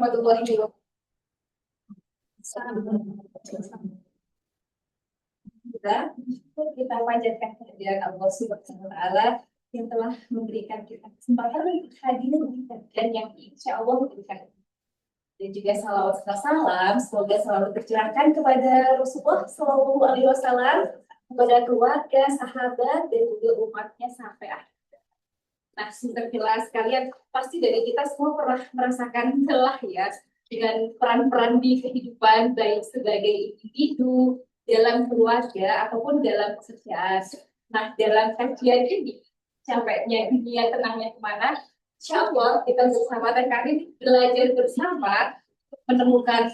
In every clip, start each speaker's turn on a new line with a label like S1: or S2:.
S1: warahmatullahi wabarakatuh. Kita panjatkan kehadiran Allah Subhanahu wa Ta'ala yang telah memberikan kita kesempatan untuk hadir dan yang insya Allah memberikan, dan juga salawat serta salam semoga selalu tercurahkan kepada Rasulullah Shallallahu Alaihi Wasallam, kepada keluarga, sahabat, dan juga umatnya sampai akhir. Nah, sebentar sekalian, pasti dari kita semua pernah merasakan lelah ya dengan peran-peran di kehidupan, baik sebagai individu, dalam keluarga, ataupun dalam pekerjaan. Nah, dalam kajian ini, capeknya dunia, tenangnya kemana? Insya Allah, kita bersama TKI belajar bersama menemukan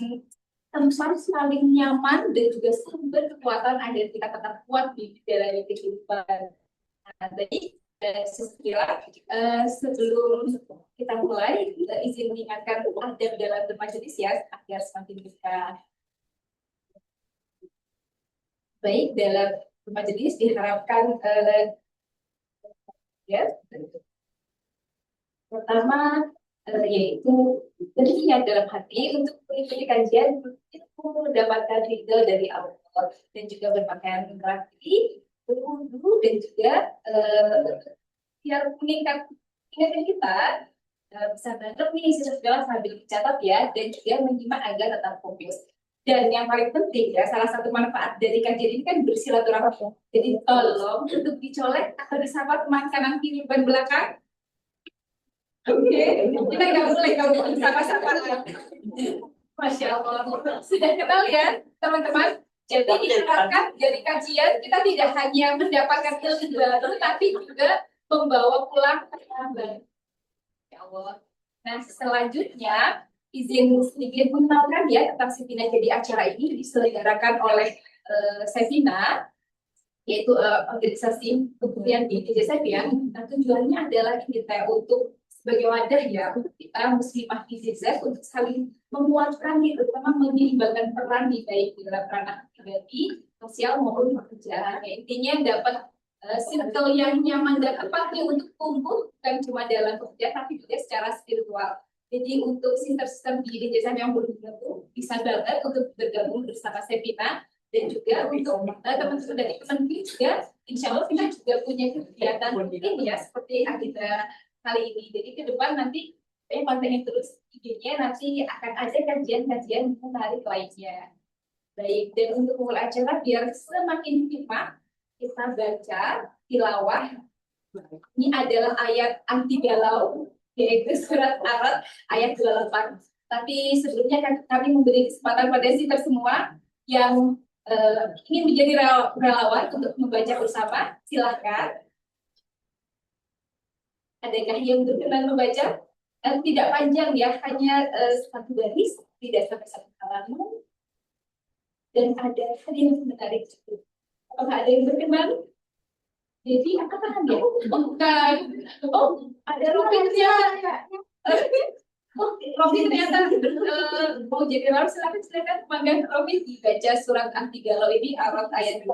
S1: tempat saling nyaman dan juga sumber kekuatan agar kita tetap kuat di dalam kehidupan. Nah, tadi sekilas sebelum kita mulai, izin mengingatkan adab dalam bermajelis ya, agar semakin bisa baik dalam bermajelis. Diharapkan ya, pertama yaitu berniat dalam hati untuk mengikuti kajian itu mendapatkan ridho dari Allah, dan juga berpakaian rapi, berwudu, dan juga biar meningkat ingatan kita bisa banget nih segala sambil dicatat ya, dan juga menyimak agar tetap fokus. Dan yang paling penting ya, salah satu manfaat dari kajian ini kan bersilaturahmi. Jadi tolong untuk dicolek atau disapa teman kanan kiri dan belakang. Oke, kita nggak boleh kalau disapa-sapa. Masya Allah, sudah kenal ya teman-teman. Jadi diharapkan dari kajian kita tidak hanya mendapatkan ilmu baru, tapi juga membawa pulang ketenangan. Ya Allah. Nah, selanjutnya izin sedikit mengenalkan ya tentang Sevina. Jadi acara ini diselenggarakan oleh Sevina, yaitu organisasi kemudian di DJ Sevian. Nah, tujuannya adalah kita untuk sebagai wadah ya untuk kita muslimah di ZZ untuk saling menguatkan, terutama menyeimbangkan peran di baik di dalam ranah pribadi, sosial maupun pekerjaan. Ya, intinya dapat circle yang nyaman dan tepat untuk tumbuh bukan cuma dalam pekerjaan tapi juga secara spiritual. Jadi untuk sister-sister di desa yang belum bergabung bisa banget untuk bergabung bersama Sevina, dan juga untuk teman-teman dari Kementerian juga, insya Allah kita juga punya kegiatan rutin ya seperti agenda kali ini. Jadi ke depan nanti pantengin terus IG-nya, nanti akan ada kajian-kajian menarik lainnya. Baik, dan untuk mulai acara biar semakin hikmah, kita baca tilawah. Ini adalah ayat anti galau, yaitu surat Arad ayat 28. Tapi sebelumnya kami memberi kesempatan pada sister semua yang ingin menjadi relawan untuk membaca bersama. Silahkan. Adakah yang berkenan membaca? Tidak panjang ya, hanya satu baris, tidak sampai satu halaman. Dan ada hadiah menarik juga. Apakah ada yang berkenan? Jadi apakah dia? Oh, bukan. Oh, ada Robinnya. Oh, Robin ternyata mau jadi relawan. Silakan Mangga Robin dibaca surat anti galau ini Arad ayat 2.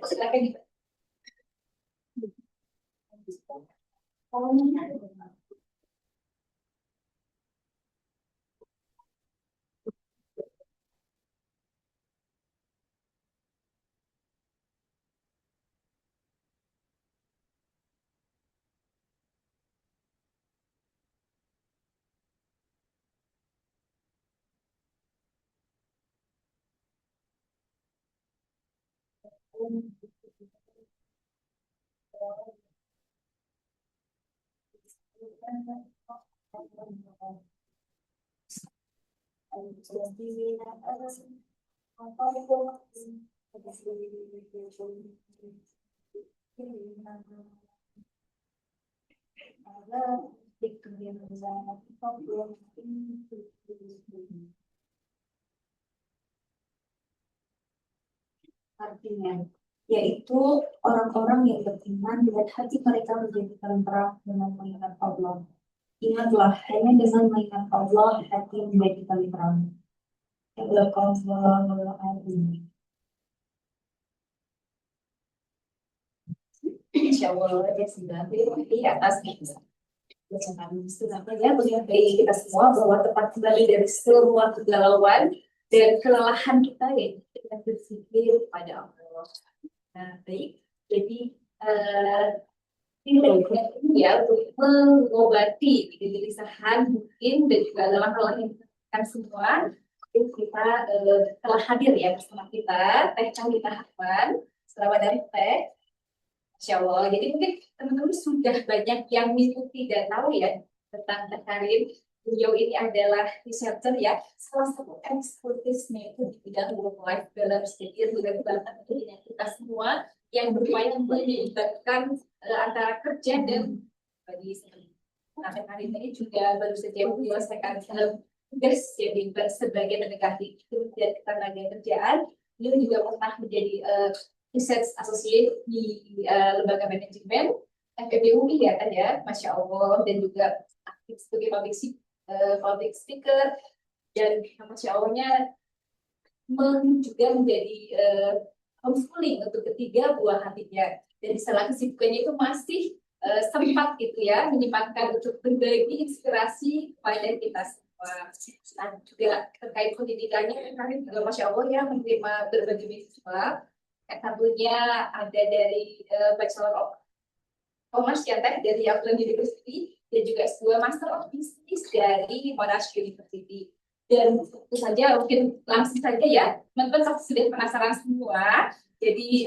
S1: Silakan dibaca. Artinya, yaitu orang-orang yang beriman dan hati mereka menjadi terang dengan mengingat Allah. Ingatlah, hanya dengan mengingat Allah hati menjadi terang. Insya Allah ya sudah di atas bacaan apa ya melihat dari kita semua bahwa tepat kembali dari semua kegalauan dan kelelahan kita ya kita berpikir kepada Allah. Nah, baik. Jadi ini ya untuk mengobati kegelisahan mungkin dan juga dalam hal yang kita semua kita telah hadir ya bersama kita Teh Calita Harman. Selamat dari Teh. Insya Allah. Jadi mungkin teman-teman sudah banyak yang mengikuti dan tahu ya tentang Teh Karin. Beliau ini adalah researcher ya, salah satu ekspertisnya itu di bidang work-life balance. Jadi sudah banget dengan kita semua yang berupaya menyeimbangkan antara kerja dan bagi sendiri. Nah, Teh Karin ini juga baru saja menyelesaikan tugas jadi sebagai tenaga dan ketenaga kerjaan. Beliau juga pernah menjadi Research Associate di lembaga manajemen FEBUI ya kan ya, Masya Allah, dan juga aktif sebagai public speaker dan Masya Allahnya juga menjadi homeschooling untuk ketiga buah hatinya. Dan di salah kesibukannya itu masih sempat gitu ya menyempatkan untuk berbagi inspirasi kepada kita semua. Nah, juga terkait pendidikannya kami juga Masya Allah ya menerima berbagai beasiswa. Satunya ada dari Bachelor of Commerce ya Teh dari Auckland University dan juga S2 Master of Business dari Monash University. Dan tentu saja mungkin langsung saja ya, teman-teman sudah penasaran semua. Jadi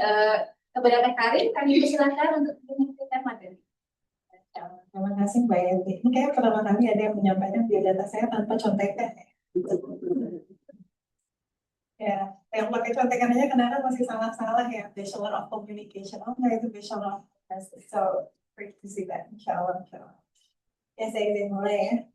S1: kepada Teh Karin kami persilakan untuk menyampaikan materi.
S2: Terima kasih Mbak Yanti. Ini kayak pertama kali ada yang menyampaikan biodata saya tanpa contekan. Ya, yang pakai contekan aja kadang masih salah-salah ya. Bachelor of Communication, oh enggak itu Bachelor of Business. So, great to see that, insyaAllah. Ya, saya izin mulai ya.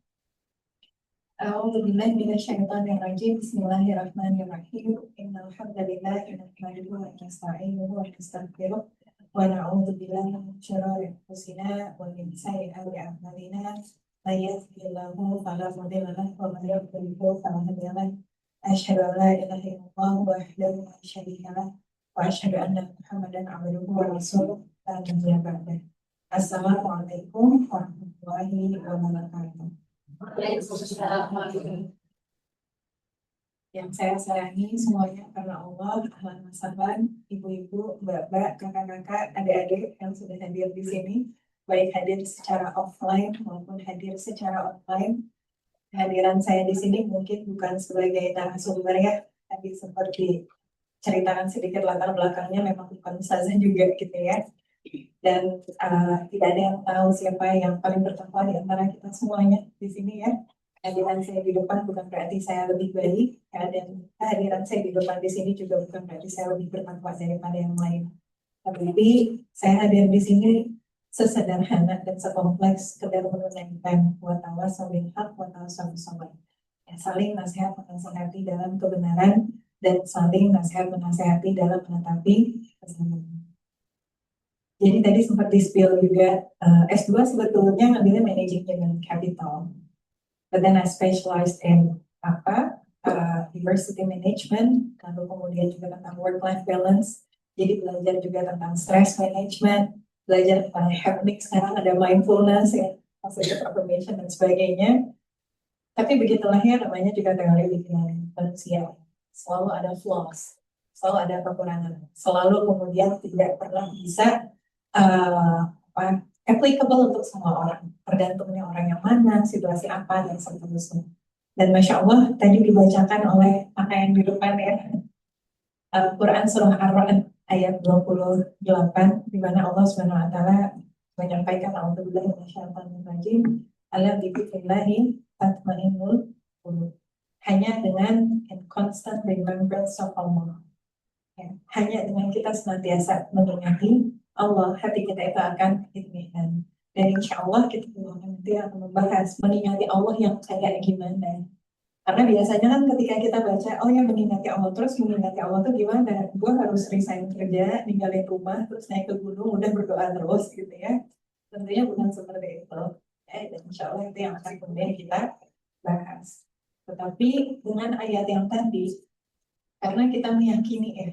S2: A'udzubillahi minasyaitonirrajim. Bismillahirrahmanirrahim. Innal hamdalillah nahmaduhu wa nasta'inuhu wa nastaghfiruh wa na'udzu billahi min syururi anfusina wa min sayyi'ati a'malina. May yahdihillahu fala mudilla lahu wa may yudlil fala hadiya lahu. أشهد أن لا إله إلا الله وحده لا شريك له وأشهد أن محمدا عبده ورسوله لا نبي بعده. السلام عليكم ورحمة الله وبركاته. Yang saya sayangi semuanya karena Allah, ahlan masaban, ibu-ibu, bapak, kakak-kakak, adik-adik yang sudah hadir di sini, baik hadir secara offline maupun hadir secara online. Kehadiran saya di sini mungkin bukan sebagai narasumber ya, tapi seperti ceritakan sedikit latar belakangnya memang bukan ustazah juga gitu ya. Dan tidak ada yang tahu siapa yang paling bertakwa di antara kita semuanya di sini ya. Kehadiran saya di depan bukan berarti saya lebih baik, ya, dan kehadiran saya di depan di sini juga bukan berarti saya lebih bertakwa daripada yang lain. Tapi saya hadir di sini sesederhana dan sekompleks sekedar menunaikan wa tawassaw bil haq wa tawassaw bis sabr. Ya, saling nasihat menasihati dalam kebenaran dan saling nasihat menasihati dalam menetapi kebenaran. Jadi tadi sempat di-spill juga S2 sebetulnya ngambilnya Managing Human Capital. But then I specialized in diversity management, lalu kemudian juga tentang work-life balance. Jadi belajar juga tentang stress management, belajar tentang happening, sekarang ada mindfulness ya, positive affirmation dan sebagainya. Tapi begitulah ya namanya juga teori bikinan manusia. Selalu ada flaws, selalu ada kekurangan, selalu kemudian tidak pernah bisa applicable untuk semua orang. Tergantungnya orang yang mana, situasi apa, dan seterusnya. Dan Masya Allah tadi dibacakan oleh anak yang di depan ya, Quran Surah Ar-Ra'd ayat 28 di mana Allah Subhanahu wa taala menyampaikan a'udzubillahi minasyaitonir rajim ala dzikrillahi tatma'innul qulub. Hanya dengan constant remembrance of Allah. Ya, hanya dengan kita senantiasa mengingati Allah, hati kita itu akan itminan. Dan insya Allah kita nanti akan membahas mengingati Allah yang kayak gimana. Karena biasanya kan ketika kita baca, oh ya mengingati Allah, terus mengingati Allah tuh gimana? Gue harus resign kerja, ninggalin rumah, terus naik ke gunung, udah berdoa terus gitu ya. Tentunya bukan seperti itu. Dan insya Allah itu yang akan kemudian kita bahas. Tetapi dengan ayat yang tadi, karena kita meyakini ya,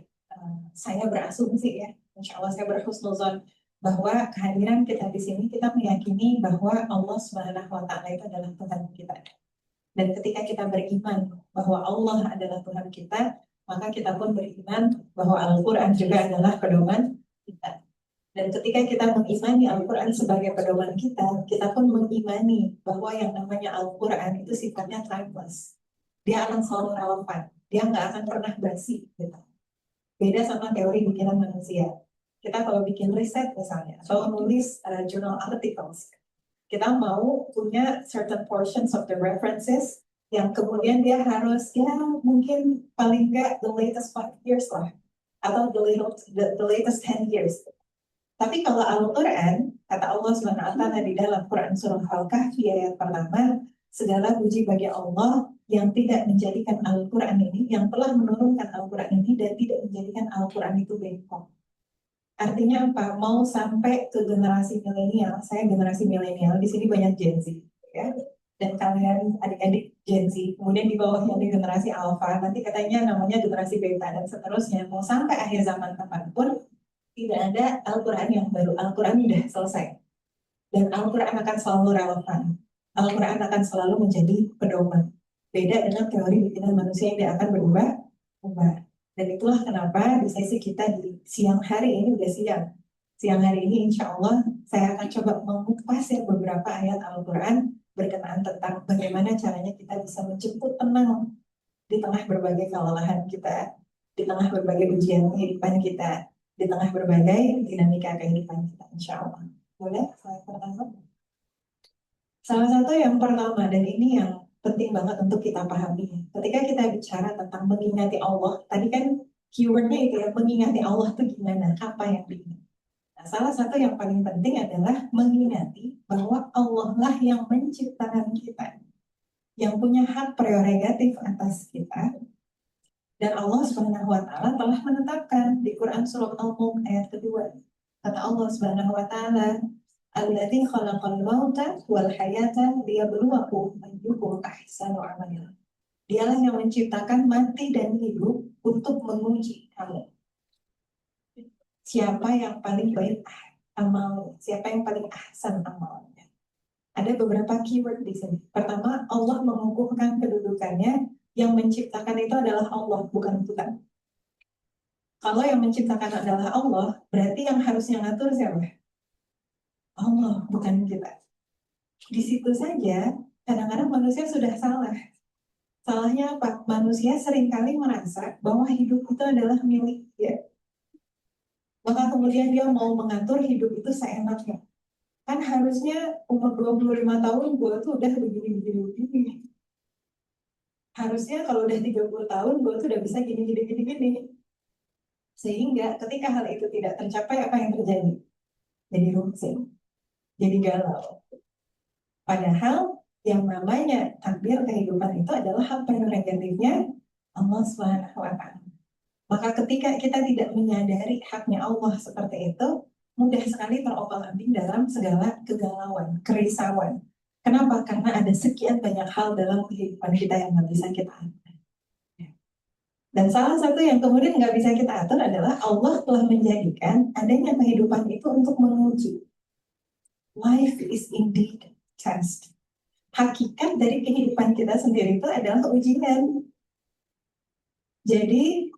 S2: saya berasumsi ya, insya Allah saya berhusnuzon bahwa kehadiran kita di sini kita meyakini bahwa Allah Subhanahu wa Ta'ala itu adalah Tuhan kita. Dan ketika kita beriman bahwa Allah adalah Tuhan kita, maka kita pun beriman bahwa Al-Quran juga adalah pedoman kita. Dan ketika kita mengimani Al-Quran sebagai pedoman kita pun mengimani bahwa yang namanya Al-Quran itu sifatnya timeless. Dia akan selalu relevan. Dia nggak akan pernah basi. Gitu. Beda sama teori bikinan manusia. Kita kalau bikin riset misalnya, atau nulis journal articles, kita mau punya certain portions of the references yang kemudian dia harus ya mungkin paling nggak the latest 5 years lah, atau the latest 10 years. Tapi kalau Al-Quran, kata Allah SWT di dalam Quran Surah Al-Kahfi ayat pertama, segala puji bagi Allah yang tidak menjadikan Al-Quran ini, yang telah menurunkan Al-Quran ini dan tidak menjadikan Al-Quran itu bengkok. Artinya apa? Mau sampai ke generasi milenial, saya generasi milenial, di sini banyak Gen Z, ya. Dan kalian adik-adik Gen Z, kemudian di bawahnya ada generasi Alpha, nanti katanya namanya generasi Beta dan seterusnya. Mau sampai akhir zaman kapanpun, tidak ada Al-Quran yang baru. Al-Quran sudah selesai. Dan Al-Quran akan selalu relevan. Al-Quran akan selalu menjadi pedoman. Beda dengan teori bikinan manusia yang tidak akan berubah. Dan itulah kenapa di sesi kita di siang hari ini, udah siang. Siang hari ini insya Allah saya akan coba mengupas ya beberapa ayat Al-Quran berkenaan tentang bagaimana caranya kita bisa menjemput tenang di tengah berbagai kelelahan kita, di tengah berbagai ujian kehidupan kita, di tengah berbagai dinamika kehidupan kita, insya Allah. Boleh? Salah satu yang pertama, dan ini yang penting banget untuk kita pahami. Ketika kita bicara tentang mengingati Allah, tadi kan keywordnya itu ya, mengingati Allah itu gimana, apa yang diingat. Nah, salah satu yang paling penting adalah mengingati bahwa Allah lah yang menciptakan kita, yang punya hak prerogatif atas kita. Dan Allah Subhanahu wa Ta'ala telah menetapkan di Quran Surah Al-Mulk ayat kedua. Kata Allah Subhanahu wa Ta'ala, "Alladzi khalaqal mauta wal hayata liyabluwakum ayyukum ahsanu amala." Dialah yang menciptakan mati dan hidup untuk menguji kamu. Siapa yang paling baik amal, siapa yang paling ahsan amalnya. Ada beberapa keyword di sini. Pertama, Allah mengukuhkan kedudukannya, yang menciptakan itu adalah Allah, bukan kita. Kalau yang menciptakan adalah Allah, berarti yang harusnya ngatur siapa? Allah, bukan kita. Di situ saja, kadang-kadang manusia sudah salah. Salahnya apa? Manusia seringkali merasa bahwa hidup itu adalah milik dia. Maka kemudian dia mau mengatur hidup itu seenaknya. Kan harusnya umur 25 tahun gue tuh udah begini. Harusnya kalau udah 30 tahun gue tuh udah bisa gini. Sehingga ketika hal itu tidak tercapai, apa yang terjadi? Jadi runsing, jadi galau. Padahal yang namanya takdir kehidupan itu adalah hak prerogatifnya Allah Subhanahu wa Ta'ala. Maka ketika kita tidak menyadari haknya Allah seperti itu, mudah sekali terombang-ambing dalam segala kegalauan, kerisauan. Kenapa? Karena ada sekian banyak hal dalam kehidupan kita yang nggak bisa kita atur. Dan salah satu yang kemudian nggak bisa kita atur adalah Allah telah menjadikan adanya kehidupan itu untuk menguji. Life is indeed test. Hakikat dari kehidupan kita sendiri itu adalah ujian. Jadi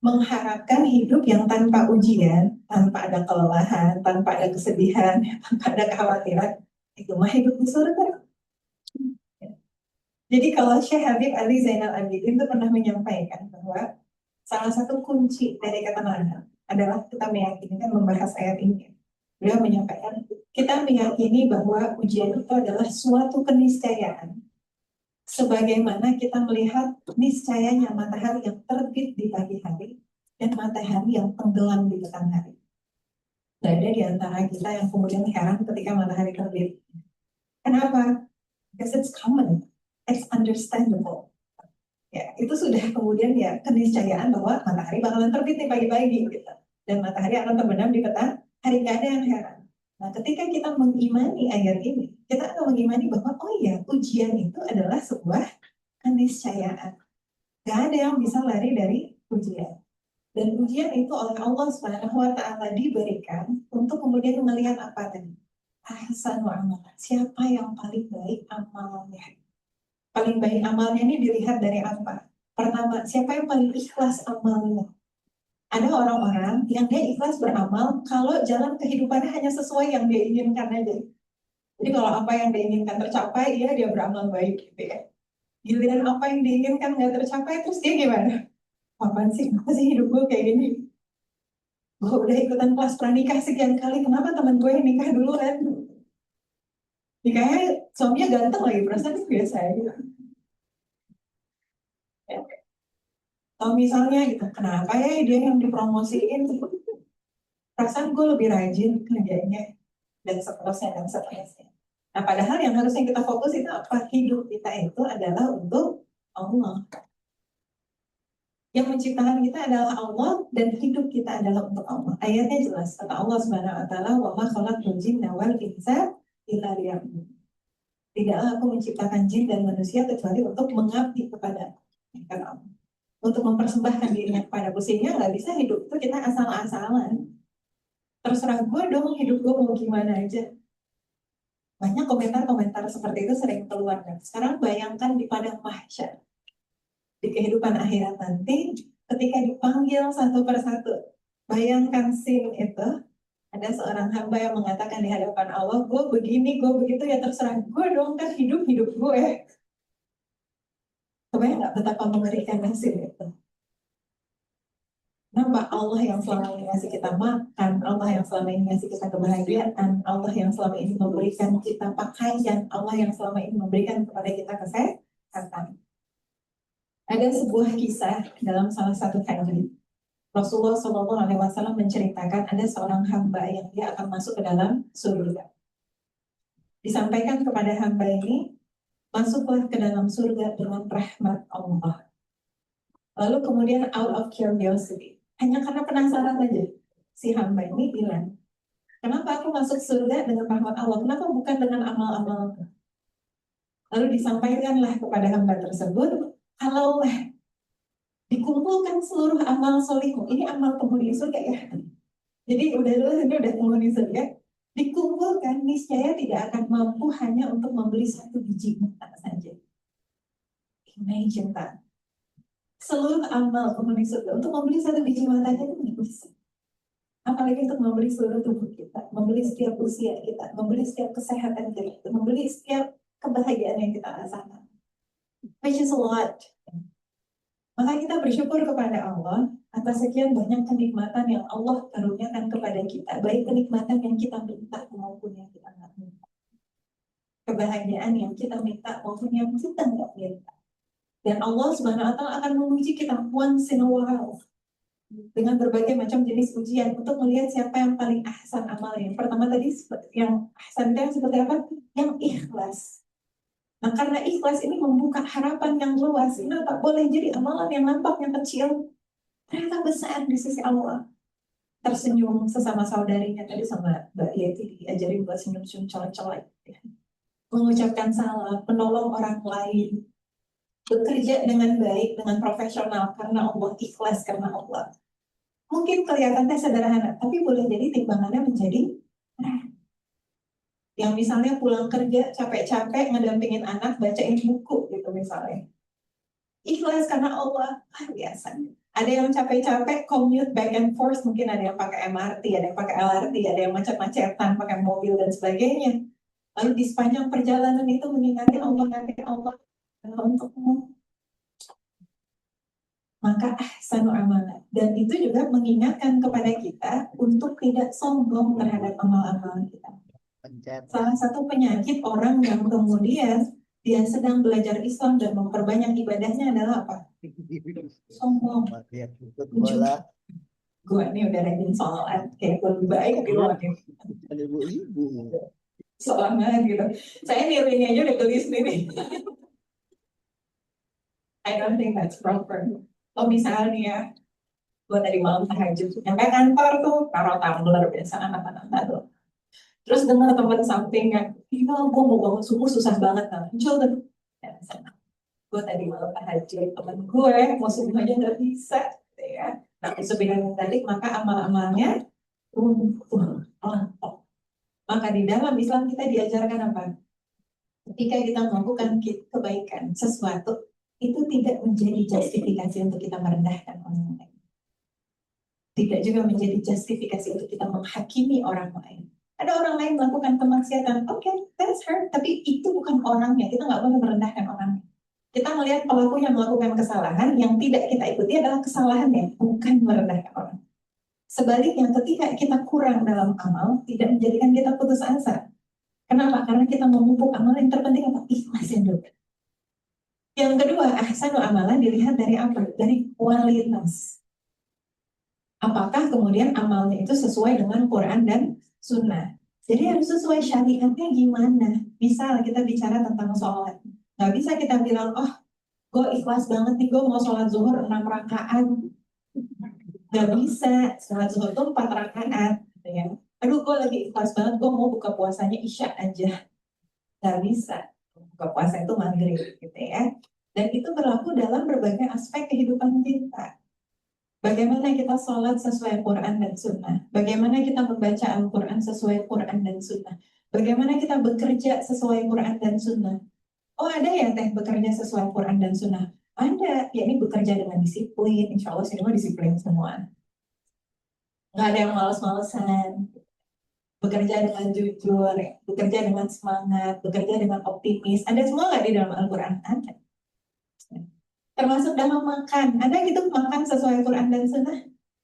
S2: mengharapkan hidup yang tanpa ujian, tanpa ada kelelahan, tanpa ada kesedihan, tanpa ada kekhawatiran, itu mah hidup di surga. Jadi kalau Syekh Habib Ali Zainal Abidin itu pernah menyampaikan bahwa salah satu kunci dari ketenangan adalah kita meyakini, kan membahas ayat ini. Beliau menyampaikan, kita meyakini bahwa ujian itu adalah suatu keniscayaan. Sebagaimana kita melihat niscayanya matahari yang terbit di pagi hari dan matahari yang tenggelam di petang hari. Tidak ada di antara kita yang kemudian heran ketika matahari terbit. Kenapa? Because it's common. It's understandable. Ya, itu sudah kemudian ya keniscayaan bahwa matahari bakalan terbit nih pagi-pagi gitu. Dan matahari akan terbenam di petang hari, nggak ada yang heran. Nah, ketika kita mengimani ayat ini, kita akan mengimani bahwa oh iya, ujian itu adalah sebuah keniscayaan. Nggak ada yang bisa lari dari ujian. Dan ujian itu oleh Allah Subhanahu wa Ta'ala diberikan untuk kemudian melihat apa tadi? Ahsanu amalan. Siapa yang paling baik amalnya? Paling baik amalnya ini dilihat dari apa? Pertama, siapa yang paling ikhlas amalnya? Ada orang-orang yang dia ikhlas beramal kalau jalan kehidupannya hanya sesuai yang dia inginkan aja. Jadi kalau apa yang diinginkan tercapai, ya dia beramal baik gitu ya. Giliran apa yang diinginkan nggak tercapai, terus dia gimana? Apaan sih? Kenapa sih hidup gue kayak gini? Gue udah ikutan kelas pranikah sekian kali, kenapa teman gue yang nikah dulu kan? Nikahnya suaminya ganteng lagi, perasaan biasa aja. Ya. Atau misalnya gitu, kenapa ya dia yang dipromosiin? Perasaan gue lebih rajin kerjanya, dan seterusnya, dan seterusnya. Nah, padahal yang harusnya kita fokus itu apa? Hidup kita itu adalah untuk Allah. Yang menciptakan kita adalah Allah dan hidup kita adalah untuk Allah. Ayatnya jelas, kata Allah Subhanahu wa taala, "Wa ma khalaqtul jinna wal insa illa liya'budun." Tidaklah aku menciptakan jin dan manusia kecuali untuk mengabdi kepada Allah. Untuk mempersembahkan dirinya kepada sehingga nggak bisa hidup itu kita asal-asalan. Terserah gue dong hidup gue mau gimana aja. Banyak komentar-komentar seperti itu sering keluar. Sekarang bayangkan di padang mahsyar, di kehidupan akhirat nanti, ketika dipanggil satu persatu, bayangkan scene itu, ada seorang hamba yang mengatakan di hadapan Allah, gue begini, gue begitu, ya terserah gue dong, kan hidup gue. Kebayang nggak betapa mengerikan nasib itu? Kenapa Allah yang selama ini ngasih kita makan, Allah yang selama ini ngasih kita kebahagiaan, Allah yang selama ini memberikan kita pakaian, Allah yang selama ini memberikan kepada kita kesehatan. Ada sebuah kisah dalam salah satu hadis. Rasulullah Shallallahu Alaihi Wasallam menceritakan ada seorang hamba yang dia akan masuk ke dalam surga. Disampaikan kepada hamba ini, masuklah ke dalam surga dengan rahmat Allah. Lalu kemudian out of curiosity, hanya karena penasaran aja, si hamba ini bilang, kenapa aku masuk surga dengan rahmat Allah? Kenapa bukan dengan amal-amal? Lalu disampaikanlah kepada hamba tersebut, kalaulah dikumpulkan seluruh amal solihmu, ini amal penghuni surga ya. Jadi ini udah penghuni surga, dikumpulkan niscaya tidak akan mampu hanya untuk membeli satu biji mata saja. Imagine that. Seluruh amal penghuni surga untuk membeli satu biji matanya itu tidak bisa. Apalagi untuk membeli seluruh tubuh kita, membeli setiap usia kita, membeli setiap kesehatan kita, membeli setiap kebahagiaan yang kita rasakan. Which is a lot. Maka kita bersyukur kepada Allah atas sekian banyak kenikmatan yang Allah karuniakan kepada kita, baik kenikmatan yang kita minta maupun yang kita nggak minta, kebahagiaan yang kita minta maupun yang kita nggak minta. Dan Allah Subhanahu wa Ta'ala akan menguji kita once in a while dengan berbagai macam jenis ujian untuk melihat siapa yang paling ahsan amalnya. Pertama tadi yang ahsan itu yang seperti apa? Yang ikhlas. Nah, karena ikhlas ini membuka harapan yang luas. Kenapa? Boleh jadi amalan yang nampaknya kecil, ternyata besar di sisi Allah. Tersenyum sesama saudarinya, tadi sama Mbak Yeti diajarin buat senyum-senyum colek-colek. Mengucapkan salam, menolong orang lain, bekerja dengan baik, dengan profesional, karena Allah, ikhlas karena Allah. Mungkin kelihatannya sederhana, tapi boleh jadi timbangannya menjadi yang misalnya pulang kerja capek-capek ngedampingin anak bacain buku gitu misalnya. Ikhlas karena Allah, biasa. Ada yang capek-capek commute back and forth, mungkin ada yang pakai MRT, ada yang pakai LRT, ada yang macet-macetan, pakai mobil dan sebagainya. Lalu di sepanjang perjalanan itu mengingatkan Allah untukmu. Maka ahsanu amalan. Dan itu juga mengingatkan kepada kita untuk tidak sombong terhadap amal-amal kita. Salah satu penyakit orang yang kemudian dia sedang belajar Islam dan memperbanyak ibadahnya adalah apa? Sombong. Gue ini udah rajin sholat, kayak lebih baik di luar ini. Soalnya gitu. Saya nilainya aja udah geli sendiri. I don't think that's proper. Oh misalnya, gue tadi malam tahajud, nyampe kantor tuh, taruh tumbler biasa anak-anak tuh. Terus dengar teman sampingnya, iya gue mau bangun subuh susah banget kan. Muncul tuh, gue tadi malam tahajud, temen gue mau subuh aja nggak bisa, gitu ya. Nah, sebenarnya tadi maka amal-amalnya runtuh, rontok. Maka di dalam Islam kita diajarkan apa? Ketika kita melakukan kebaikan, sesuatu itu tidak menjadi justifikasi untuk kita merendahkan orang lain. Tidak juga menjadi justifikasi untuk kita menghakimi orang lain. Ada orang lain melakukan kemaksiatan, oke, that's her, tapi itu bukan orangnya. Kita nggak boleh merendahkan orangnya. Kita melihat pelaku yang melakukan kesalahan, yang tidak kita ikuti adalah kesalahannya, bukan merendahkan orang. Sebaliknya, ketika kita kurang dalam amal, tidak menjadikan kita putus asa. Kenapa? Karena kita memupuk amal yang terpenting apa? Ikhlasin dulu. Yang kedua, ahsanu amalan dilihat dari apa? Dari kualitas. Apakah kemudian amalnya itu sesuai dengan Quran dan Sunnah? Jadi harus sesuai syariatnya gimana? Misal kita bicara tentang sholat. Nggak bisa kita bilang, oh gue ikhlas banget nih, gue mau sholat zuhur 6 rakaat. Nggak bisa, sholat zuhur itu 4 rakaat. Gitu ya. Aduh gue lagi ikhlas banget, gue mau buka puasanya Isya aja. Nggak bisa. Buka puasa itu maghrib gitu ya. Dan itu berlaku dalam berbagai aspek kehidupan kita. Bagaimana kita sholat sesuai Quran dan Sunnah? Bagaimana kita membaca Al-Quran sesuai Quran dan Sunnah? Bagaimana kita bekerja sesuai Quran dan Sunnah? Oh ada ya teh bekerja sesuai Quran dan Sunnah? Ada, ya ini bekerja dengan disiplin. Insya Allah semua disiplin semua. Nggak ada yang males-malesan. Bekerja dengan jujur, bekerja dengan semangat, bekerja dengan optimis. Ada semua nggak di dalam Al-Quran? Ada. Termasuk dalam makan. Ada gitu makan sesuai Quran dan Sunnah?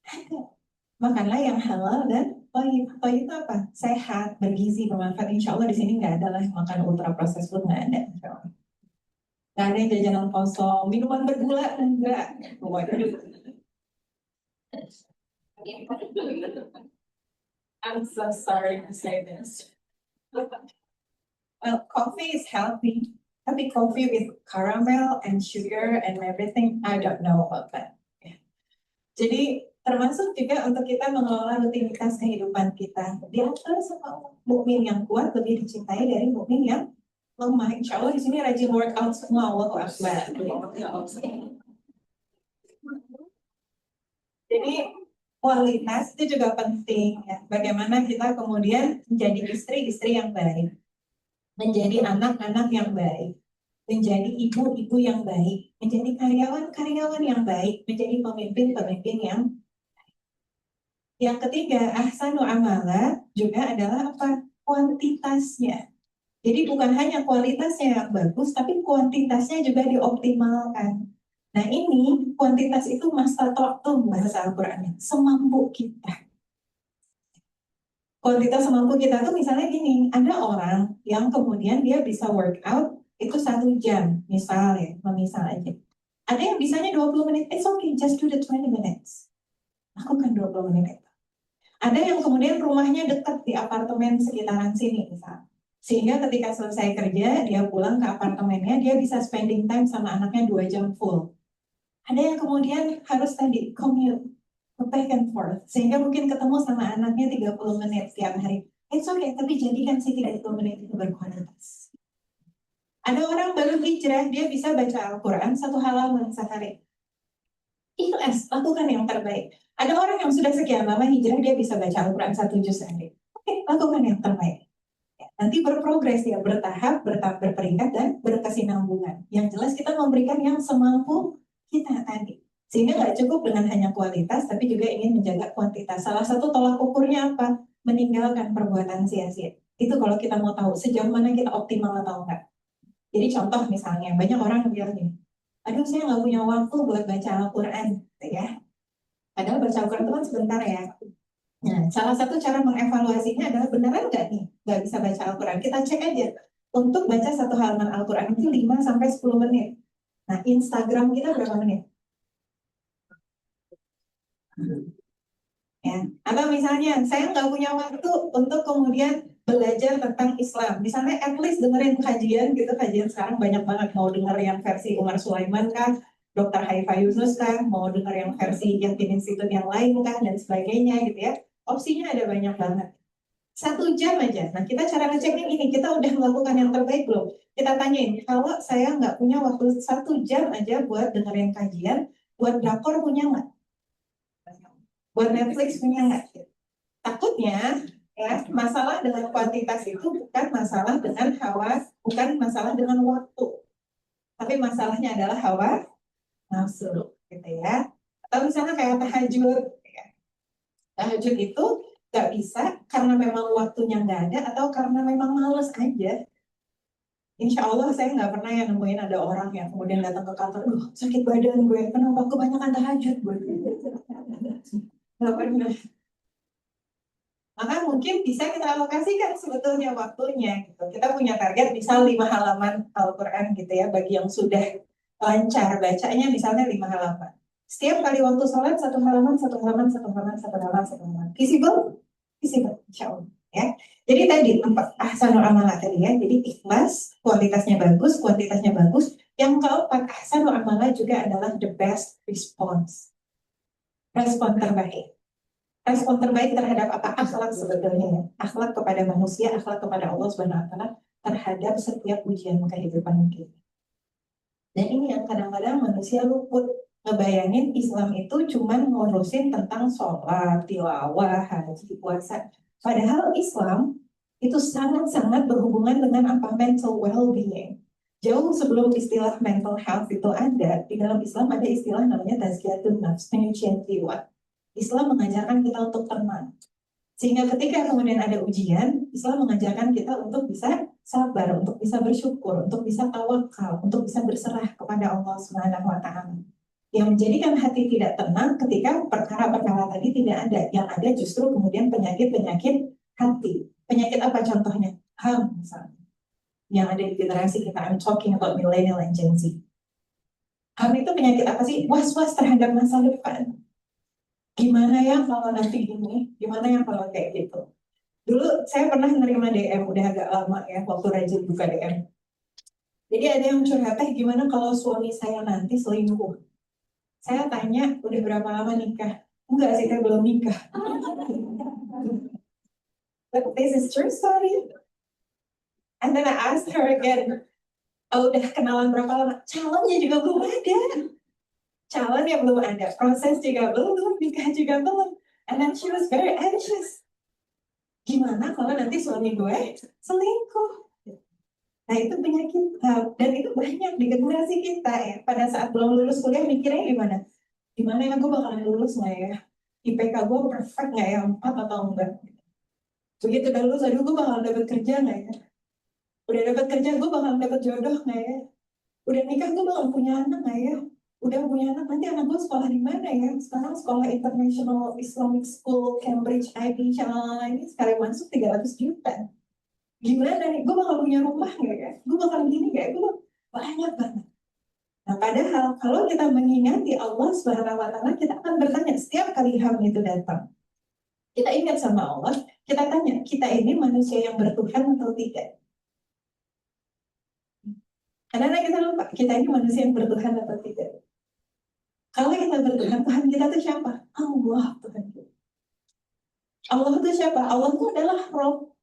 S2: Ada. Makanlah yang halal dan toyib. Toyib itu apa? Sehat, bergizi, bermanfaat. Insya Allah di sini nggak ada lah makan ultra processed food, nggak ada. Insya Allah. Nggak ada yang jajanan kosong, minuman bergula, enggak. I'm so sorry to say this. Well, coffee is healthy. Tapi coffee with caramel and sugar and everything, I don't know about that. Jadi termasuk juga untuk kita mengelola rutinitas kehidupan kita. Diatur sama mukmin yang kuat lebih dicintai dari mukmin yang lemah. Insya Allah di sini rajin workout semua. Allahu Akbar. Jadi kualitas itu juga penting ya. Bagaimana kita kemudian menjadi istri-istri yang baik, menjadi anak-anak yang baik, menjadi ibu-ibu yang baik, menjadi karyawan-karyawan yang baik, menjadi pemimpin-pemimpin yang baik. Yang ketiga, ahsanu amala juga adalah apa? Kuantitasnya. Jadi bukan hanya kualitasnya yang bagus, tapi kuantitasnya juga dioptimalkan. Nah ini, kuantitas itu mastata'tum bahasa Al-Qurannya, semampu kita. Kuantitas semampu kita tuh misalnya gini, ada orang yang kemudian dia bisa workout itu 1 jam, misalnya, memisal aja. Ada yang bisanya 20 menit, it's okay, just do the 20 minutes. Lakukan 20 menit. Ada yang kemudian rumahnya dekat di apartemen sekitaran sini, misal. Sehingga ketika selesai kerja, dia pulang ke apartemennya, dia bisa spending time sama anaknya 2 jam full. Ada yang kemudian harus tadi commute, back and forth, sehingga mungkin ketemu sama anaknya 30 menit setiap hari. It's okay, tapi jadikan si 30 menit itu berkualitas. Ada orang baru hijrah, dia bisa baca Al-Quran 1 halaman sehari. Ikhlas, lakukan yang terbaik. Ada orang yang sudah sekian lama hijrah, dia bisa baca Al-Quran 1 juz sehari. Oke, lakukan yang terbaik. Nanti berprogres ya, bertahap, berperingkat, dan berkesinambungan. Yang jelas kita memberikan yang semampu kita tadi. Sehingga nggak cukup dengan hanya kualitas, tapi juga ingin menjaga kuantitas. Salah satu tolak ukurnya apa? Meninggalkan perbuatan sia-sia. Itu kalau kita mau tahu sejauh mana kita optimal atau enggak. Jadi contoh misalnya, banyak orang yang bilang gini, aduh saya nggak punya waktu buat baca Al-Quran, gitu ya. Padahal baca Al-Quran itu kan sebentar ya. Nah, salah satu cara mengevaluasinya adalah beneran nggak nih nggak bisa baca Al-Quran. Kita cek aja. Untuk baca 1 halaman Al-Quran itu 5-10 menit. Nah, Instagram kita berapa menit? Ya. Atau misalnya, saya nggak punya waktu untuk kemudian belajar tentang Islam. Misalnya, at least dengerin kajian gitu. Kajian sekarang banyak banget. Mau denger yang versi Umar Sulaiman kah? Dr. Haifa Yunus kah? Mau denger yang versi Yakin Institute yang lain kah? Dan sebagainya gitu ya. Opsinya ada banyak banget. 1 jam aja. Nah, kita cara ngeceknya gini, kita udah melakukan yang terbaik belum? Kita tanyain, kalau saya nggak punya waktu 1 jam aja buat dengerin kajian, buat drakor punya nggak? Buat Netflix punya nggak? Takutnya ya masalah dengan kuantitas itu bukan masalah dengan hawa, bukan masalah dengan waktu, tapi masalahnya adalah hawa nafsu, gitu ya. Atau misalnya kayak tahajud, ya. Tahajud itu nggak bisa karena memang waktunya nggak ada atau karena memang males aja. Insya Allah saya nggak pernah yang nemuin ada orang yang kemudian datang ke kantor, sakit badan gue, kenapa kebanyakan tahajud gue. Nggak pernah. Maka mungkin bisa kita alokasikan sebetulnya waktunya gitu. Kita punya target misal 5 halaman Al-Quran gitu ya, bagi yang sudah lancar bacanya misalnya 5 halaman. Setiap kali waktu sholat 1 halaman, 1 halaman, 1 halaman, 1 halaman, 1 halaman. Visible? Visible, insya Allah. Ya. Jadi tadi 4 ahsanul amalah tadi ya. Jadi ikhlas, kuantitasnya bagus. Yang keempat ahsanul amalah juga adalah the best response. Respon terbaik. Respon terbaik terhadap apa? Akhlak sebetulnya ya. Akhlak kepada manusia, akhlak kepada Allah Subhanahu wa taala terhadap setiap ujian kehidupan kita. Dan ini yang kadang-kadang manusia luput. Ngebayangin Islam itu cuma ngurusin tentang sholat, tilawah, haji, puasa. Padahal Islam itu sangat-sangat berhubungan dengan apa? Mental well-being. Jauh sebelum istilah mental health itu ada, di dalam Islam ada istilah namanya tazkiyatun nafs, penyucian jiwa. Islam mengajarkan kita untuk tenang. Sehingga ketika kemudian ada ujian, Islam mengajarkan kita untuk bisa sabar, untuk bisa bersyukur, untuk bisa tawakal, untuk bisa berserah kepada Allah Subhanahu wa taala. Yang menjadikan hati tidak tenang ketika perkara-perkara tadi tidak ada. Yang ada justru kemudian penyakit-penyakit hati. Penyakit apa contohnya? Ham misalnya. Yang ada di generasi kita, I'm talking about millennial and Gen Z. Ham itu penyakit apa sih? Was-was terhadap masa depan. Gimana ya kalau nanti gini, gimana ya kalau kayak gitu. Dulu saya pernah menerima DM, udah agak lama ya, waktu rajin buka DM. Jadi ada yang curhat, gimana kalau suami saya nanti selingkuh? Saya tanya, udah berapa lama nikah? Enggak sih, saya belum nikah. But this is true story. And then I asked her again, udah kenalan berapa lama? Calonnya juga belum ada. Calonnya belum ada, proses juga belum, nikah juga belum. And then she was very anxious. Gimana kalau nanti suami gue selingkuh? Nah itu penyakit, dan itu banyak di generasi kita ya. Pada saat belum lulus kuliah mikirnya gimana? Gimana ya gue bakalan lulus nggak ya? IPK gue perfect nggak ya, 4 atau enggak? Begitu udah lulus, aduh gue bakalan dapet kerja nggak ya? Udah dapet kerja, gue bakalan dapet jodoh nggak ya? Udah nikah, gue bakalan punya anak nggak ya? Udah punya anak, nanti anak gue sekolah di mana ya? Sekarang sekolah International Islamic School, Cambridge, IB, ini sekali masuk 300 juta. Gimana nih, gue bakal punya rumah nggak ya? Gue bakal gini nggak ya? Gue banyak banget. Nah padahal kalau kita mengingati Allah Subhanahu wa taala, kita akan bertanya setiap kali ham itu datang. Kita ingat sama Allah, kita tanya, kita ini manusia yang bertuhan atau tidak? Karena kita lupa, kita ini manusia yang bertuhan atau tidak. Kalau kita bertuhan, Tuhan kita itu siapa? Allah Tuhan kita. Allah itu siapa? Allah itu adalah Rob,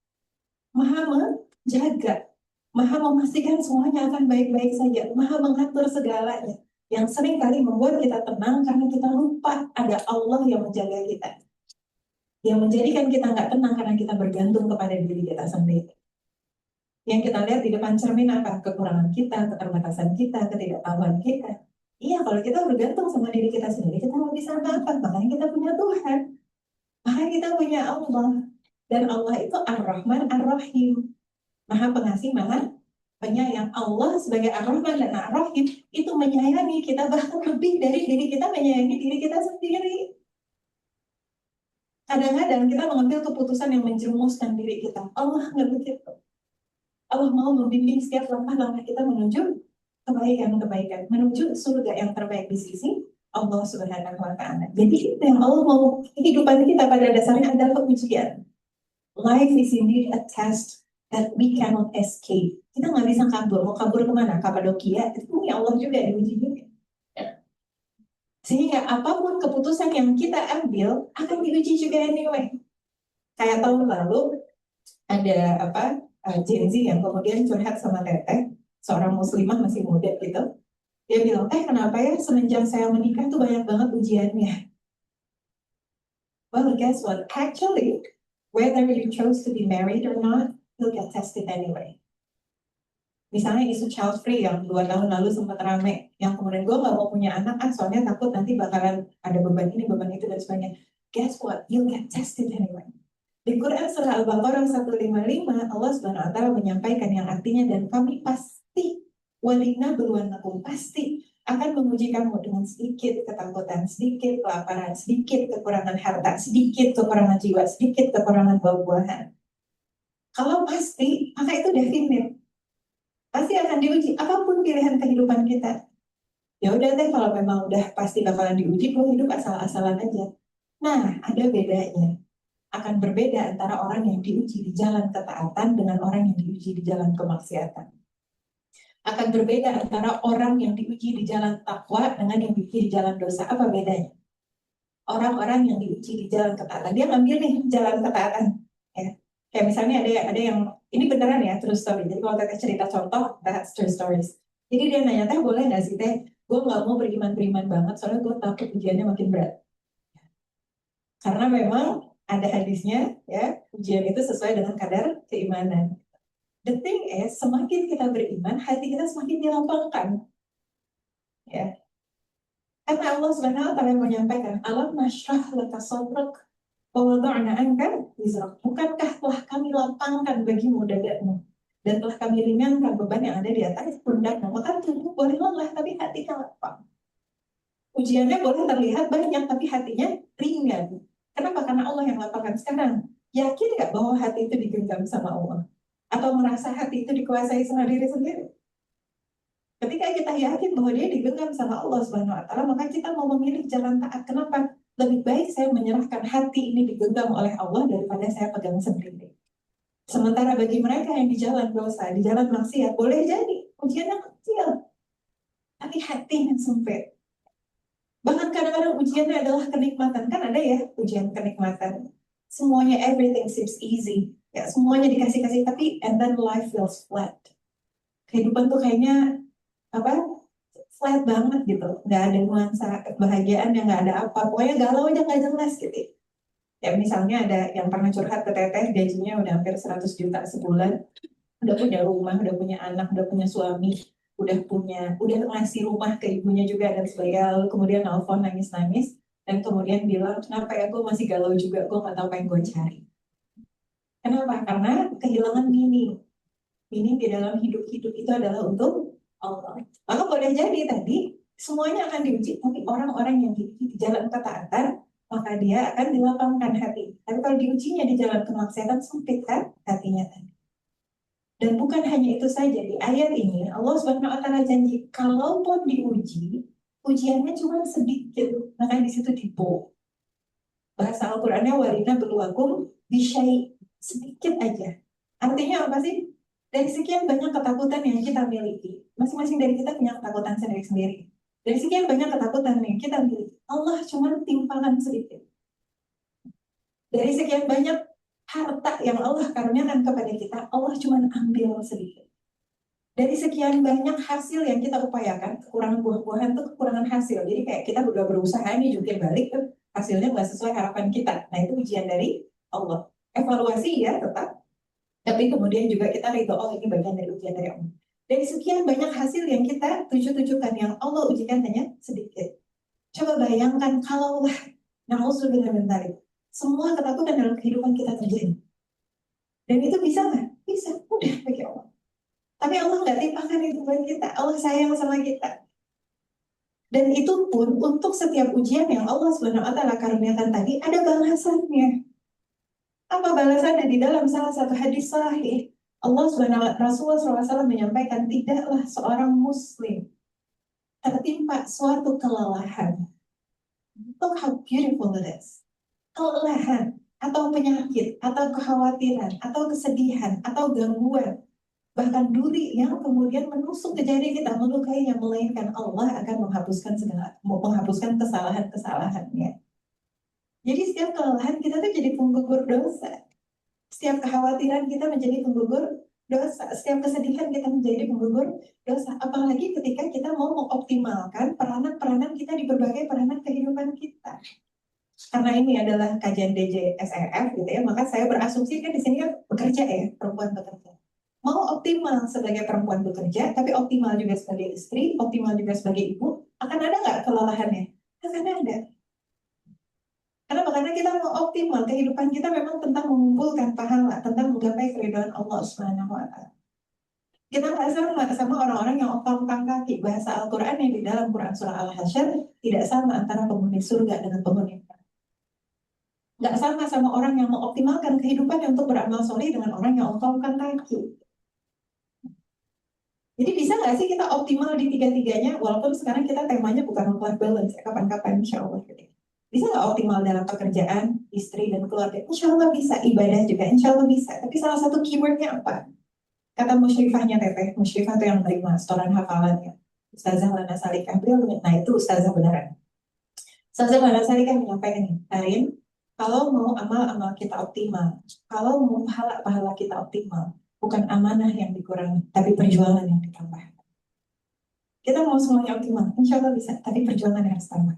S2: Maha menjaga, Maha memastikan semuanya akan baik-baik saja, Maha mengatur segalanya. Yang sering kali membuat kita tenang karena kita lupa ada Allah yang menjaga kita. Yang menjadikan kita nggak tenang karena kita bergantung kepada diri kita sendiri. Yang kita lihat di depan cermin apa? Kekurangan kita, keterbatasan kita, ketidaktahuan kita. Iya, kalau kita bergantung sama diri kita sendiri, kita mau bisa apa? Makanya kita punya Tuhan. Makanya kita punya Allah. Dan Allah itu Ar-Rahman, Ar-Rahim. Maha pengasih, maha penyayang. Allah sebagai Ar-Rahman dan Ar-Rahim itu menyayangi kita bahkan lebih dari diri kita menyayangi diri kita sendiri. Kadang-kadang kita mengambil keputusan yang menjerumuskan diri kita. Allah nggak begitu. Allah mau membimbing setiap langkah-langkah kita menuju kebaikan-kebaikan, menuju surga yang terbaik di sisi Allah Subhanahu wa taala. Jadi itu yang Allah mau, kehidupan kita pada dasarnya adalah ujian. Life is indeed a test that we cannot escape. Kita nggak bisa kabur. Mau kabur kemana? Kapadokia, itu punya Allah juga diuji juga. Sehingga apapun keputusan yang kita ambil akan diuji juga anyway. Kayak tahun lalu ada Gen Z yang kemudian curhat sama Teteh, seorang muslimah masih muda gitu. Dia bilang, kenapa ya semenjak saya menikah tuh banyak banget ujiannya. Well, guess what? Actually, whether you chose to be married or not, you'll get tested anyway. Misalnya isu child free yang 2 tahun lalu sempat rame, yang kemudian gue nggak mau punya anak, soalnya takut nanti bakalan ada beban ini, beban itu, dan sebagainya. Guess what? You'll get tested anyway. Di Quran surah Al-Baqarah 155, Allah Subhanahu wa Ta'ala menyampaikan yang artinya, dan kami pasti walina beluanakum, pasti akan menguji kamu dengan sedikit ketakutan, sedikit kelaparan, sedikit kekurangan harta, sedikit kekurangan jiwa, sedikit kekurangan buah-buahan. Kalau pasti, maka itu definite. Pasti akan diuji, apapun pilihan kehidupan kita. Ya udah deh, kalau memang udah pasti bakalan diuji, gue hidup asal-asalan aja. Nah, ada bedanya. Akan berbeda antara orang yang diuji di jalan ketaatan dengan orang yang diuji di jalan kemaksiatan. Akan berbeda antara orang yang diuji di jalan takwa dengan yang diuji di jalan dosa. Apa bedanya? Orang-orang yang diuji di jalan ketaatan, dia ngambil nih jalan ketaatan. Ya. Kayak misalnya ada yang, ini beneran ya, true story. Jadi kalau Teteh cerita contoh, that's true stories. Jadi dia nanya, Teh boleh nggak sih Teh? Gue nggak mau beriman-beriman banget, soalnya gue takut ujiannya makin berat. Karena memang ada hadisnya, ya, ujian itu sesuai dengan kadar keimanan. The thing is, semakin kita beriman, hati kita semakin dilapangkan. Ya. Karena Allah Subhanahu wa Ta'ala menyampaikan, alam nashrah laka sadrak wa wada'na anka wizrak. Bukankah telah kami lapangkan bagimu dadamu dan telah kami ringankan beban yang ada di atas pundakmu. Maka tubuh boleh lelah, tapi hatinya lapang. Ujiannya boleh terlihat banyak, tapi hatinya ringan. Kenapa? Karena Allah yang lapangkan. Sekarang, yakin nggak bahwa hati itu digenggam sama Allah? Atau merasa hati itu dikuasai sama diri sendiri? Ketika kita yakin bahwa dia digenggam sama Allah Subhanahu wa Ta'ala, maka kita mau memilih jalan taat. Kenapa? Lebih baik saya menyerahkan hati ini digenggam oleh Allah daripada saya pegang sendiri. Sementara bagi mereka yang di jalan dosa, di jalan maksiat, boleh jadi ujiannya kecil, tapi hati yang sempit. Bahkan kadang-kadang ujiannya adalah kenikmatan. Kan ada ya ujian kenikmatan. Semuanya, everything seems easy. Ya, semuanya dikasih-kasih, tapi and then life feels flat. Kehidupan tuh kayaknya flat banget gitu, nggak ada nuansa kebahagiaan, yang nggak ada apa, pokoknya galau aja nggak jelas gitu. Ya misalnya ada yang pernah curhat ke Teteh, gajinya udah hampir 100 juta sebulan, udah punya rumah, udah punya anak, udah punya suami, udah ngasih rumah ke ibunya juga dan sebagainya, lalu kemudian nelfon nangis-nangis dan kemudian bilang, kenapa ya gue masih galau juga, gue nggak tahu apa yang gue cari. Kenapa? Karena kehilangan meaning di dalam hidup-hidup itu adalah untuk Allah. Maka boleh jadi tadi semuanya akan diuji, tapi orang-orang yang diuji di jalan ketaatan, maka dia akan dilapangkan hati. Tapi kalau diujinya di jalan kemaksiatan, sempit kan hatinya tadi. Dan bukan hanya itu saja, di ayat ini Allah Subhanahu wa Ta'ala janji, kalaupun diuji, ujiannya cuma sedikit, maka di situ dibo. Bahasa Al-Qur'annya walina beluakum bisyai, sedikit aja. Artinya apa sih? Dari sekian banyak ketakutan yang kita miliki, masing-masing dari kita punya ketakutan sendiri-sendiri. Dari sekian banyak ketakutan yang kita miliki, Allah cuma timpakan sedikit. Dari sekian banyak harta yang Allah karuniakan kepada kita, Allah cuma ambil sedikit. Dari sekian banyak hasil yang kita upayakan, kekurangan buah-buahan itu kekurangan hasil. Jadi kayak kita udah berusaha nih jungkir balik, hasilnya nggak sesuai harapan kita. Nah itu ujian dari Allah. Evaluasi ya tetap, tapi kemudian juga kita ridho, oh ini bagian dari ujian dari Allah. Dari sekian banyak hasil yang kita tujukan, yang Allah ujikan hanya sedikit. Coba bayangkan kalaulah, na'udzubillah min dzalik, semua ketakutan dalam kehidupan kita terjadi. Dan itu bisa nggak? Bisa, udah bagi Allah. Tapi Allah nggak timpakan itu buat kita. Allah sayang sama kita. Dan itu pun untuk setiap ujian yang Allah Subhanahu wa Ta'ala karuniakan tadi, ada balasannya. Apa balasannya? Di dalam salah satu hadis sahih, Allah Subhanahu Rasulullah SAW menyampaikan, tidaklah seorang muslim tertimpa suatu kelelahan. Look how beautiful it is. Kelelahan, atau penyakit, atau kekhawatiran, atau kesedihan, atau gangguan, bahkan duri yang kemudian menusuk ke jari kita, melukainya, melainkan Allah akan menghapuskan kesalahan-kesalahannya. Jadi setiap kelelahan kita tuh jadi penggugur dosa. Setiap kekhawatiran kita menjadi penggugur dosa. Setiap kesedihan kita menjadi penggugur dosa. Apalagi ketika kita mau mengoptimalkan peranan-peranan kita di berbagai peranan kehidupan kita. karena ini adalah kajian DJSEF gitu ya, maka saya berasumsi kan di sini kan bekerja ya, perempuan bekerja. Mau optimal sebagai perempuan bekerja, tapi optimal juga sebagai istri, optimal juga sebagai ibu, akan ada nggak kelelahannya? Akan ada. Karena kita mau optimal, kehidupan kita memang tentang mengumpulkan pahala, tentang menggapai keridhaan Allah Subhanahu wa Ta'ala. Kita nggak sama orang-orang yang opang-opang kaki. Bahasa Al-Quran yang di dalam Quran Surah Al-Hasyr tidak sama antara penghuni surga dengan penghuni neraka. Nggak sama orang yang mengoptimalkan kehidupan untuk beramal soleh dengan orang yang opang-opang kaki. Jadi bisa nggak sih kita optimal di tiga-tiganya, walaupun sekarang kita temanya bukan work-life balance, ya, kapan-kapan insya Allah. Bisa nggak optimal dalam pekerjaan, istri, dan keluarga? Insya Allah bisa. Ibadah juga insya Allah bisa. Tapi salah satu keywordnya apa? Kata musyrifahnya Teteh, musyrifah itu yang menerima setoran hafalannya. Ustazah Lana Salikah, beliau nah itu Ustazah beneran. Ustazah Lana Salikah menyampaikan ini, Karin, kalau mau amal-amal kita optimal, kalau mau pahala-pahala kita optimal, bukan amanah yang dikurangi, tapi perjuangan yang ditambah. Kita mau semuanya optimal, insya Allah bisa, tapi perjuangan harus tambah.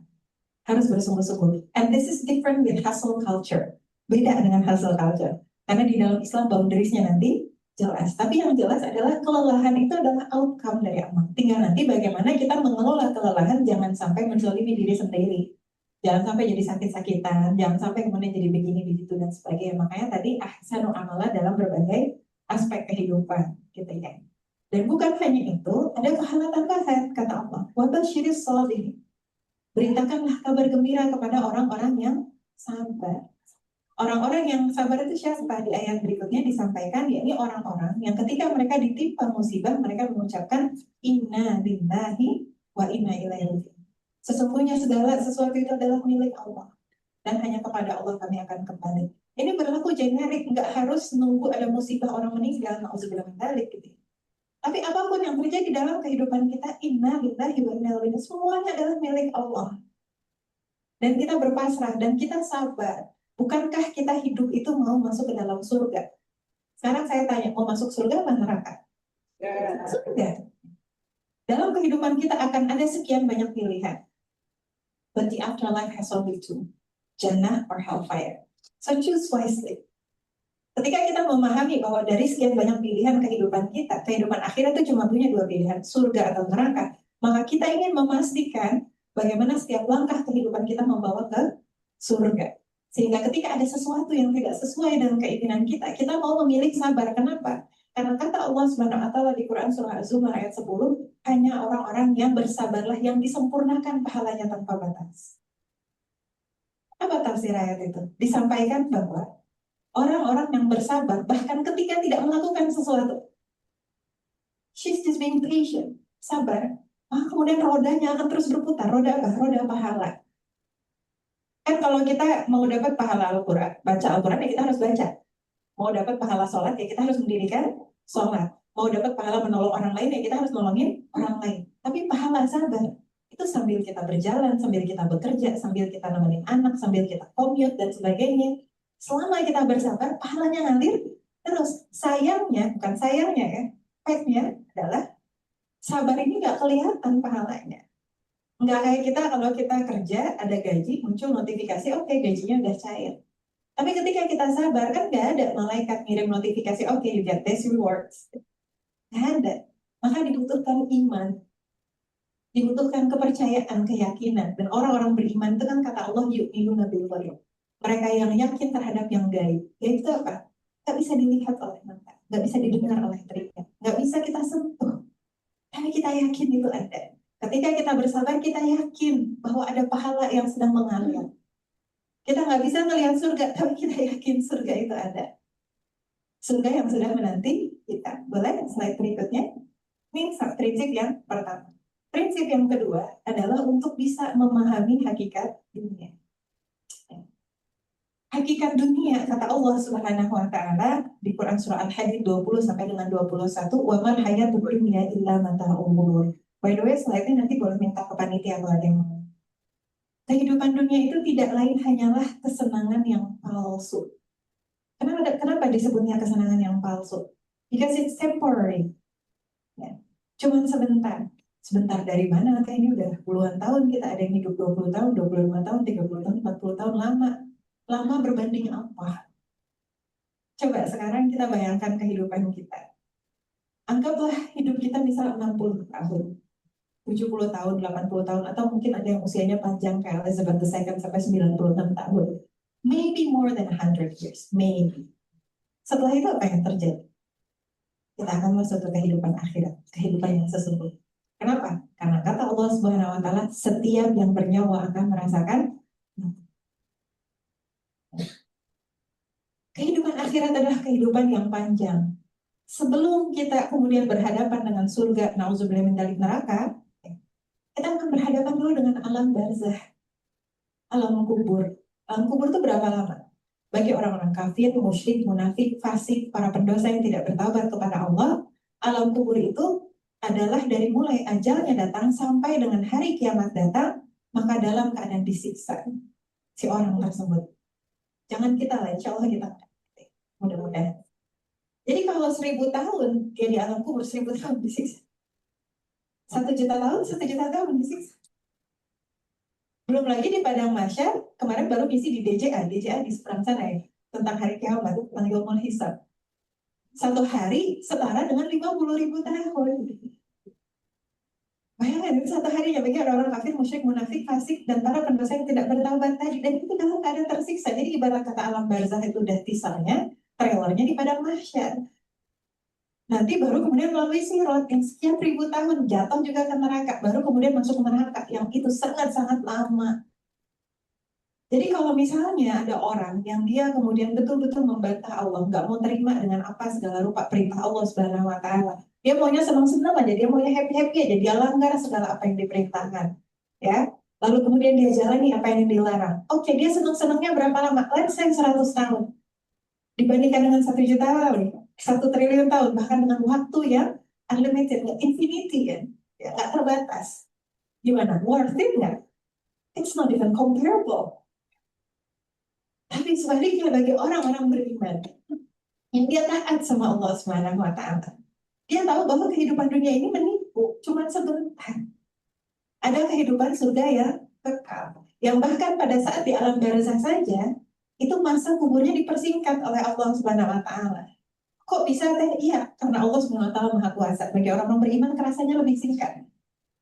S2: Harus bersungguh-sungguh. And this is different with hustle culture. Beda dengan hustle culture. Karena di dalam Islam boundariesnya nanti jelas. Tapi yang jelas adalah kelelahan itu adalah outcome dari amal. Tinggal nanti bagaimana kita mengelola kelelahan, jangan sampai menzalimi diri sendiri. Jangan sampai jadi sakit-sakitan, jangan sampai kemudian jadi begini, begitu, dan sebagainya. Makanya tadi ahsanu amala dalam berbagai aspek kehidupan. Gitu ya. Dan bukan hanya itu, ada pahala tambahan, kata Allah. Wabashiris sholihin. Beritakanlah kabar gembira kepada orang-orang yang sabar. Orang-orang yang sabar itu siapa? Di ayat berikutnya disampaikan, yakni orang-orang yang ketika mereka ditimpa musibah, mereka mengucapkan inna lillahi wa inna ilaihi raji'un. Sesungguhnya segala sesuatu itu adalah milik Allah, dan hanya kepada Allah kami akan kembali. Ini berlaku generik, nggak harus nunggu ada musibah orang meninggal, nauzubillah min dzalik gitu. Tapi apapun yang terjadi dalam kehidupan kita, inna lillahi wa inna ilaihi raji'un, semuanya adalah milik Allah. Dan kita berpasrah, dan kita sabar. Bukankah kita hidup itu mau masuk ke dalam surga? Sekarang saya tanya, mau masuk surga atau neraka? Surga. Dalam kehidupan kita akan ada sekian banyak pilihan. But the afterlife has only two, Jannah or hellfire. So choose wisely. Ketika kita memahami bahwa dari sekian banyak pilihan kehidupan kita, kehidupan akhirat itu cuma punya dua pilihan, surga atau neraka, maka kita ingin memastikan bagaimana setiap langkah kehidupan kita membawa ke surga. Sehingga ketika ada sesuatu yang tidak sesuai dengan keinginan kita, kita mau memilih sabar. Kenapa? Karena kata Allah Subhanahu wa Ta'ala di Quran Surah Az-Zumar ayat 10, hanya orang-orang yang bersabarlah yang disempurnakan pahalanya tanpa batas. Apa tafsir ayat itu? Disampaikan bahwa orang-orang yang bersabar, bahkan ketika tidak melakukan sesuatu, she's just being patient, sabar. Kemudian rodanya akan terus berputar. Roda apa? Roda pahala. Kan kalau kita mau dapat pahala Al-Quran, baca Al-Quran ya kita harus baca. Mau dapat pahala sholat ya kita harus mendirikan sholat. Mau dapat pahala menolong orang lain ya kita harus nolongin orang lain. Tapi pahala sabar itu sambil kita berjalan, sambil kita bekerja, sambil kita nemenin anak, sambil kita commute dan sebagainya. Selama kita bersabar, pahalanya ngalir terus. Sayangnya, bukan sayangnya ya, fact-nya adalah sabar ini nggak kelihatan pahalanya. Nggak kayak kita kalau kita kerja, ada gaji, muncul notifikasi, oke, gajinya udah cair. Tapi ketika kita sabar, kan nggak ada malaikat ngirim notifikasi, oke, you get this rewards. Nggak ada. Maka dibutuhkan iman. Dibutuhkan kepercayaan, keyakinan. Dan orang-orang beriman itu kan kata Allah, yu'minuna bil ghaib. Mereka yang yakin terhadap yang gaib. Gaib itu apa? Nggak bisa dilihat oleh mata. Nggak bisa didengar oleh telinga. Nggak bisa kita sentuh. Tapi kita yakin itu ada. Ketika kita bersabar, kita yakin bahwa ada pahala yang sedang mengalir. Kita nggak bisa melihat surga, tapi kita yakin surga itu ada. Surga yang sudah menanti kita. Boleh slide berikutnya? Ini prinsip yang pertama. Prinsip yang kedua adalah untuk bisa memahami hakikat dunia. Hakikat dunia, kata Allah Subhanahu wa Ta'ala di Quran Surah Al-Hadid 20 sampai dengan 21, wa man hayatud dunya illa mata'ul ghurur. By the way, slide-nya nanti boleh minta ke panitia kalau ada yang mau. Kehidupan dunia itu tidak lain hanyalah kesenangan yang palsu. Kenapa disebutnya kesenangan yang palsu? Because it's temporary. Ya. Cuman sebentar. Sebentar dari mana? Kayak ini udah puluhan tahun kita ada yang hidup 20 tahun, 25 tahun, 30 tahun, 40 tahun, lama. Lama berbanding apa? Coba sekarang kita bayangkan kehidupan kita. Anggaplah hidup kita misal 60 tahun, 70 tahun, 80 tahun, atau mungkin ada yang usianya panjang kayak Elizabeth II sampai 96 tahun. Maybe more than 100 years, maybe. Setelah itu apa yang terjadi? Kita akan masuk ke kehidupan akhirat, kehidupan yang sesungguhnya. Kenapa? Karena kata Allah Subhanahu wa taala, setiap yang bernyawa akan merasakan kehidupan akhirat adalah kehidupan yang panjang. Sebelum kita kemudian berhadapan dengan surga, nauzubillah min dzalik, neraka, kita akan berhadapan dulu dengan alam barzah, alam kubur. Alam kubur itu berapa lama? Bagi orang-orang kafir, musyrik, munafik, fasik, para pendosa yang tidak bertaubat kepada Allah, alam kubur itu adalah dari mulai ajalnya datang sampai dengan hari kiamat datang, maka dalam keadaan disiksa si orang tersebut. Jangan kita lah, insya Allah kita mudah-mudahan. Jadi kalau 1000 tahun dia di alam kubur, 1000 tahun disiksa. 1 juta tahun, 1 juta tahun disiksa. Belum lagi di padang mahsyar, kemarin baru misi di DJA di seberang sana ya, tentang hari kiamat, tentang yaumul hisab. 1 hari setara dengan 50.000 tahun. Bayangkan, 1 hari ya bagi orang-orang kafir, musyrik, munafik, fasik, dan para pendosa yang tidak bertaubat tadi. Dan itu dalam keadaan tersiksa. Jadi ibarat kata alam barzah itu udah teasernya, trailernya di padang mahsyar. Nanti baru kemudian melalui sirat yang sekian ribu tahun jatuh juga ke neraka, baru kemudian masuk ke neraka yang itu sangat-sangat lama. Jadi kalau misalnya ada orang yang dia kemudian betul-betul membantah Allah, nggak mau terima dengan apa segala rupa perintah Allah Subhanahu Wa Taala, dia maunya senang-senang aja, dia maunya happy-happy aja, dia langgar segala apa yang diperintahkan, ya. Lalu kemudian dia jalani apa yang dilarang. Oke, dia senang-senangnya berapa lama? Let's say 100 tahun. Dibandingkan dengan 1 juta tahun, 1 triliun tahun, bahkan dengan waktu yang unlimited, infinity kan, ya nggak terbatas. Gimana? Worth it nggak? It's not even comparable. Tapi sebaliknya bagi orang-orang beriman yang dia taat sama Allah Subhanahu Wa Taala, dia tahu bahwa kehidupan dunia ini menipu, cuma sebentar. Ada kehidupan surga yang kekal, yang bahkan pada saat di alam barzah saja itu masa kuburnya dipersingkat oleh Allah Subhanahu Wa Taala. Kok bisa teh? Iya, karena Allah Subhanahu Wa Taala Maha Kuasa. Bagi orang-orang beriman kerasanya lebih singkat,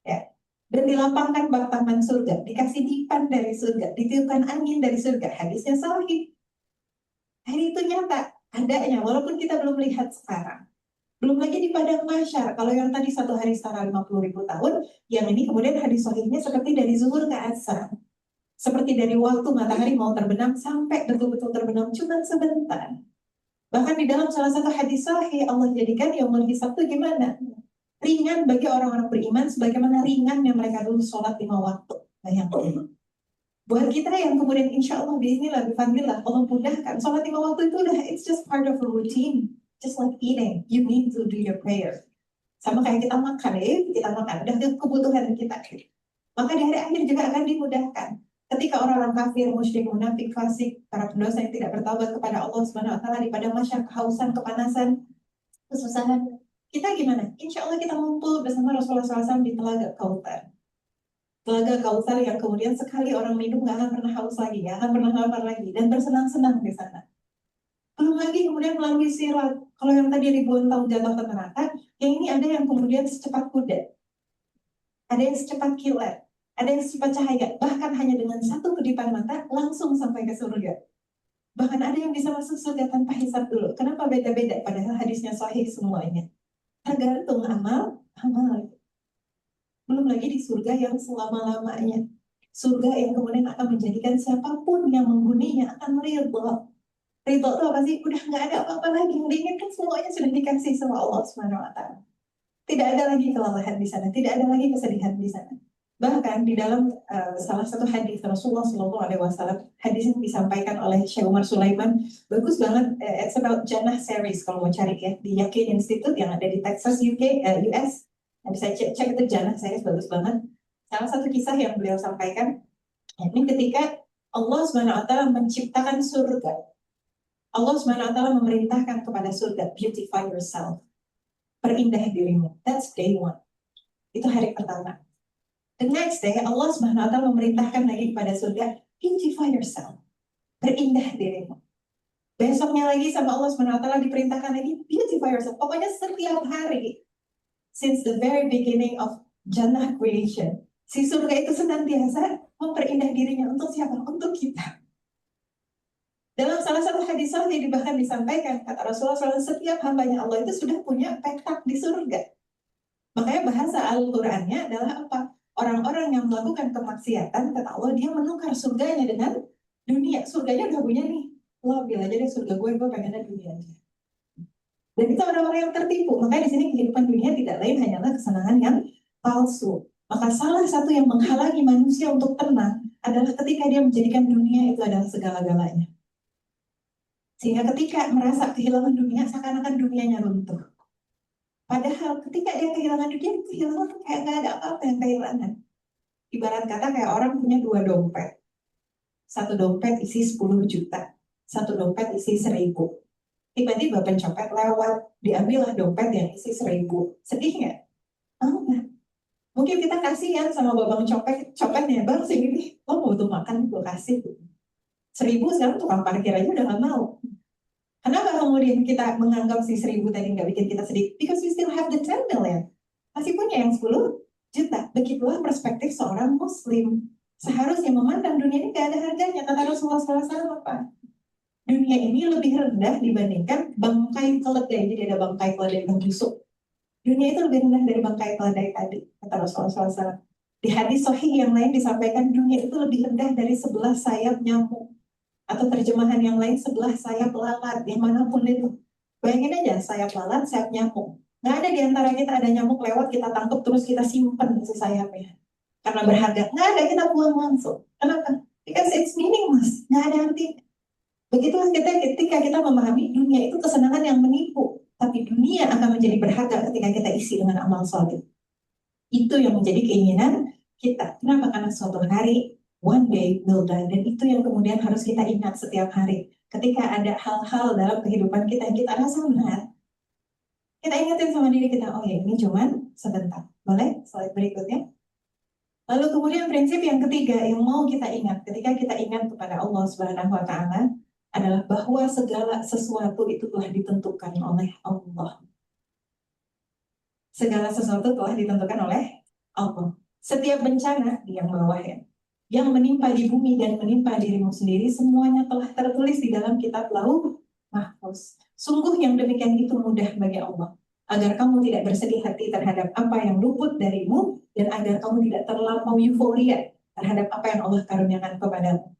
S2: ya. Dan dilapangkan bak taman surga, dikasih dipan dari surga, ditiupkan angin dari surga. Hadisnya sahih. Hari itu nyata adanya, walaupun kita belum lihat sekarang. Belum lagi di padang mahsyar. Kalau yang tadi 1 hari setara 50.000 tahun, yang ini kemudian hadis sahihnya seperti dari zuhur ke asar. Seperti dari waktu matahari mau terbenam sampai betul-betul terbenam cuma sebentar. Bahkan di dalam salah satu hadis sahih Allah jadikan yaumul hisab itu gimana? Ringan bagi orang-orang beriman sebagaimana ringan yang mereka dulu sholat 5 waktu. Bayangkan. Buat kita yang kemudian insya Allah bismillah, bifadlillah, Allah mudahkan. Sholat 5 waktu itu udah, it's just part of a routine. Just like eating, you need to do your prayer. Sama kayak kita makan ya, kita makan, udah kebutuhan kita. Maka di hari akhir juga akan dimudahkan. Ketika orang-orang kafir, musyrik, munafik, fasik, para pendosa yang tidak bertaubat kepada Allah Subhanahu Wa Taala di padang mahsyar, kehausan, kepanasan, kesusahan, kita gimana? Insya Allah kita ngumpul bersama Rasulullah SAW di Telaga Kautsar. Telaga Kautsar yang kemudian sekali orang minum nggak akan pernah haus lagi, nggak akan pernah lapar lagi, dan bersenang-senang di sana. Belum lagi kemudian melalui sirat. Kalau yang tadi ribuan tahun jatuh ke neraka, yang ini ada yang kemudian secepat kuda, ada yang secepat kilat, ada yang secepat cahaya, bahkan hanya dengan satu kedipan mata langsung sampai ke surga. Bahkan ada yang bisa masuk surga tanpa hisab dulu. Kenapa beda-beda? Padahal hadisnya sahih semuanya. Tergantung amal. Belum lagi di surga yang selama-lamanya. Surga yang kemudian akan menjadikan siapapun yang menghuninya akan ridho. Ridho itu apa sih? Udah nggak ada apa-apa lagi. Yang diinginkan semuanya sudah dikasih sama Allah Subhanahu Wa Taala. Tidak ada lagi kelelahan di sana. Tidak ada lagi kesedihan di sana. Bahkan di dalam salah satu hadis Rasulullah SAW, hadis yang disampaikan oleh Syekh Umar Sulaiman, bagus banget. It's about Jannah series kalau mau cari ya di Yakin Institute yang ada di Texas, UK, US. Nah, bisa cek itu Jannah series, bagus banget. Salah satu kisah yang beliau sampaikan, ini ketika Allah SWT menciptakan surga. Allah SWT memerintahkan kepada surga, beautify yourself, perindah dirimu. That's day one. Itu hari pertama. The next day, Allah Subhanahu wa Ta'ala memerintahkan lagi kepada surga, beautify yourself, berindah dirimu. Besoknya lagi sama Allah Subhanahu wa Ta'ala diperintahkan lagi, beautify yourself. Pokoknya setiap hari, since the very beginning of Jannah creation, si surga itu senantiasa memperindah dirinya untuk siapa? Untuk kita. Dalam salah satu hadis sahih bahkan disampaikan, kata Rasulullah SAW, setiap hambanya Allah itu sudah punya petak di surga. Makanya bahasa Al-Qur'annya adalah apa? Orang-orang yang melakukan kemaksiatan, kata Allah, dia menukar surganya dengan dunia. Surganya udah punya nih. Lo ambil aja deh surga gue pengennya dunia aja. Dan itu orang-orang yang tertipu. Makanya di sini kehidupan dunia tidak lain hanyalah kesenangan yang palsu. Maka salah satu yang menghalangi manusia untuk tenang adalah ketika dia menjadikan dunia itu adalah segala-galanya. Sehingga ketika merasa kehilangan dunia, seakan-akan dunianya runtuh. Padahal ketika dia kehilangan dunia, kehilangan tuh kayak gak ada apa-apa yang kehilangan. Ibarat kata kayak orang punya 2 dompet. Satu dompet isi 10 juta. Satu dompet isi 1.000. Tiba-tiba pencopet lewat, diambillah dompet yang isi 1.000. Sedih nggak? Enggak. Mungkin kita kasihan sama babang copetnya, bang sini, lo mau butuh makan, gue kasih. 1.000 sekarang tukang parkir aja udah gak mau. Kenapa kemudian kita menganggap si 1.000 tadi nggak bikin kita sedih? Because we still have the 10 million. Masih punya yang 10 juta. Begitulah perspektif seorang muslim. Seharusnya memandang dunia ini gak ada harganya. Kata Rasulullah SAW apa? Dunia ini lebih rendah dibandingkan bangkai keledai. Jadi ada bangkai keledai yang busuk. Dunia itu lebih rendah dari bangkai keledai tadi, kata Rasulullah SAW. Di hadis sahih yang lain disampaikan dunia itu lebih rendah dari 11 sayap nyamuk. Atau terjemahan yang lain 11 sayap lalat, yang manapun itu. Bayangin aja sayap lalat, sayap nyamuk. Nggak ada di antara kita ada nyamuk lewat, kita tangkap terus kita simpen si sayapnya. Karena berharga. Nggak ada, kita buang langsung. Kenapa? Because it's meaningless. Nggak ada artinya. Begitulah kita ketika kita memahami dunia itu kesenangan yang menipu. Tapi dunia akan menjadi berharga ketika kita isi dengan amal soleh. Itu yang menjadi keinginan kita. Kenapa? Karena suatu hari, one day will die. Dan itu yang kemudian harus kita ingat setiap hari. Ketika ada hal-hal dalam kehidupan kita yang kita rasa benar, kita ingatin sama diri kita, oh ya ini cuman sebentar. Boleh? Slide berikutnya. Lalu kemudian prinsip yang ketiga yang mau kita ingat ketika kita ingat kepada Allah Subhanahu wa Ta'ala adalah bahwa segala sesuatu itu telah ditentukan oleh Allah. Segala sesuatu telah ditentukan oleh Allah. Setiap bencana yang bawah ya, yang menimpa di bumi dan menimpa dirimu sendiri, semuanya telah tertulis di dalam kitab Lauh Mahfuz. Sungguh yang demikian itu mudah bagi Allah, agar kamu tidak bersedih hati terhadap apa yang luput darimu, dan agar kamu tidak terlampau euforia terhadap apa yang Allah karuniakan kepadamu.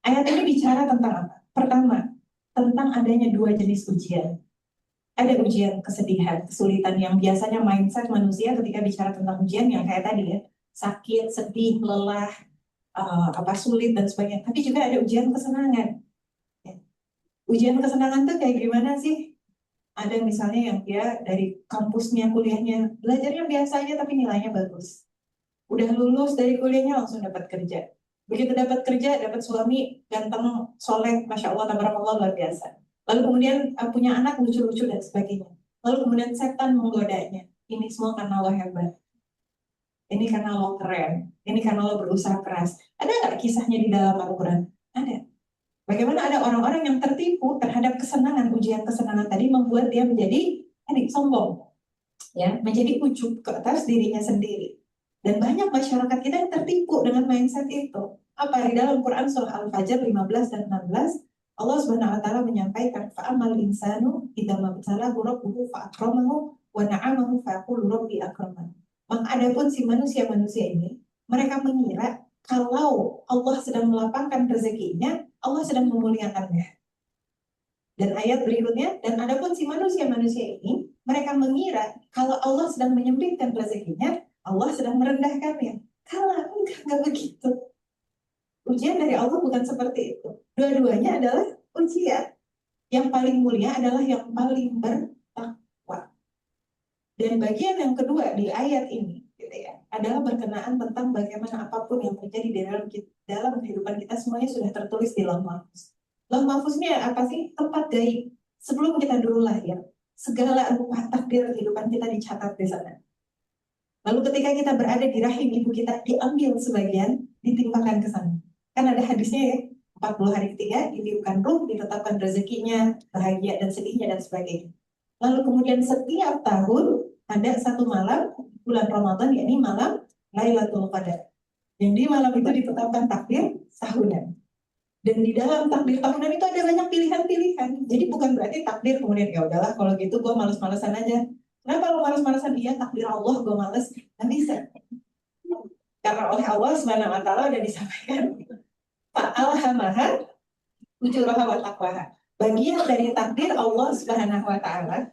S2: Ayat ini bicara tentang apa? Pertama, tentang adanya 2 jenis ujian. Ada ujian kesedihan, kesulitan yang biasanya mindset manusia ketika bicara tentang ujian yang kayak tadi ya, sakit, sedih, lelah, sulit dan sebagainya. Tapi juga ada ujian kesenangan. Ya. Ujian kesenangan tuh kayak gimana sih? Ada misalnya yang dia dari kampusnya, kuliahnya, belajarnya biasa aja tapi nilainya bagus. Udah lulus dari kuliahnya langsung dapat kerja. Begitu dapat kerja, dapat suami ganteng, soleh, masya Allah, tabarakallah, luar biasa. Lalu kemudian punya anak lucu-lucu dan sebagainya. Lalu kemudian setan menggodanya. Ini semua karena lo hebat. Ini karena lo keren. Ini karena lo berusaha keras. Ada nggak kisahnya di dalam Al-Quran? Ada. Bagaimana ada orang-orang yang tertipu terhadap kesenangan, ujian kesenangan tadi membuat dia menjadi sombong, ya, menjadi ujub ke atas dirinya sendiri. Dan banyak masyarakat kita yang tertipu dengan mindset itu. Apa di dalam Quran surah Al-Fajr 15 dan 16, Allah Subhanahu wa Ta'ala menyampaikan, fa'amal insanu idza mabtalahu rabbuhu fa'akramahu wa na'amahu fa'aqulu rabbi akraman. Maka adapun si manusia-manusia ini, mereka mengira kalau Allah sedang melapangkan rezekinya, Allah sedang memuliakannya. Dan ayat berikutnya, dan adapun si manusia-manusia ini, mereka mengira kalau Allah sedang menyempitkan rezekinya, Allah sedang merendahkannya. Kalau enggak begitu. Ujian dari Allah bukan seperti itu. Dua-duanya adalah ujian. Yang paling mulia adalah yang paling bertakwa. Dan bagian yang kedua di ayat ini, gitu ya, adalah berkenaan tentang bagaimana apapun yang terjadi di dalam kehidupan kita semuanya sudah tertulis di Lauh Mahfuz. Lauh Mahfuz ini apa sih? Tempat gaib. Sebelum kita dulu lahir, segala rupa takdir kehidupan kita dicatat di sana. Lalu ketika kita berada di rahim ibu kita, diambil sebagian, ditimpakan ke sana. Kan ada hadisnya ya, 40 hari ketiga, ditiupkan ruh, ditetapkan rezekinya, bahagia dan sedihnya dan sebagainya. Lalu kemudian setiap tahun ada satu malam bulan Ramadan, yakni malam Lailatul Qadar. Yang di malam itu ditetapkan takdir tahunan. Dan di dalam takdir tahunan itu ada banyak pilihan-pilihan. Jadi bukan berarti takdir kemudian ya udahlah kalau gitu gue males-malesan aja. Kenapa lo males-malesan? Iya takdir Allah gue males. Nggak bisa. Karena oleh Allah Subhanahu wa taala udah disampaikan. Fa'alhamaha ujuraha wa taqwaha. Bagian dari takdir Allah Subhanahu wa taala,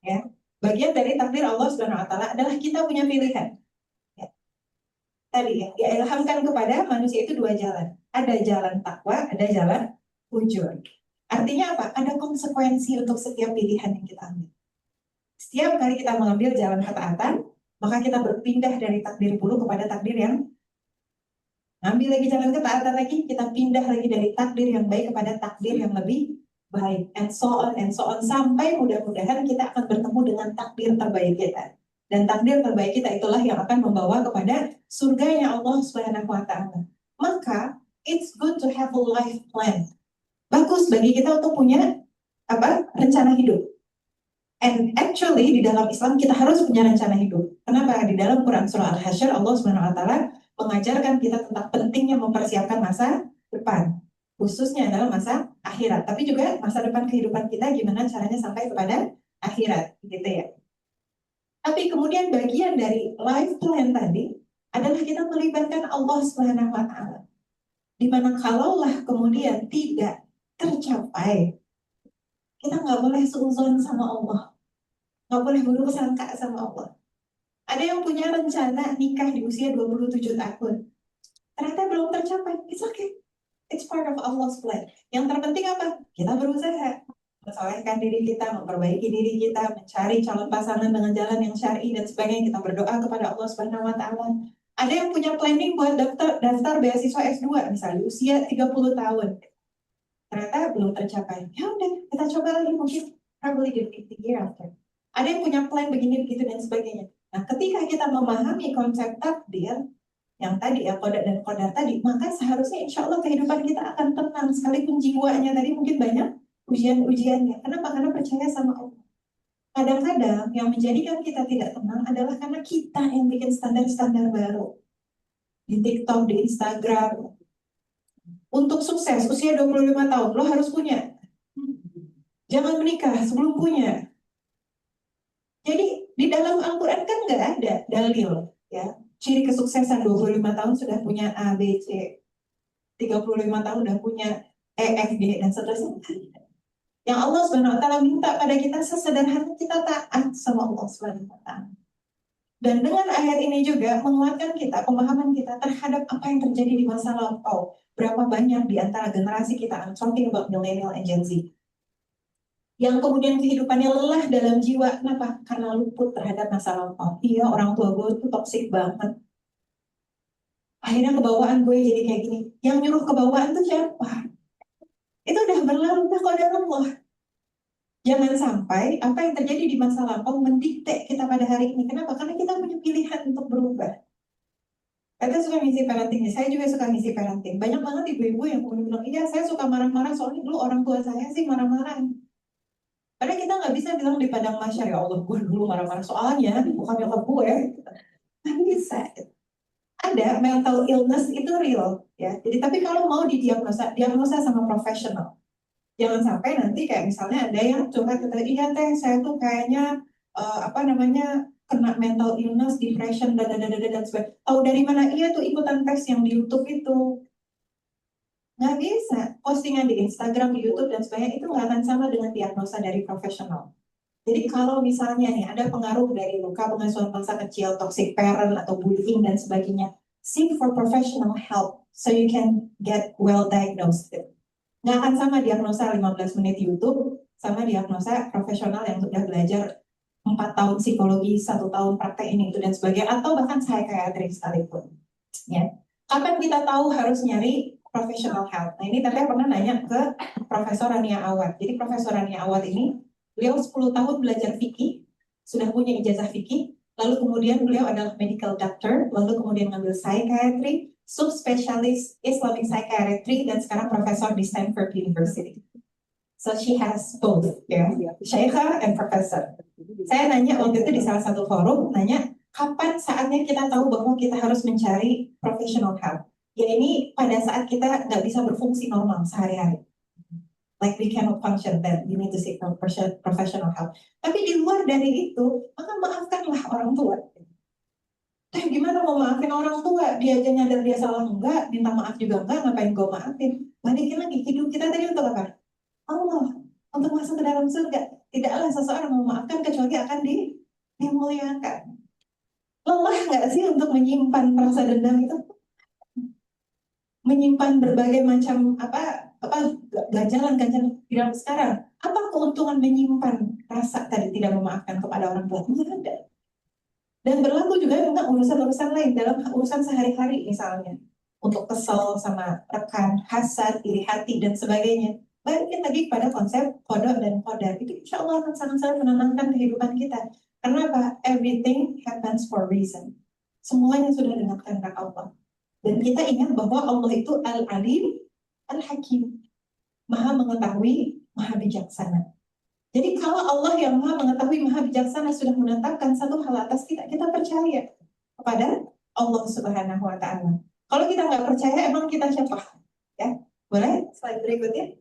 S2: ya. Bagian dari takdir Allah Subhanahu wa taala adalah kita punya pilihan. Ya. Tadi ya, diilhamkan kepada manusia itu dua jalan. Ada jalan takwa, ada jalan ujur. Artinya apa? Ada konsekuensi untuk setiap pilihan yang kita ambil. Setiap kali kita mengambil jalan ketaatan, maka kita berpindah dari takdir buruk kepada takdir yang ambil lagi jalan ketaatan lagi, kita pindah lagi dari takdir yang baik kepada takdir yang lebih baik, and so on, sampai mudah-mudahan kita akan bertemu dengan takdir terbaik kita. Dan takdir terbaik kita itulah yang akan membawa kepada surganya Allah Subhanahu wa taala. Maka it's good to have a life plan. Bagus bagi kita untuk punya rencana hidup. And actually di dalam Islam kita harus punya rencana hidup. Kenapa? Di dalam Quran surah Al-Hasyr Allah Subhanahu wa taala mengajarkan kita tentang pentingnya mempersiapkan masa depan. Khususnya adalah masa akhirat, tapi juga masa depan kehidupan kita gimana caranya sampai kepada akhirat, gitu ya. Tapi kemudian bagian dari life plan tadi adalah kita melibatkan Allah Subhanahu wa taala. Di mana kalaulah kemudian tidak tercapai, kita nggak boleh suudzon sama Allah. Nggak boleh buruk sangka sama Allah. Ada yang punya rencana nikah di usia 27 tahun. Ternyata belum tercapai. It's okay. It's part of Allah's plan. Yang terpenting apa? Kita berusaha. Mensolehkan diri kita, memperbaiki diri kita, mencari calon pasangan dengan jalan yang syar'i dan sebagainya. Kita berdoa kepada Allah Subhanahu wa taala. Ada yang punya planning buat daftar beasiswa S2 misalnya di usia 30 tahun. Ternyata belum tercapai. Ya udah, kita coba lagi mungkin probably the year after. Ada yang punya plan begini begitu dan sebagainya. Nah, ketika kita memahami konsep takdir yang tadi ya qada dan qadar tadi, maka seharusnya insya Allah kehidupan kita akan tenang sekalipun jiwanya tadi mungkin banyak ujian-ujiannya. Kenapa? Karena percaya sama Allah. Kadang-kadang yang menjadikan kita tidak tenang adalah karena kita yang bikin standar-standar baru di TikTok, di Instagram. Untuk sukses usia 25 tahun lo harus punya. Jangan menikah sebelum punya. Jadi di dalam Al-Quran kan nggak ada dalil ya. Ciri kesuksesan 25 tahun sudah punya A, B, C. 35 tahun sudah punya E, F, G, dan seterusnya. Yang Allah Subhanahu wa taala minta pada kita sesederhana kita taat sama Allah Subhanahu wa taala. Dan dengan ayat ini juga menguatkan kita, pemahaman kita terhadap apa yang terjadi di masa lampau. Berapa banyak di antara generasi kita, I'm talking about millennial and Gen Z, yang kemudian kehidupannya lelah dalam jiwa. Kenapa? Karena luput terhadap masa lampau. Iya, orang tua gue itu toksik banget. Akhirnya kebawaan gue jadi kayak gini. Yang nyuruh kebawaan itu siapa? Itu udah berlalu, udah qadar Allah. Jangan sampai apa yang terjadi di masa lampau mendikte kita pada hari ini. Kenapa? Karena kita punya pilihan untuk berubah. Kita suka ngisi parenting, saya juga suka ngisi parenting. Banyak banget ibu-ibu yang kemudian bilang, iya saya suka marah-marah soalnya dulu orang tua saya sih marah-marah. Padahal kita nggak bisa bilang di padang mahsyar, ya Allah gue dulu marah-marah soalnya bukan nyokap gue. Nggak bisa. Ada mental illness itu real ya. Jadi tapi kalau mau diagnosa sama profesional. Jangan sampai nanti kayak misalnya ada yang curhat kata, iya teh saya tuh kayaknya kena mental illness, depression dan sebagainya. Tahu dari mana? Iya tuh ikutan tes yang di YouTube itu. Nggak bisa, postingan di Instagram, di YouTube, dan sebagainya itu nggak akan sama dengan diagnosa dari profesional. Jadi kalau misalnya nih ada pengaruh dari luka pengasuhan masa kecil, toxic parent, atau bullying, dan sebagainya, seek for professional help so you can get well diagnosed. Nggak akan sama diagnosa 15 menit YouTube, sama diagnosa profesional yang sudah belajar 4 tahun psikologi, 1 tahun praktek ini, itu, dan sebagainya, atau bahkan psychiatric sekalipun. Ya. Kapan kita tahu harus nyari professional help? Nah ini Teteh pernah nanya ke Profesor Rania Awad. Jadi Profesor Rania Awad ini, beliau 10 tahun belajar fikih, sudah punya ijazah fikih, lalu kemudian beliau adalah medical doctor, lalu kemudian ngambil psychiatry, subspesialis Islamic psychiatry, dan sekarang profesor di Stanford University. So she has both, ya, Syaikha and professor. Saya nanya waktu itu di salah satu forum, nanya kapan saatnya kita tahu bahwa kita harus mencari professional help. Ya ini pada saat kita nggak bisa berfungsi normal sehari-hari. Like we cannot function, then you need to seek professional help. Tapi di luar dari itu, maka maafkanlah orang tua. Gimana mau maafin orang tua? Dia aja nyadar dia salah enggak, minta maaf juga enggak, ngapain gue maafin? Balikin lagi, hidup kita tadi untuk apa? Allah, untuk masuk ke dalam surga. Tidaklah seseorang memaafkan kecuali akan dimuliakan. Lelah nggak sih untuk menyimpan rasa dendam itu? Menyimpan berbagai macam ganjalan hidup sekarang. Apa keuntungan menyimpan rasa tadi tidak memaafkan kepada orang tua? Tidak ada. Dan berlaku juga tentang urusan-urusan lain dalam urusan sehari-hari misalnya. Untuk kesel sama rekan, hasad, iri hati, dan sebagainya. Balikin lagi pada konsep qada dan qadar. Itu insya Allah akan sangat-sangat menenangkan kehidupan kita. Karena apa? Everything happens for a reason. Semuanya sudah dengan kehendak Allah. Dan kita ingat bahwa Allah itu Al-Alim, Al-Hakim. Maha mengetahui, maha bijaksana. Jadi kalau Allah yang maha mengetahui, maha bijaksana sudah menetapkan satu hal atas kita, kita percaya kepada Allah Subhanahu wa Ta'ala. Kalau kita nggak percaya, emang kita siapa? Ya, boleh? Slide berikutnya.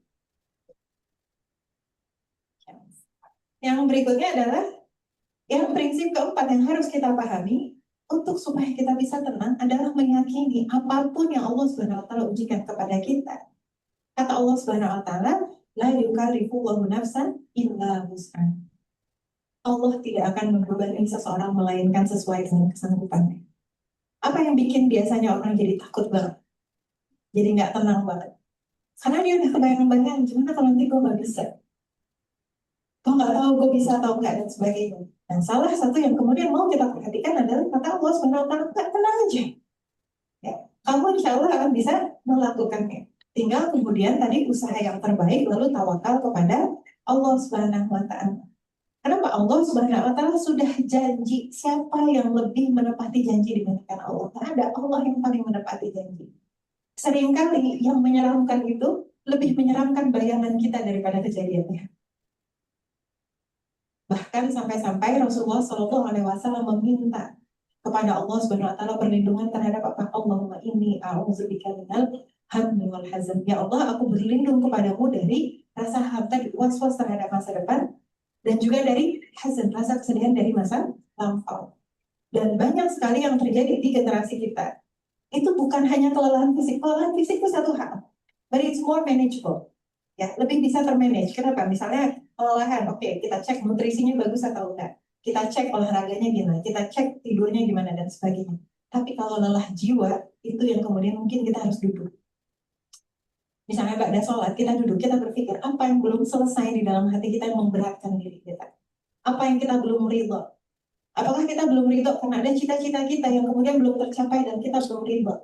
S2: Yang berikutnya adalah yang prinsip keempat yang harus kita pahami untuk supaya kita bisa tenang adalah meyakini apapun yang Allah Subhanahu wa Ta'ala ujikan kepada kita. Kata Allah Subhanahu wa Ta'ala, la yukallifullahu nafsan illa wus'aha. Allah tidak akan membebani seseorang melainkan sesuai dengan kesanggupannya. Apa yang bikin biasanya orang jadi takut banget? Jadi nggak tenang banget. Karena dia udah kebayang-bayang, gimana kalau nanti gue nggak bisa? Gue nggak tahu gue bisa atau enggak dan sebagainya. Dan salah satu yang kemudian mau kita perhatikan adalah kata Allah Subhanahu wa Ta'ala, tenang aja. Ya, kamu insya Allah akan bisa melakukannya. Tinggal kemudian tadi usaha yang terbaik lalu tawakal kepada Allah Subhanahu wa Ta'ala. Kenapa? Allah Subhanahu wa Ta'ala sudah janji. Siapa yang lebih menepati janji dibandingkan Allah? Tak ada, Allah yang paling menepati janji. Seringkali yang menyeramkan itu lebih menyeramkan bayangan kita daripada kejadiannya. Bahkan sampai-sampai Rasulullah Shallallahu Alaihi Wasallam meminta kepada Allah Subhanahu Wa Taala perlindungan terhadap apa? Allahumma inni a'udzubika minal hammi wal hazan. Ya Allah, aku berlindung kepadamu dari rasa hamta, was-was terhadap masa depan, dan juga dari hazan, rasa kesedihan dari masa lampau. Dan banyak sekali yang terjadi di generasi kita. Itu bukan hanya kelelahan fisik itu satu hal, but it's more manageable. Ya, lebih bisa termanage. Kenapa? Misalnya kelelahan, oke, kita cek nutrisinya bagus atau enggak. Kita cek olahraganya gimana, kita cek tidurnya gimana, dan sebagainya. Tapi kalau lelah jiwa, itu yang kemudian mungkin kita harus duduk. Misalnya ba'da sholat, kita duduk, kita berpikir, apa yang belum selesai di dalam hati kita yang memberatkan diri kita? Apa yang kita belum ridho? Apakah kita belum ridho karena ada cita-cita kita yang kemudian belum tercapai dan kita belum ridho?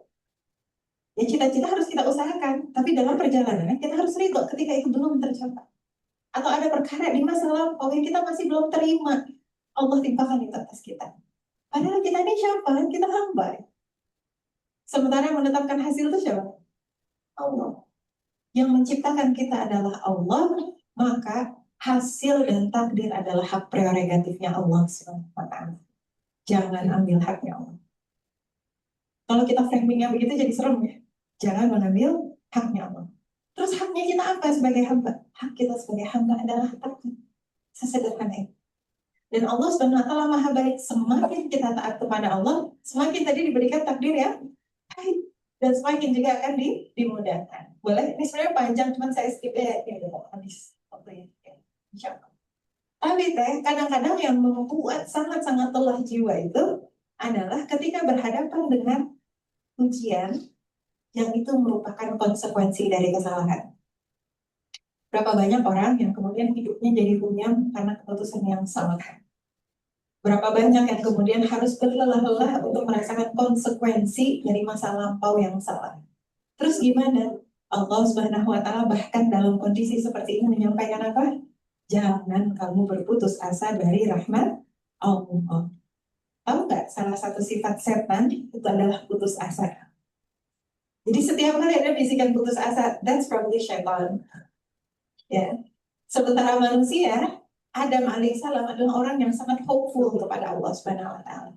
S2: Ya cita-cita harus kita usahakan, tapi dalam perjalanan kita harus ridho ketika itu belum tercapai. Atau ada perkara di masa lampau yang kita masih belum terima, Allah timpakan itu atas kita. Padahal kita ini siapa? Kita hamba. Sementara yang menetapkan hasil itu siapa? Allah. Yang menciptakan kita adalah Allah, maka hasil dan takdir adalah hak prerogatifnya Allah SWT. Jangan ambil haknya Allah. Kalau kita framingnya begitu jadi serem ya. Jangan mengambil haknya Allah. Terus haknya kita apa sebagai hamba? Hak kita sebagai hamba adalah takdir. Sesederhana itu. Dan Allah Subhanahu wa Ta'ala Maha baik. Semakin kita taat kepada Allah, semakin tadi diberikan takdir ya baik. Dan semakin juga akan dimudahkan. Boleh? Ini sebenarnya panjang, cuman saya skip ya. Ini udah mau habis waktunya. Ya. Insya Allah. Tapi kadang-kadang yang membuat sangat-sangat lelah jiwa itu adalah ketika berhadapan dengan ujian yang itu merupakan konsekuensi dari kesalahan. Berapa banyak orang yang kemudian hidupnya jadi runyam karena keputusan yang salah. Berapa banyak yang kemudian harus berlelah-lelah untuk merasakan konsekuensi dari masa lampau yang salah. Terus gimana? Allah Subhanahu wa Ta'ala bahkan dalam kondisi seperti ini menyampaikan apa? Jangan kamu berputus asa dari rahmat Allah. Tahu nggak salah satu sifat setan itu adalah putus asa. Jadi setiap kali ada bisikan putus asa, that's probably syaitan. Ya. Sementara manusia, Adam alaihissalam adalah orang yang sangat hopeful kepada Allah Subhanahu wa taala.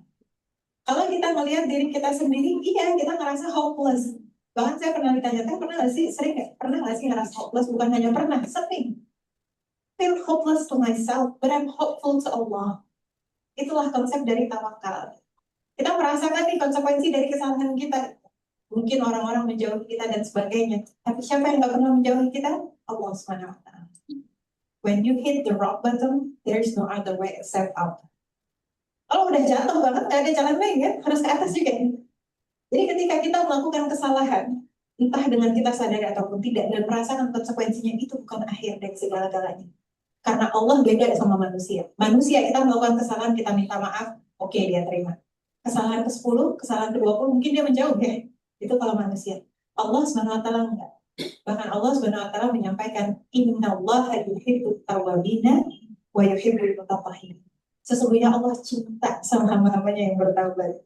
S2: Kalau kita melihat diri kita sendiri, iya kita ngerasa hopeless. Bahkan saya pernah ditanya, pernah nggak sih, sering nggak? Pernah nggak sih ngerasa hopeless? Bukan hanya pernah, sering. Feel hopeless to myself, but I'm hopeful to Allah. Itulah konsep dari tawakal. Kita merasakan nih konsekuensi dari kesalahan kita. Mungkin orang-orang menjauhi kita dan sebagainya. Tapi siapa yang nggak pernah menjauhi kita? Allah Subhanahu wa taala. When you hit the rock bottom, there's no other way except up. Kalau udah jatuh banget, nggak ada jalan lain kan? Harus ke atas juga. Jadi ketika kita melakukan kesalahan, entah dengan kita sadar ataupun tidak, dan merasakan konsekuensinya, itu bukan akhir dari segala-galanya. Karena Allah beda sama manusia. Manusia kita melakukan kesalahan, kita minta maaf, oke, dia terima. Kesalahan ke-10, kesalahan ke-20, mungkin dia menjauh ya. Itu kalau manusia. Allah SWT enggak. Bahkan Allah SWT menyampaikan, Innallaha yuhibbut tawwabina wa yuhibbul mutatahhirin. Sesungguhnya Allah cinta sama hamba-hambanya yang bertaubat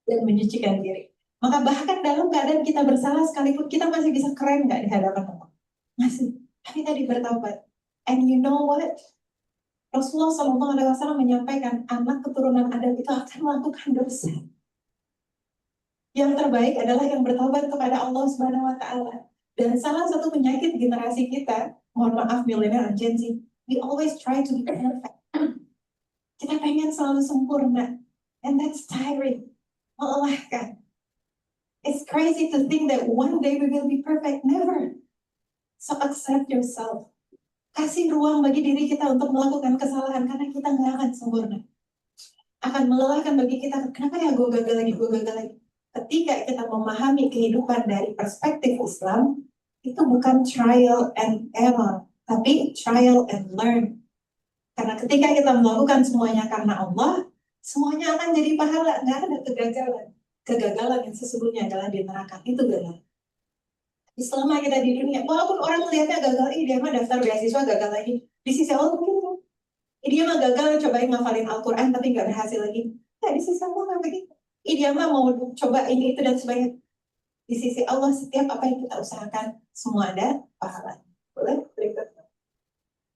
S2: dan menyucikan diri. Maka bahkan dalam keadaan kita bersalah sekalipun, kita masih bisa keren nggak di hadapan Allah? Masih. Tapi tadi bertaubat. And you know what? Rasulullah SAW menyampaikan anak keturunan Adam itu akan melakukan dosa. Yang terbaik adalah yang bertaubat kepada Allah Subhanahu wa taala. Dan salah satu penyakit generasi kita, mohon maaf milenial dan Gen Z, we always try to be perfect. Kita pengen selalu sempurna. And that's tiring. Melelahkan. It's crazy to think that one day we will be perfect. Never. So accept yourself. Kasih ruang bagi diri kita untuk melakukan kesalahan karena kita nggak akan sempurna. Akan melelahkan bagi kita, kenapa ya gue gagal lagi. Ketika kita memahami kehidupan dari perspektif Islam, itu bukan trial and error, tapi trial and learn. Karena ketika kita melakukan semuanya karena Allah, semuanya akan jadi pahala, nggak ada kegagalan. Kegagalan yang sesungguhnya adalah di neraka, itu gagal. Selama kita di dunia, walaupun orang melihatnya gagal, dia mah daftar beasiswa gagal lagi. Di sisi Allah mungkin dia mah gagal cobain ngafalin Al-Quran tapi nggak berhasil lagi. Nah, di sisi Allah nggak begitu. Dia mah mau coba ini itu dan sebagainya. Di sisi Allah setiap apa yang kita usahakan semua ada pahala. Boleh berikutnya.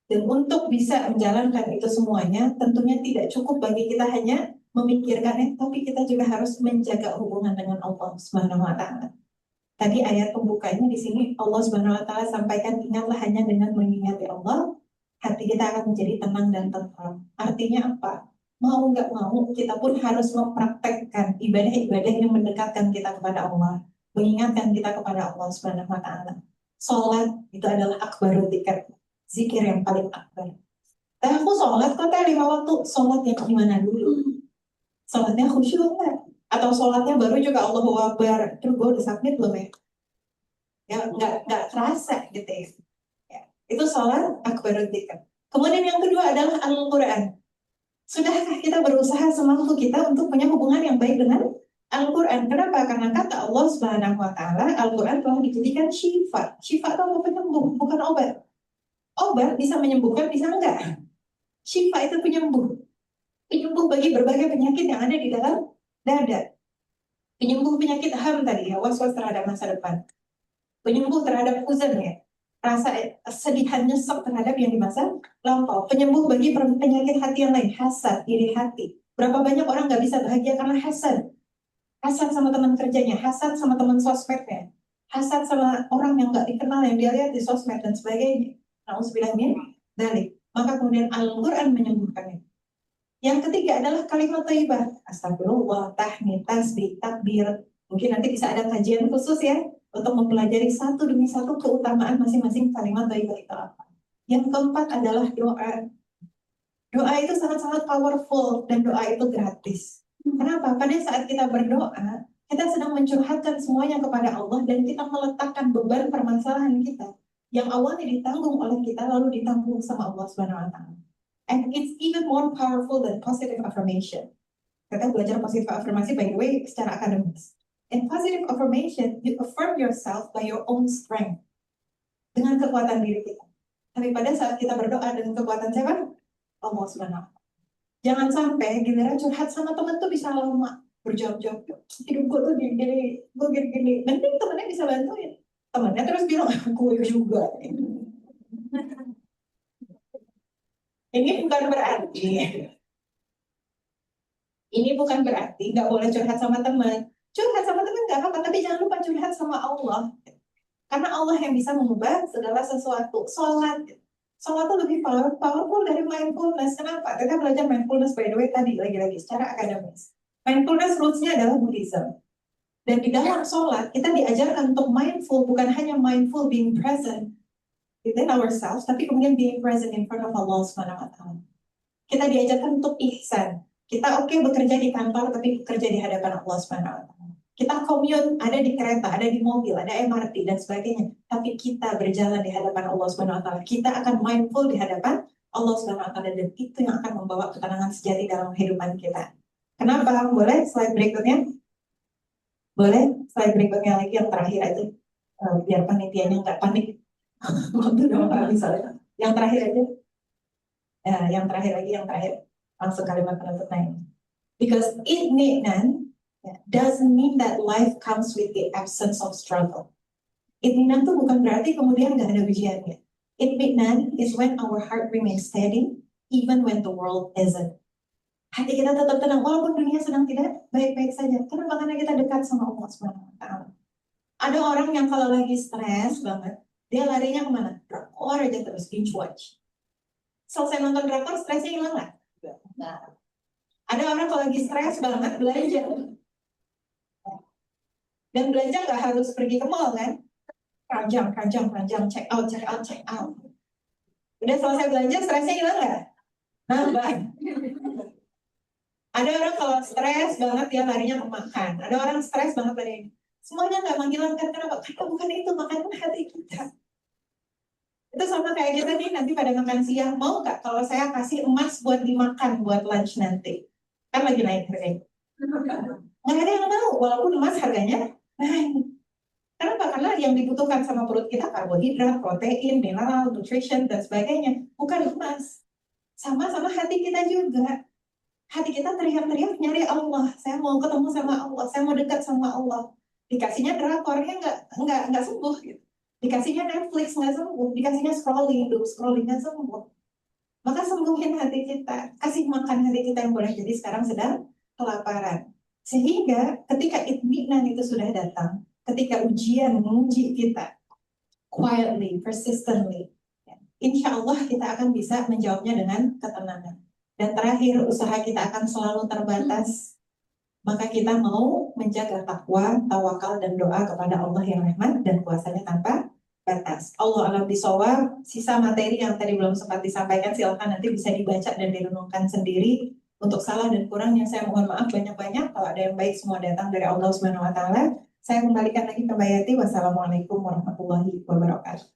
S2: Dan untuk bisa menjalankan itu semuanya, tentunya tidak cukup bagi kita hanya memikirkannya, tapi kita juga harus menjaga hubungan dengan Allah Subhanahu wa taala. Tadi ayat pembukanya di sini Allah Subhanahu wa taala sampaikan, ingatlah hanya dengan mengingati Allah, hati kita akan menjadi tenang dan tentram. Artinya apa? Mau nggak mau, kita pun harus mempraktekkan ibadah-ibadah yang mendekatkan kita kepada Allah, mengingatkan kita kepada Allah Subhanahu wa taala. Sholat itu adalah akbarul dzikr, zikir yang paling akbar. Aku sholat kok 5 waktu, sholat yang gimana dulu? Sholatnya khusyuk nggak? Atau sholatnya baru juga Allahu Akbar, terus gue udah submit belum ya? Ya nggak kerasa gitu ya. Itu sholat akbarul dzikr. Kemudian yang kedua adalah Al-Quran. Sudahkah kita berusaha semampu kita untuk punya hubungan yang baik dengan Al-Quran? Kenapa? Karena kata Allah Subhanahu wa taala, Al-Quran telah dijadikan syifa. Syifa itu apa? Penyembuh, bukan obat. Obat bisa menyembuhkan, bisa enggak. Syifa itu penyembuh. Penyembuh bagi berbagai penyakit yang ada di dalam dada. Penyembuh penyakit ham tadi ya, was-was terhadap masa depan. Penyembuh terhadap huzan ya, rasa sedihan nyesek terhadap yang di masa lampau. Penyembuh bagi penyakit hati yang lain, hasad, iri hati. Berapa banyak orang nggak bisa bahagia karena hasad. Hasad sama teman kerjanya, hasad sama teman sosmednya, hasad sama orang yang nggak dikenal yang dia lihat di sosmed dan sebagainya. Nauzubillahi dzalik. Maka kemudian Al-Quran menyembuhkannya. Yang ketiga adalah kalimat thayyibah, astagfirullah, tahmid, tasbih, takbir. Mungkin nanti bisa ada kajian khusus ya untuk mempelajari satu demi satu keutamaan masing-masing kalimat thayyibah itu apa. Yang keempat adalah doa. Doa itu sangat-sangat powerful dan doa itu gratis. Kenapa? Pada saat kita berdoa, kita sedang mencurhatkan semuanya kepada Allah dan kita meletakkan beban permasalahan kita yang awalnya ditanggung oleh kita lalu ditanggung sama Allah Subhanahu wa taala. And it's even more powerful than positive affirmation. Kita belajar positive affirmasi by the way secara akademis. In positive affirmation, you affirm yourself by your own strength. Dengan kekuatan diri kita. Tapi pada saat kita berdoa dengan kekuatan siapa? Allah Subhanahu wa taala. Jangan sampai giliran curhat sama temen tuh bisa lama berjam-jam. Hidup gue tuh gini-gini, gue gini-gini. Mending temennya bisa bantuin. Temennya terus bilang, gue juga. Ini bukan berarti, nggak boleh curhat sama teman. Curhat sama teman nggak apa-apa, tapi jangan lupa curhat sama Allah. Karena Allah yang bisa mengubah segala sesuatu. Sholat itu lebih powerful dari mindfulness. Kenapa? Kita belajar mindfulness by the way tadi lagi-lagi secara akademis. Mindfulness roots-nya adalah Buddhism. Dan di dalam sholat kita diajarkan untuk mindful, bukan hanya mindful being present within ourselves, tapi kemudian being present in front of Allah Subhanahu wa Ta'ala. Kita diajarkan untuk ihsan. Kita bekerja di kantor, tapi bekerja di hadapan Allah Subhanahu wa Ta'ala. Kita commute, ada di kereta, ada di mobil, ada MRT dan sebagainya. Tapi kita berjalan di hadapan Allah Subhanahu wa Ta'ala. Kita akan mindful di hadapan Allah Subhanahu wa Ta'ala, dan itu yang akan membawa ketenangan sejati dalam kehidupan kita. Kenapa? Boleh slide berikutnya? Boleh slide berikutnya lagi yang terakhir aja. Biar panitianya nggak panik. Waktu udah mau habis soalnya. Yang terakhir aja. Yang terakhir. Langsung kalimat penutupnya. Because itminan doesn't mean that life comes with the absence of struggle. Itminan itu bukan berarti kemudian nggak ada ujiannya. Itminan is when our heart remains steady, even when the world isn't. Hati kita tetap tenang, walaupun dunia sedang tidak baik-baik saja. Kenapa? Karena kita dekat sama Allah Subhanahu wa Ta'ala. Ada orang yang kalau lagi stres banget, dia larinya kemana? Drakor aja terus, binge watch. Selesai nonton drakor, stresnya hilang nggak? Nah. Ada orang kalau lagi stres banget belanja. Dan belanja nggak harus pergi ke mall kan? Keranjang, check out. Udah selesai belanja, stresnya hilang nggak? Nambah. Ada orang kalau stres banget dia larinya ke makan. Ada orang stres banget larinya. Semuanya nggak menghilangkan, kenapa? Karena bukan itu makanan hati kita. Itu sama kayak kita nih nanti pada makan siang, mau nggak kalau saya kasih emas buat dimakan buat lunch nanti? Kan lagi naik harganya. Nggak ada yang mau, walaupun emas harganya naik. Kenapa? Karena yang dibutuhkan sama perut kita karbohidrat, protein, mineral, nutrition, dan sebagainya. Bukan emas. Sama-sama hati kita juga. Hati kita teriak-teriak nyari Allah. Saya mau ketemu sama Allah. Saya mau dekat sama Allah. Dikasihnya drakornya nggak sembuh. Gitu. Dikasihnya Netflix nggak sembuh. Dikasihnya scrolling nggak sembuh. Maka sembuhin hati kita. Kasih makan hati kita yang boleh jadi sekarang sedang kelaparan. Sehingga ketika itminan itu sudah datang, ketika ujian menguji kita, quietly, persistently, insya Allah kita akan bisa menjawabnya dengan ketenangan. Dan terakhir, usaha kita akan selalu terbatas. Maka kita mau menjaga takwa, tawakal, dan doa kepada Allah yang rahman dan kuasanya tanpa batas. Allah alam bisawab. Sisa materi yang tadi belum sempat disampaikan silahkan nanti bisa dibaca dan direnungkan sendiri. Untuk salah dan kurangnya saya mohon maaf banyak-banyak. Kalau ada yang baik semua datang dari Allah Subhanahu wa Ta'ala. Saya kembalikan lagi ke Mbak Yati. Wassalamualaikum warahmatullahi wabarakatuh.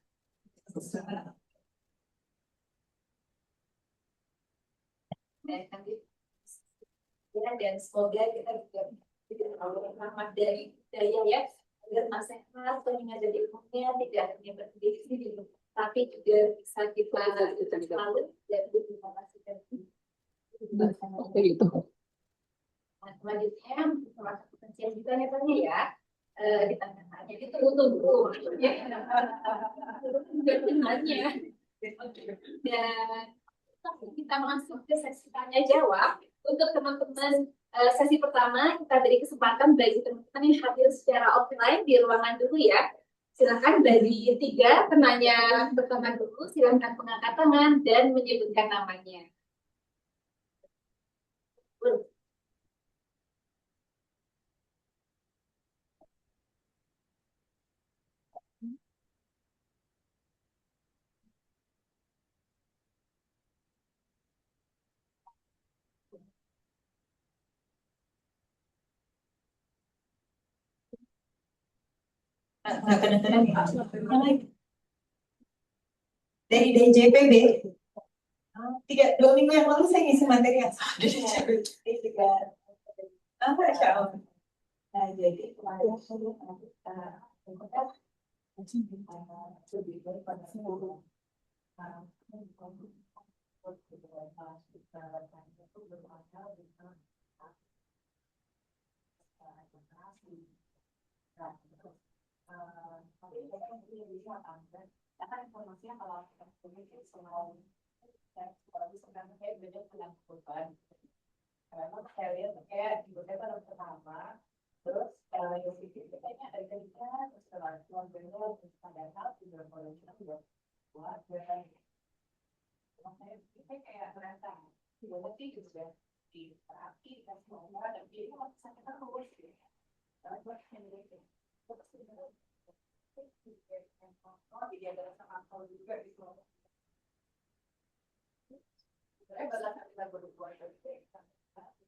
S1: Dan semoga kita juga rahmat dari ya, agar nasihat pengingat dari ilmunya tidak hanya berdiri, tapi juga bisa kita lalu dan diinformasikan. Gitu. Nah, selanjutnya termasuk potensial juga tanya ya. Di tengah-tengahnya itu tunggu maksudnya dan kita masuk ke sesi tanya jawab. Untuk teman-teman sesi pertama kita beri kesempatan bagi teman-teman yang hadir secara offline di ruangan dulu ya. Silakan bagi 3 penanya pertama dulu, silakan mengangkat tangan dan menyebutkan namanya.
S2: Nggak kadang-kadang ya. Dari DJPB 2 minggu yang lalu saya ngisi materi yang sama dari DJPB 3. Insya Allah. Nah, jadi kemarin kita lebih daripada seluruh
S1: Karena informasinya kalau kita punya semua kalau misalkan kayak beda dengan korban, karena saya lihat kayak di saya pada pertama, terus yang kayaknya ada kerja, terus setelah keluarganya padahal juga kalau kita sudah buat dan saya kayak merasa gimana sih juga di terapi dan semua dan dia masih sakit terus gitu. Terus sendiri jadi ada rasa akal juga gitu. Sebenarnya berdasarkan kita berdua itu,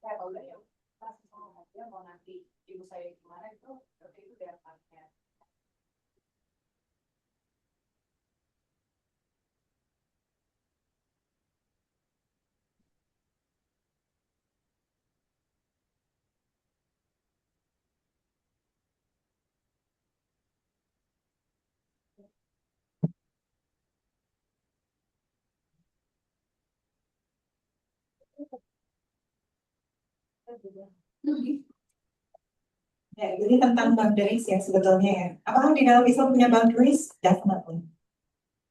S1: saya tahu ya pas sama dia mau nanti ibu saya kemarin itu seperti itu dampaknya.
S2: Ya, jadi tentang boundaries ya sebetulnya ya. Apakah di dalam Islam punya boundaries? Definitely.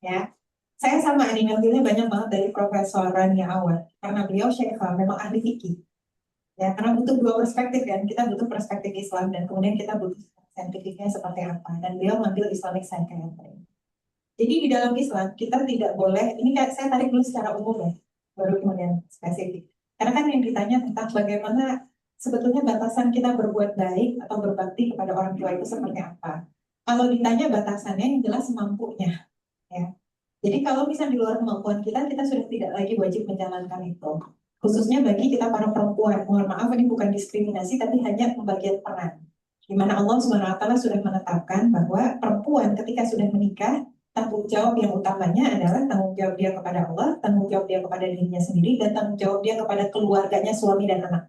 S2: Ya, saya sama ini ngambilnya banyak banget dari profesoran yang awal karena beliau syekhah memang ahli fikih. Ya, karena butuh dua perspektif kan. Kita butuh perspektif Islam dan kemudian kita butuh saintifiknya seperti apa. Dan beliau ngambil Islamic psychiatry. Jadi di dalam Islam kita tidak boleh. Ini kayak saya tarik dulu secara umum ya, baru kemudian spesifik. Karena kan yang ditanya tentang bagaimana sebetulnya batasan kita berbuat baik atau berbakti kepada orang tua itu seperti apa. Kalau ditanya batasannya yang jelas semampunya. Ya. Jadi kalau misalnya di luar kemampuan kita sudah tidak lagi wajib menjalankan itu. Khususnya bagi kita para perempuan, mohon maaf ini bukan diskriminasi, tapi hanya pembagian peran. Di mana Allah Subhanahu Wa Taala sudah menetapkan bahwa perempuan ketika sudah menikah, tanggung jawab yang utamanya adalah tanggung jawab dia kepada Allah, tanggung jawab dia kepada dirinya sendiri, dan tanggung jawab dia kepada keluarganya, suami dan anak.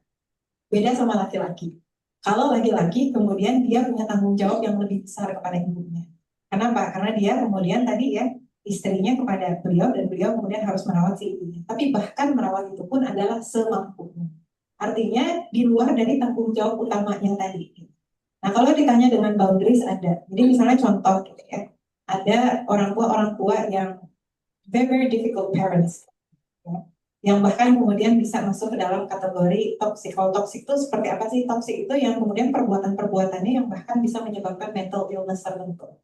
S2: Beda sama laki-laki. Kalau laki-laki kemudian dia punya tanggung jawab yang lebih besar kepada ibunya. Kenapa? Karena dia kemudian tadi ya istrinya kepada beliau dan beliau kemudian harus merawat si ibunya. Tapi bahkan merawat itu pun adalah semampunya. Artinya di luar dari tanggung jawab utamanya tadi. Nah kalau ditanya dengan boundaries ada. Jadi misalnya contoh gitu ya. Ada orang tua yang very, very difficult parents. Ya, yang bahkan kemudian bisa masuk ke dalam kategori toxic. Kalau toxic itu seperti apa sih? Toxic itu yang kemudian perbuatan-perbuatannya yang bahkan bisa menyebabkan mental illness tertentu.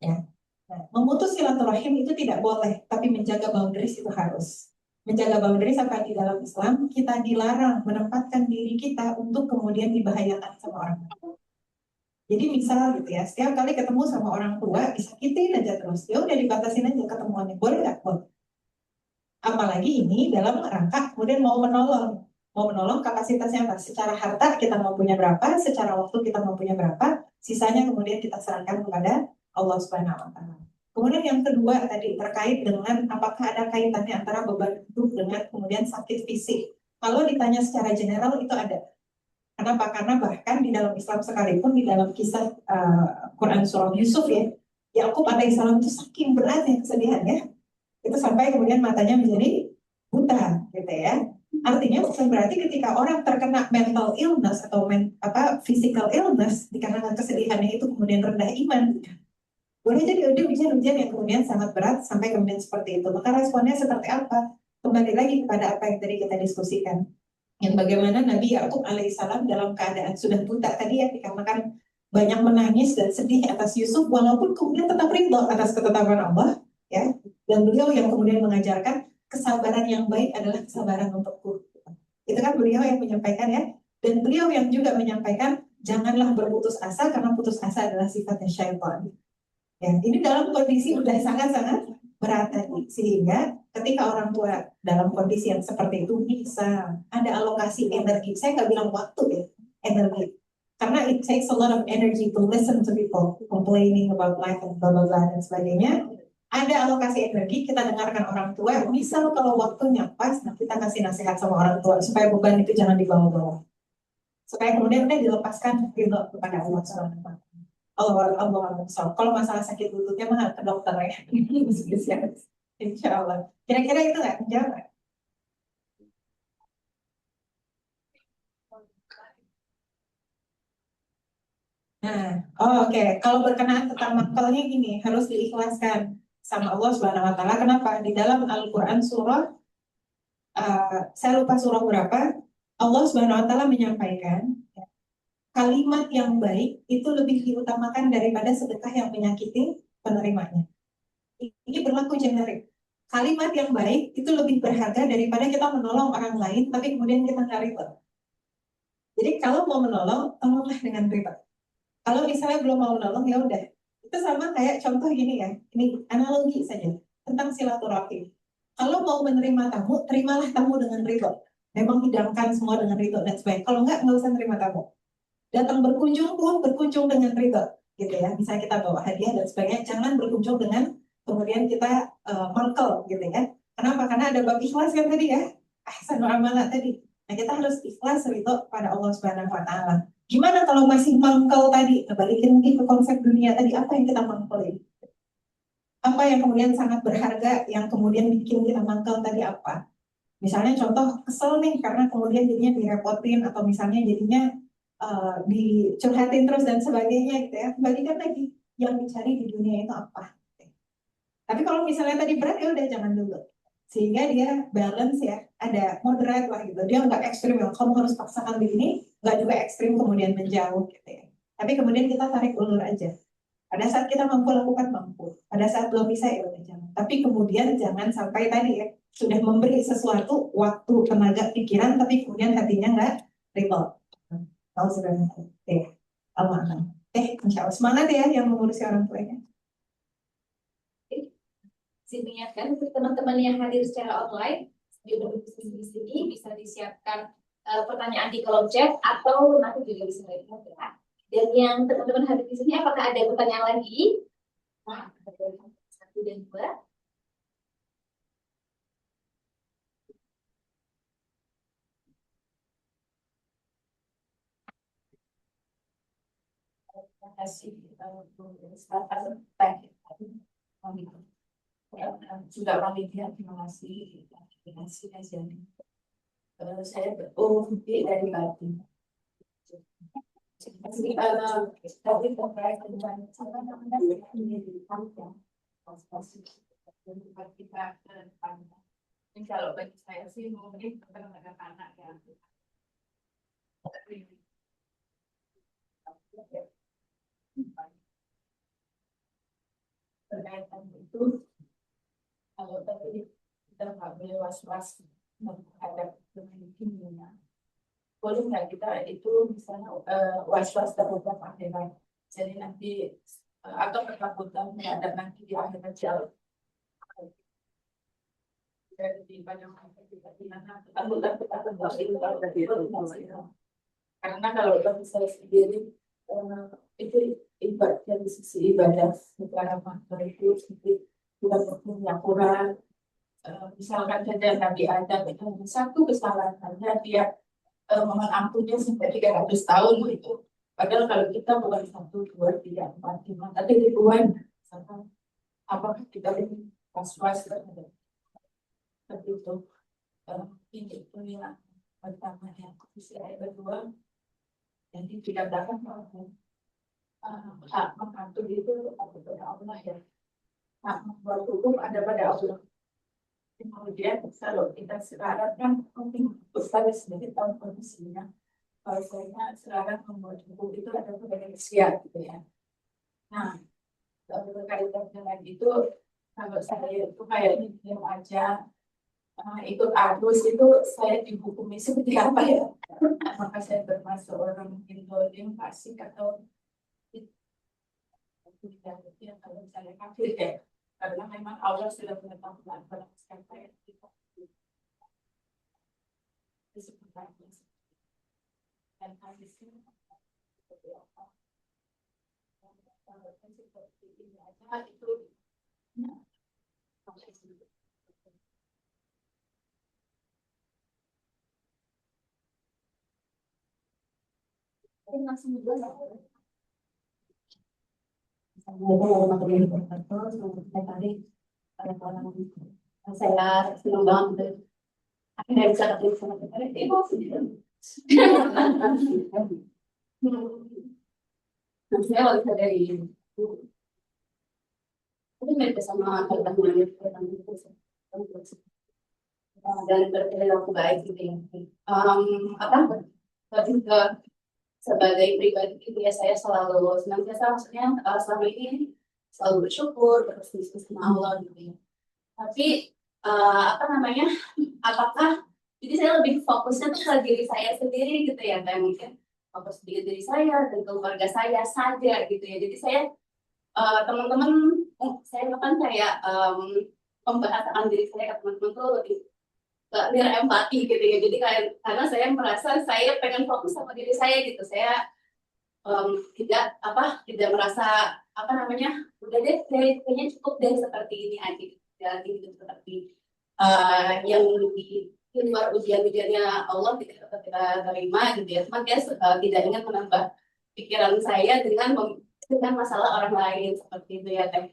S2: Ya. Nah, memutus silaturahim itu tidak boleh, tapi menjaga boundaries itu harus. Menjaga boundaries apa di dalam Islam, kita dilarang menempatkan diri kita untuk kemudian dibahayakan sama orang lain. Jadi misal gitu ya, setiap kali ketemu sama orang tua, disakitin aja terus. Ya udah dibatasin aja ketemuannya. Boleh nggak? Boleh. Apalagi ini dalam rangka kemudian mau menolong kapasitasnya apa? Secara harta kita mau punya berapa, secara waktu kita mau punya berapa, sisanya kemudian kita serahkan kepada Allah Subhanahu Wa Taala. Kemudian yang kedua tadi terkait dengan apakah ada kaitannya antara beban hidup dengan kemudian sakit fisik. Kalau ditanya secara general itu ada. Kenapa? Karena bahkan di dalam Islam sekalipun di dalam kisah Quran surah Yusuf ya, Yakub alaihissalam itu saking beratnya kesedihannya itu sampai kemudian matanya menjadi buta gitu ya. Artinya bukan berarti ketika orang terkena mental illness atau physical illness dikarenakan kesedihannya itu kemudian rendah iman. Boleh jadi ada ujian-ujian yang kemudian sangat berat sampai kemudian seperti itu. Maka responnya seperti apa? Kembali lagi kepada apa yang tadi kita diskusikan. Yang bagaimana Nabi Yakub alaihissalam dalam keadaan sudah buta tadi ya dikarenakan banyak menangis dan sedih atas Yusuf walaupun kemudian tetap ridho atas ketetapan Allah ya. Dan beliau yang kemudian mengajarkan kesabaran yang baik adalah kesabaran untukku. Itu kan beliau yang menyampaikan ya. Dan beliau yang juga menyampaikan janganlah berputus asa karena putus asa adalah sifatnya syaitan. Ya, ini dalam kondisi udah sangat-sangat berat tadi. Sehingga ketika orang tua dalam kondisi yang seperti itu bisa ada alokasi energi. Saya nggak bilang waktu ya, energi. Karena it takes a lot of energy to listen to people complaining about life and blah blah blah dan sebagainya. Ada alokasi energi, kita dengarkan orang tua. Misal kalau waktunya pas, nah kita kasih nasihat sama orang tua supaya beban itu jangan dibawa-bawa. Supaya kemudian udah dilepaskan kepada Allah SWT. Allah. Kalau masalah sakit lututnya mah ke dokter ya. Insya Allah. Kira-kira itu nggak menjawab? Nah, oke. Kalau berkenaan tentang mangkalnya gini, harus diikhlaskan sama Allah Subhanahu wa taala. Kenapa? Di dalam Al-Qur'an surah saya lupa surah berapa, Allah Subhanahu wa taala menyampaikan kalimat yang baik itu lebih diutamakan daripada sedekah yang menyakiti penerimanya. Ini berlaku generik. Kalimat yang baik itu lebih berharga daripada kita menolong orang lain, tapi kemudian kita nggak ribet. Jadi kalau mau menolong, tolonglah dengan ribet. Kalau misalnya belum mau menolong, ya udah. Itu sama kayak contoh gini ya, ini analogi saja tentang silaturahim. Kalau mau menerima tamu, terimalah tamu dengan ridho. Memang hidangkan semua dengan ridho dan sebagainya. Kalau nggak usah terima tamu. Datang berkunjung pun berkunjung dengan ridho, gitu ya. Misalnya kita bawa hadiah dan sebagainya, jangan berkunjung dengan kemudian kita mangkel, gitu ya. Kenapa? Karena ada bab ikhlas kan tadi ya, ahsanul amalah tadi. Nah kita harus ikhlas ridho pada Allah Subhanahu Wa Taala. Gimana kalau masih mangkel tadi? Balikin lagi ke konsep dunia tadi, apa yang kita mangkelin? Apa yang kemudian sangat berharga, yang kemudian bikin kita mangkel tadi apa? Misalnya contoh kesel nih karena kemudian jadinya direpotin atau misalnya jadinya dicurhatin terus dan sebagainya gitu ya. Bagikan lagi yang dicari di dunia itu apa. Tapi kalau misalnya tadi berat ya udah jangan dulu. Sehingga dia balance ya, ada moderate lah gitu. Dia nggak ekstrim yang kamu harus paksakan begini, nggak juga ekstrim kemudian menjauh gitu ya. Tapi kemudian kita tarik ulur aja. Pada saat kita mampu lakukan mampu. Pada saat belum bisa ya udah jangan. Tapi kemudian jangan sampai tadi ya sudah memberi sesuatu waktu, tenaga, pikiran, tapi kemudian hatinya nggak rebel. Tahu sudah ya, Allah. Insya Allah semangat ya yang mengurusi orang tuanya.
S1: Saya mengingatkan untuk teman-teman yang hadir secara online di berdiskusi di sini bisa disiapkan pertanyaan di kolom chat atau nanti juga bisa lihat ya. Dan yang teman-teman hadir di sini apakah ada pertanyaan lagi? Nah, satu dan dua. Terima kasih untuk kesempatan sudah panitia. Terima kasih. Terima kasih kajian. Saya dari Batu. Tapi terkait dengan kita ke depan. Kalau bagi saya sih mungkin ada anak yang berkaitan itu, kalau tadi kita nggak boleh was-was terhadap kemungkinan. Boleh nggak kita itu misalnya was-was terhadap akhirat. Jadi nanti atau ketakutan terhadap nanti di akhirat jauh. Jadi banyak karena kalau bagi saya sendiri itu ibadah dari sisi ibadah secara makna itu tidak punya kurang. Misalkan saja Nabi Adam itu satu kesalahan saja dia mohon ampunnya sampai 300 tahun itu. Padahal kalau kita bukan 1, 2, 3, 4, 5 tapi ribuan, apakah kita ini was-was terhadap seperti itu? Ini itu yang pertama yang sisi ayat kedua, jadi tidak dapat melakukan hak mengatur itu ada pada Allah ya. Hak membuat hukum ada pada Allah. Kemudian kalau kita sekarang kan mungkin saya sendiri tahu kondisinya. Bahwasanya sekarang membuat hukum itu ada pada manusia gitu ya. Nah, berkaitan dengan itu, kalau saya itu kayak diam aja, ikut arus itu saya dihukumi seperti apa ya? Apakah saya termasuk orang yang fasik atau tidak? Kalau misalnya kafir ya, karena memang Allah sudah mengetahui barang siapa yang kita disebutkan dan hadisnya seperti apa? Kalau seperti ini aja itu langsung juga saya senang banget akhirnya bisa ketemu sama kita.
S3: Nah, saya lihat dari itu mirip sama pertemuan dan berperilaku baik gitu ya. Apa lebih ke sebagai pribadi gitu ya, saya selalu senantiasa maksudnya selama ini selalu bersyukur terus diskusi sama Allah gitu ya. Tapi apa namanya, apakah jadi saya lebih fokusnya tuh ke diri saya sendiri gitu ya, kayak mungkin fokus di diri saya dan keluarga saya saja gitu ya. Jadi saya teman-teman saya bahkan kayak membahasakan diri saya ke teman-teman tuh lebih biar empati gitu ya. Jadi kayak karena saya merasa saya pengen fokus sama diri saya gitu. Saya tidak merasa apa namanya, udah deh kayaknya cukup deh seperti ini aja, dan hidup seperti yang di luar ujian-ujiannya Allah tidak kita terima gitu ya. Cuman dia tidak ingin menambah pikiran saya dengan masalah orang lain seperti itu ya teh.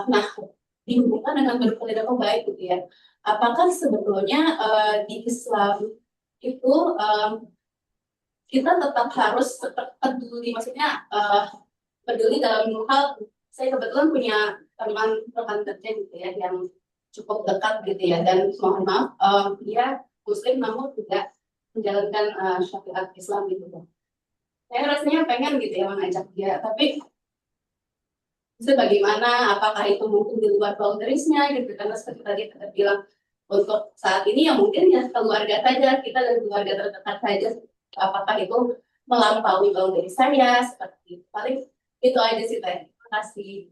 S3: Nah, dihubungkan dengan berperilaku baik gitu ya. Apakah sebetulnya di Islam itu kita tetap harus peduli, maksudnya peduli dalam hal, saya kebetulan punya teman rekan kerja gitu ya yang cukup dekat gitu ya, dan mohon maaf dia Muslim namun tidak menjalankan syariat Islam gitu. Saya rasanya pengen gitu ya mengajak dia, tapi sebagaimana apakah itu mungkin di luar boundariesnya gitu, karena seperti tadi kita bilang untuk saat ini ya mungkin ya keluarga saja, kita dan keluarga terdekat saja, apakah itu melampaui boundary saya seperti itu. Paling itu aja sih teh. Terima kasih.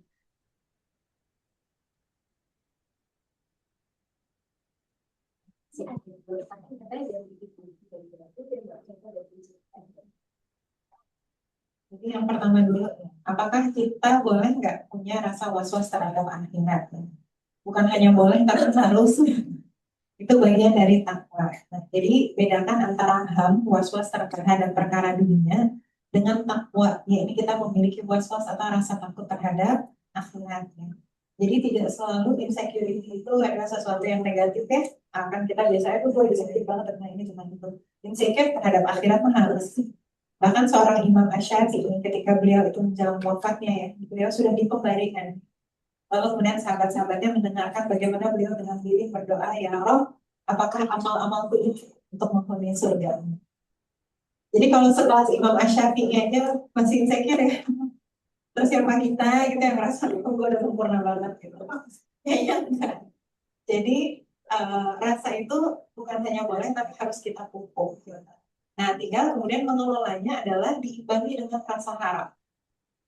S2: Jadi yang pertama dulu, apakah kita boleh nggak punya rasa was-was terhadap akhirat? Bukan hanya boleh, tapi harus. Itu bagian dari takwa. Nah, jadi bedakan antara ham, was-was terhadap perkara dunia, dengan takwa, yaitu kita memiliki was-was atau rasa takut terhadap akhiratnya. Jadi tidak selalu insecurity itu adalah sesuatu yang negatif ya. Akan kita biasanya tuh gue insecure banget tentang ini cuma itu. Insecure terhadap akhirat mah harus. Bahkan seorang Imam Asy-Syafi'i ketika beliau itu menjelang wafatnya ya, beliau sudah dipembarikan. Lalu kemudian sahabat-sahabatnya mendengarkan bagaimana beliau dengan diri berdoa, ya Rob, apakah amal-amalku ini untuk menghuni surga? Jadi kalau sekelas Imam Asy-Syafi'i aja masih insecure ya, terus siapa kita gitu yang merasa gue udah sempurna banget gitu. Kayaknya enggak. Jadi rasa itu bukan hanya boleh tapi harus kita pupuk. Gitu. Nah, tinggal kemudian mengelolanya adalah diimbangi dengan rasa harap.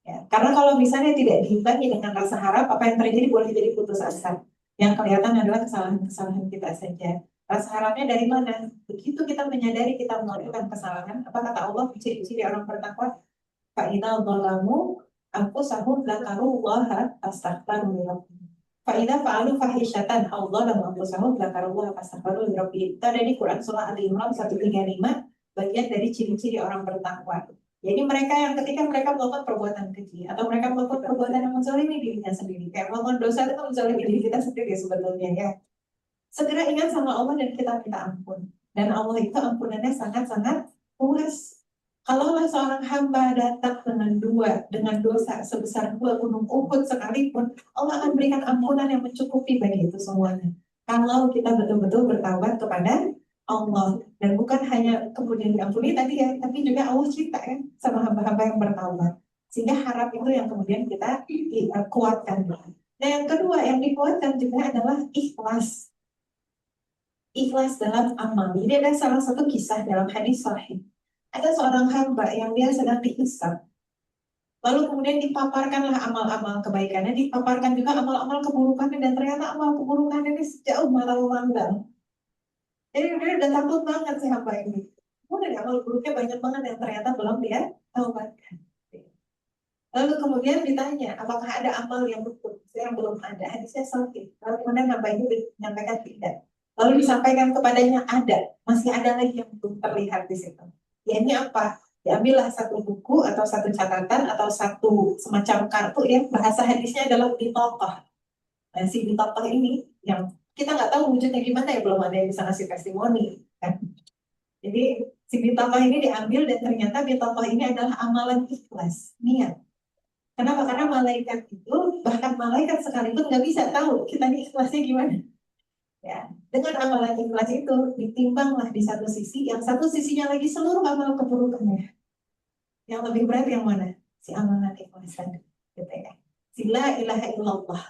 S2: Ya, karena kalau misalnya tidak diimbangi dengan rasa harap, apa yang terjadi boleh jadi putus asa. Yang kelihatan adalah kesalahan-kesalahan kita saja. Rasa harapnya dari mana? Begitu kita menyadari kita melakukan kesalahan, apa kata Allah, ciri-ciri orang bertakwa, fa'idha dhalamu anfusahum dzakarullaha fastaghfiru li rabbihim. Fa'idha fa'alu fahisyatan aw dhalamu anfusahum dzakarullaha fastaghfiru li rabbihim. Itu ada di Quran surah Al-Imran 135, bagian dari ciri-ciri orang bertakwa. Jadi mereka yang ketika mereka melakukan perbuatan keji atau mereka melakukan perbuatan yang menzalimi dirinya sendiri, kayak melakukan dosa itu menzalimi diri kita sendiri sebetulnya ya. Segera ingat sama Allah dan kita minta ampun. Dan Allah itu ampunannya sangat-sangat luas. Kalaulah seorang hamba datang dengan dosa sebesar 2 gunung Uhud sekalipun, Allah akan berikan ampunan yang mencukupi bagi itu semuanya. Kalau kita betul-betul bertaubat kepada Allah, dan bukan hanya kemudian diampuni tadi ya, tapi juga Allah cinta kan sama hamba-hamba yang bertaubat. Sehingga harap itu yang kemudian kita kuatkan. Nah, yang kedua yang dikuatkan juga adalah ikhlas. Ikhlas dalam amal. Jadi ada salah satu kisah dalam hadis sahih. Ada seorang hamba yang dia sedang dihisab. Lalu kemudian dipaparkanlah amal-amal kebaikannya, dipaparkan juga amal-amal keburukannya, dan ternyata amal keburukannya ini sejauh mata memandang. Jadi dia udah takut banget sih hamba ini. Kemudian amal buruknya banyak banget yang ternyata belum dia taubatkan. Lalu kemudian ditanya, apakah ada amal yang luput? Yang belum ada, hadisnya sahih. Lalu kemudian hamba ini menyampaikan tidak. Lalu disampaikan kepadanya ada, masih ada lagi yang belum terlihat di situ. Ya ini apa? Diambillah satu buku atau satu catatan atau satu semacam kartu ya, bahasa hadisnya adalah bitaqah. Nah si bitaqah ini yang kita nggak tahu wujudnya gimana ya, belum ada yang bisa ngasih testimoni kan. Jadi Si bitokoh ini diambil dan ternyata bitokoh ini adalah amalan ikhlas, niat. Kenapa? Karena malaikat itu, bahkan malaikat sekalipun nggak bisa tahu kita ini ikhlasnya gimana. Ya, dengan amalan ikhlas itu ditimbanglah di satu sisi, yang satu sisinya lagi seluruh amal keburukannya. Yang lebih berat yang mana? Si amalan ikhlas tadi, gitu ya. Si la ilaha illallah.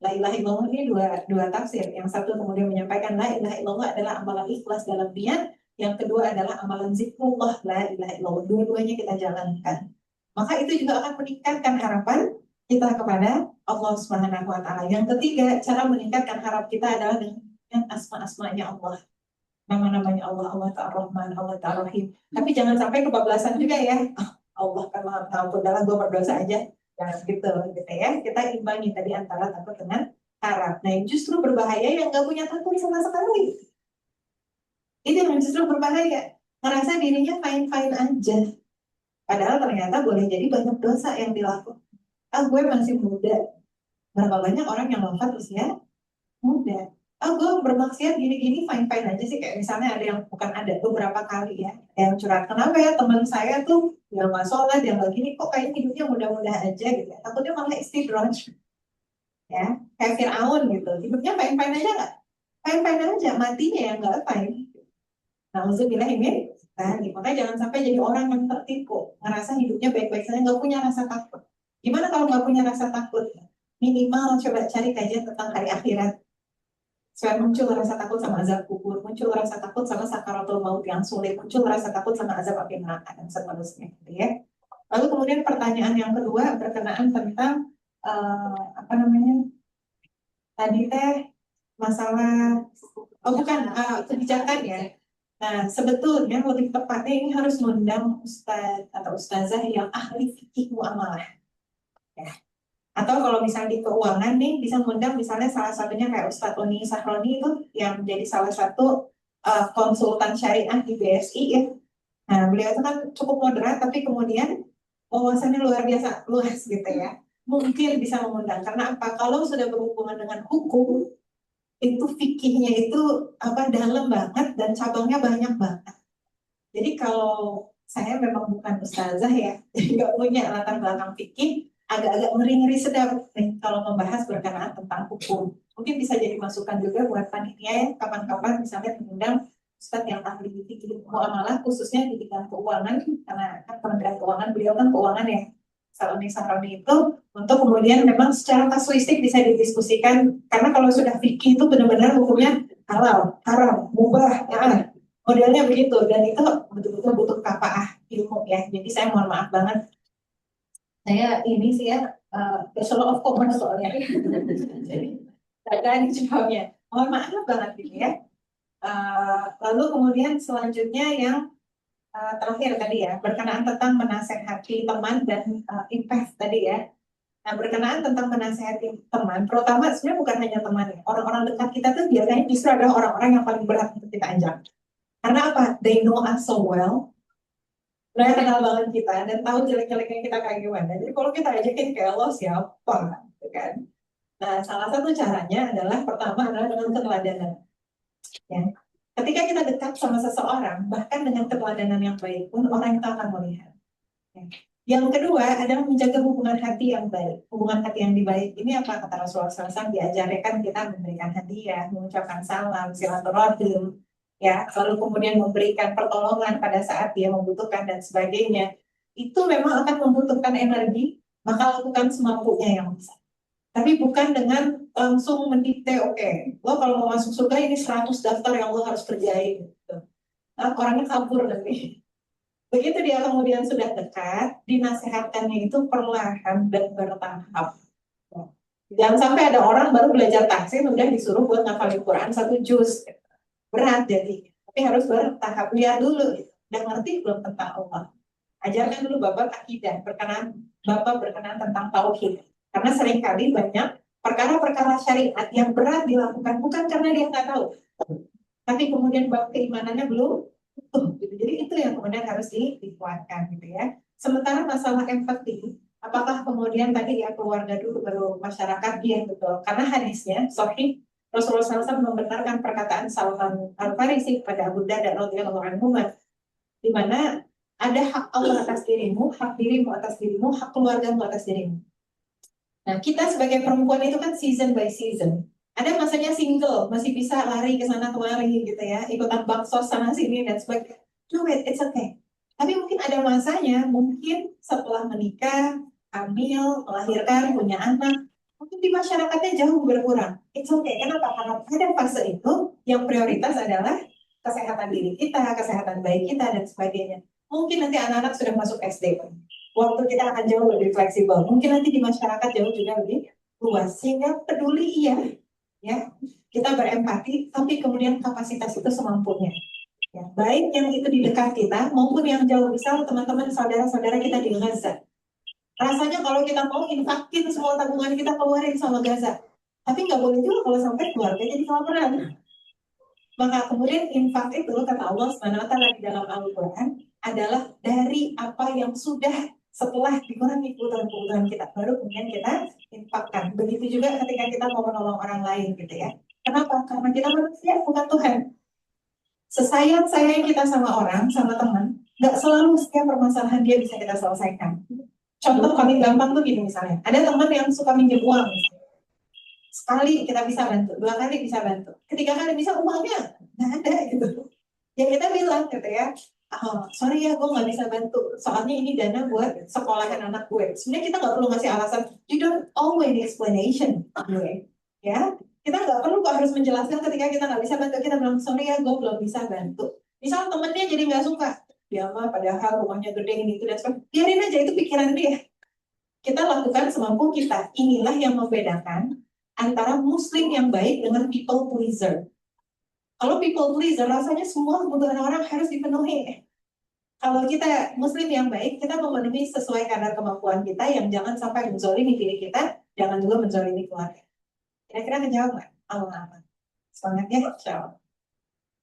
S2: La ilaha illallah ini dua tafsir. Yang satu kemudian menyampaikan la ilaha illallah adalah amalan ikhlas dalam niat. Yang kedua adalah amalan zikrullah, la ilaha illallah. Dua-duanya kita jalankan. Maka itu juga akan meningkatkan harapan kita kepada Allah Subhanahu wa Ta'ala. Yang ketiga, cara meningkatkan harap kita adalah dengan asma-asmanya Allah. Nama-namanya Allah, Allah Ta'ar-Rahman, Allah Ta'ar-Rahim. Tapi jangan sampai kebablasan juga ya. Allah kan maha tahu, adalah gue berdosa aja. Jangan gitu ya. Kita imbangi tadi antara takut dengan harap. Nah, yang justru berbahaya yang gak punya takut sama sekali. Itu yang justru berbahaya. Ngerasa dirinya fine-fine aja. Padahal ternyata boleh jadi banyak dosa yang dilakukan. Gue masih muda. Berapa banyak orang yang wafat usia muda. Gue bermaksiat gini-gini fine-fine aja sih. Kayak misalnya ada yang bukan ada beberapa kali ya. Yang curhat, kenapa ya teman saya tuh dia nggak sholat, dia nggak gini, kok kayaknya hidupnya mudah-mudah aja gitu ya. Takutnya malah istidraj. Ya, kayak Fir'aun gitu. Hidupnya fine-fine aja nggak? Fine-fine aja, matinya yang nggak fine. Nah, maksudnya ini, makanya jangan sampai jadi orang yang tertipu, ngerasa hidupnya baik-baik saja, nggak punya rasa takut. Gimana kalau nggak punya rasa takut? Minimal coba cari kajian tentang hari akhirat. Supaya muncul rasa takut sama azab kubur, muncul rasa takut sama sakaratul maut yang sulit, muncul rasa takut sama azab api neraka dan seterusnya. Gitu ya. Lalu kemudian pertanyaan yang kedua berkenaan tentang apa namanya? Tadi masalah, bukan kebijakan ya. Nah, sebetulnya lebih tepatnya ini harus mengundang ustadz atau ustazah yang ahli fikih muamalah. Ya. Atau kalau misalnya di keuangan nih, bisa mengundang misalnya salah satunya kayak Ustadz Oni Sahroni itu yang menjadi salah satu konsultan syariah di BSI ya. Nah, beliau itu kan cukup moderat, tapi kemudian wawasannya luar biasa luas gitu ya. Mungkin bisa mengundang, karena apa? Kalau sudah berhubungan dengan hukum, itu fikihnya itu dalam banget dan cabangnya banyak banget. Jadi kalau saya memang bukan ustazah ya, jadi nggak punya latar belakang fikih, agak-agak ngeri-ngeri sedap nih kalau membahas berkenaan tentang hukum. Mungkin bisa jadi masukan juga buat panitia ya, kapan-kapan misalnya mengundang ustadz yang ahli fikih muamalah khususnya di bidang keuangan, karena kan Kementerian Keuangan, beliau kan keuangan ya, Saloni Saroni itu, untuk kemudian memang secara kasuistik bisa didiskusikan, karena kalau sudah fikih itu benar-benar hukumnya halal, haram, mubah, modelnya begitu, dan itu betul-betul butuh kafaah ilmu ya. Jadi saya mohon maaf banget, saya ini sih ya Bachelor of Commerce soalnya, jadi ada jawabnya, mohon maaf banget gitu ya. Lalu kemudian selanjutnya yang terakhir tadi ya, berkenaan tentang menasehati teman dan invest tadi ya. Nah, berkenaan tentang menasehati teman, terutama sebenarnya bukan hanya teman ya, orang-orang dekat kita tuh biasanya justru adalah orang-orang yang paling berat untuk kita ajak. Karena apa? They know us so well. Mereka kenal banget kita dan tahu jelek-jeleknya kita kayak gimana. Jadi kalau kita ajakin kayak lo siapa, gitu kan? Nah, salah satu caranya adalah pertama adalah dengan keteladanan. Ya. Ketika kita dekat sama seseorang, bahkan dengan keteladanan yang baik pun orang itu akan melihat. Ya. Yang kedua adalah menjaga hubungan hati yang baik. Hubungan hati yang baik ini apa kata Rasulullah SAW, diajarkan kita memberikan hadiah, mengucapkan salam, silaturahim, ya, lalu kemudian memberikan pertolongan pada saat dia membutuhkan dan sebagainya. Itu memang akan membutuhkan energi, maka lakukan semampunya yang bisa. Tapi bukan dengan langsung mendikte, oke, lo kalau mau masuk surga ini 100 daftar yang lo harus kerjain. Gitu. Nah, orangnya kabur nanti. Begitu dia kemudian sudah dekat, dinasehatkannya itu perlahan dan bertahap. Jangan sampai ada orang baru belajar tahsin, udah disuruh buat ngafalin Quran 1 juz. Berat jadi. Tapi harus bertahap. Lihat dulu, udah ngerti belum tentang Allah. Ajarkan dulu Bapak akidah, Bapak berkenan tentang tauhid. Karena seringkali banyak perkara-perkara syariat yang berat dilakukan bukan karena dia nggak tahu, tapi kemudian bab keimanannya belum gitu. Jadi itu yang kemudian harus dikuatkan gitu ya. Sementara masalah empati, apakah kemudian tadi ya keluarga dulu baru masyarakat, dia betul. Karena hadisnya sahih, Rasulullah SAW membenarkan perkataan Salman Al-Farisi kepada Abu Darda radhiyallahu anhu, di mana ada hak Allah atas dirimu, hak dirimu atas dirimu, hak keluargamu atas dirimu. Nah, kita sebagai perempuan itu kan season by season. Ada masanya single, masih bisa lari ke sana kemari gitu ya, ikutan baksos sana sini dan sebagainya. Do it, it's okay. Tapi mungkin ada masanya, mungkin setelah menikah, hamil, melahirkan, punya anak, mungkin di masyarakatnya jauh berkurang. It's okay. Kenapa? Karena pada fase itu yang prioritas adalah kesehatan diri kita, kesehatan bayi kita dan sebagainya. Mungkin nanti anak-anak sudah masuk SD. Waktu kita akan jauh lebih fleksibel. Mungkin nanti di masyarakat jauh juga lebih luas. Sehingga peduli iya, ya kita berempati, tapi kemudian kapasitas itu semampunya. Ya, baik yang itu di dekat kita maupun yang jauh. Misal teman-teman saudara-saudara kita di Gaza. Rasanya kalau kita mau infakin semua tabungan kita keluarin sama Gaza. Tapi nggak boleh juga kalau sampai keluarga jadi kelaparan. Maka kemudian infak itu kata Allah SWT di dalam Al-Quran adalah dari apa yang sudah setelah dikurangi kebutuhan-kebutuhan kita, baru kemudian kita infakkan. Begitu juga ketika kita mau menolong orang lain gitu ya. Kenapa? Karena kita manusia bukan Tuhan. Sesayang-sayang kita sama orang, sama teman, nggak selalu setiap permasalahan dia bisa kita selesaikan. Contoh paling gampang tuh gini misalnya, ada teman yang suka minjem uang misalnya. Sekali kita bisa bantu, 2 kali bisa bantu, 3 kali bisa uangnya nggak ada gitu. Ya kita bilang gitu ya, oh, sorry ya gue nggak bisa bantu, soalnya ini dana buat sekolahan anak gue. Sebenarnya kita nggak perlu ngasih alasan, you don't always explanation gue, ya. Kita nggak perlu kok harus menjelaskan ketika kita nggak bisa bantu, kita bilang sorry ya gue belum bisa bantu. Misal temennya jadi nggak suka, dia mah padahal rumahnya gede ini itu dan sebagainya, biarin aja itu pikiran dia. Kita lakukan semampu kita. Inilah yang membedakan antara muslim yang baik dengan people pleaser. Kalau people pleaser rasanya semua kebutuhan orang harus dipenuhi. Kalau kita muslim yang baik, kita memenuhi sesuai kadar kemampuan kita yang jangan sampai menzolimi diri kita, jangan juga menzolimi keluarga. Kira-kira kejawab nggak? Apa? Semangat ya, ciao.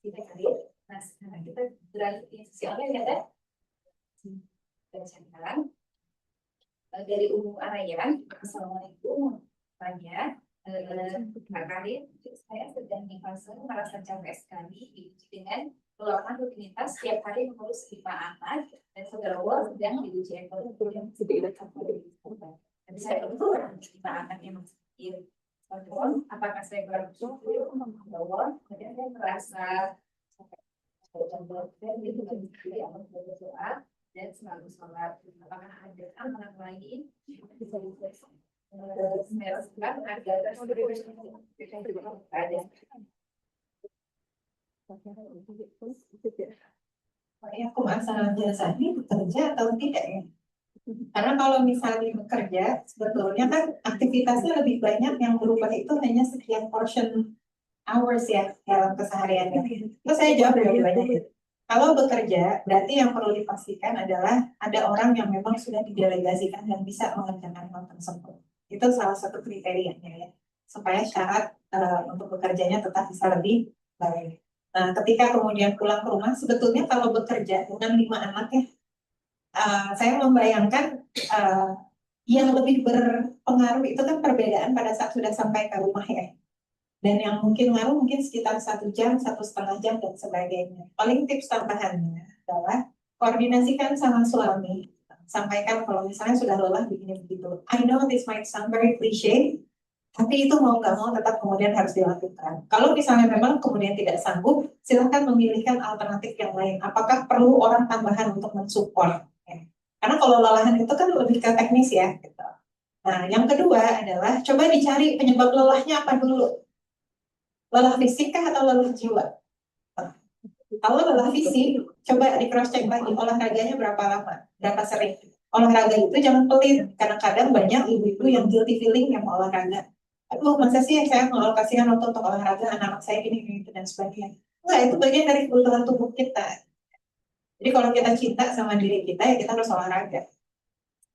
S1: Kita kali. Nah, sekarang kita beralih ke sisi online ya, Teh. Dan sekarang dari Umu Arayan, Assalamualaikum. Tanya, Kak Karin, saya sedang di fase merasa capek sekali diuji dengan melakukan rutinitas setiap hari mengurus 5 anak dan saudara sedang diuji ekonomi yang tidak tapi saya tentu 5 anak yang masih apakah saya bersyukur bahwa kemudian saya merasa dan itu berdoa dan selalu sholat. Apakah ada anak lain bisa
S2: Ya, kemasalahan jasa ini bekerja atau tidak ya? Karena kalau misalnya bekerja, sebetulnya kan aktivitasnya lebih banyak yang berubah itu hanya sekian portion hours ya dalam kesehariannya. Terus saya jawab lebih banyak. Kalau bekerja, berarti yang perlu dipastikan adalah ada orang yang memang sudah didelegasikan dan bisa mengerjakan hal tersebut. Itu salah satu kriterianya ya, supaya syarat untuk bekerjanya tetap bisa lebih baik. Nah, ketika kemudian pulang ke rumah, sebetulnya kalau bekerja dengan 5 anak ya, saya membayangkan yang lebih berpengaruh itu kan perbedaan pada saat sudah sampai ke rumah ya. Dan yang mungkin ngaruh mungkin sekitar 1 jam, 1,5 jam dan sebagainya. Paling tips tambahannya adalah koordinasikan sama suami. Sampaikan kalau misalnya sudah lelah begini begitu. I know this might sound very cliche, tapi itu mau nggak mau tetap kemudian harus dilakukan. Kalau misalnya memang kemudian tidak sanggup, silahkan memilihkan alternatif yang lain. Apakah perlu orang tambahan untuk mensupport? Ya. Karena kalau lelahan itu kan lebih ke teknis ya. Gitu. Nah, yang kedua adalah coba dicari penyebab lelahnya apa dulu. Lelah fisik kah atau lelah jiwa? Kalau lelah fisik, coba di cross check lagi olahraganya berapa lama, berapa sering. Olahraga itu jangan pelit. Kadang-kadang banyak ibu-ibu yang guilty feeling yang mau olahraga. Aduh, masa sih saya mengalokasikan waktu untuk olahraga anak saya gini dan sebagainya. Enggak, itu bagian dari kebutuhan tubuh kita. Jadi kalau kita cinta sama diri kita, ya kita harus olahraga.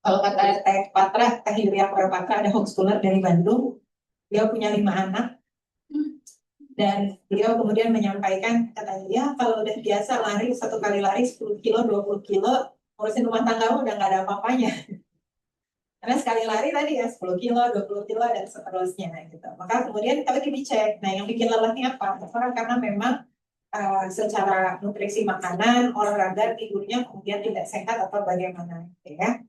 S2: Kalau kata Teh Patra, Teh Yulia Patra ada homeschooler dari Bandung, dia punya 5 anak, dan beliau kemudian menyampaikan katanya ya kalau udah biasa lari 1 kali lari 10 kilo 20 kilo ngurusin rumah tangga udah nggak ada apa-apanya karena sekali lari tadi ya 10 kilo 20 kilo dan seterusnya gitu. Maka kemudian kalau kita dicek, nah yang bikin lelahnya apa? Karena memang secara nutrisi makanan, olahraga, tidurnya kemudian tidak sehat atau bagaimana, ya.